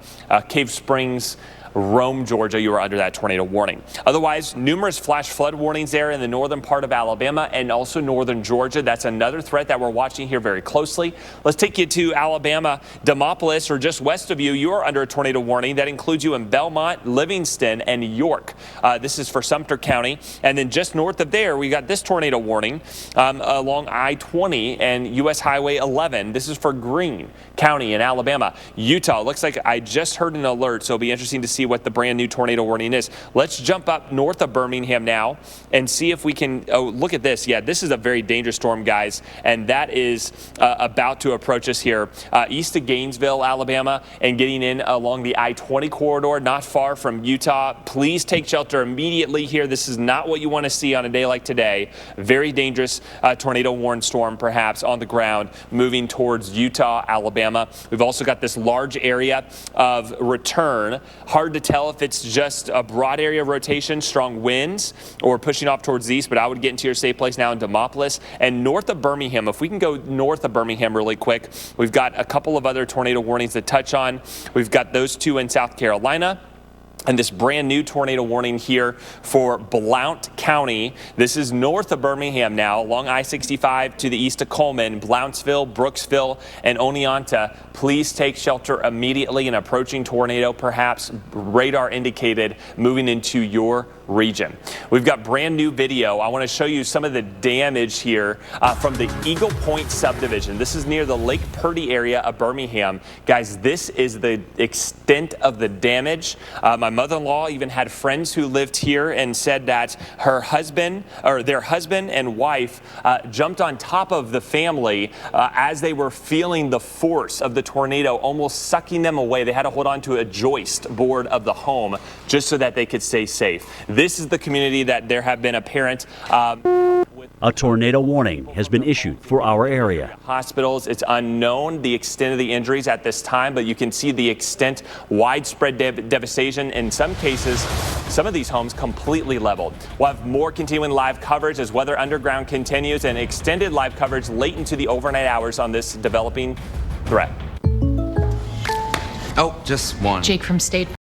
Cave Springs, Rome, Georgia, you are under that tornado warning. Otherwise, numerous flash flood warnings there in the northern part of Alabama and also northern Georgia. That's another threat that we're watching here very closely. Let's take you to Alabama, Demopolis, or just west of you. You're under a tornado warning. That includes you in Belmont, Livingston, and York. This is for Sumter County. And then just north of there, we got this tornado warning along I-20 and U.S. Highway 11. This is for Greene County in Alabama. Utah, looks like I just heard an alert, so it'll be interesting to see what the brand new tornado warning is. Let's jump up north of Birmingham now and see if we can, oh, look at this. Yeah, this is a very dangerous storm, guys, and that is about to approach us here east of Gainesville, Alabama, and getting in along the I-20 corridor, not far from Utah. Please take shelter immediately here. This is not what you want to see on a day like today. Very dangerous tornado-warned storm, perhaps, on the ground, moving towards Utah, Alabama. We've also got this large area of return. Hard to tell if it's just a broad area of rotation, strong winds, or pushing off towards the east, but I would get into your safe place now in Demopolis. And north of Birmingham, if we can go north of Birmingham really quick, we've got a couple of other tornado warnings to touch on. We've got those two in South Carolina. And this brand new tornado warning here for Blount County. This is north of Birmingham now, along I-65 to the east of Coleman, Blountsville, Brooksville, and Oneonta. Please take shelter immediately. An approaching tornado, perhaps radar indicated, moving into your region. We've got brand new video. I want to show you some of the damage here from the Eagle Point subdivision. This is near the Lake Purdy area of Birmingham. Guys, this is the extent of the damage. My mother-in-law even had friends who lived here and said that her husband, or their husband and wife, jumped on top of the family as they were feeling the force of the tornado almost sucking them away. They had to hold on to a joist board of the home just so that they could stay safe. This is the community that there have been apparent a tornado warning has been issued for our area. Hospitals, it's unknown the extent of the injuries at this time, but you can see the extent, widespread devastation. In some cases, some of these homes completely leveled. We'll have more continuing live coverage as Weather Underground continues, and extended live coverage late into the overnight hours on this developing threat. Oh, just one. Jake from State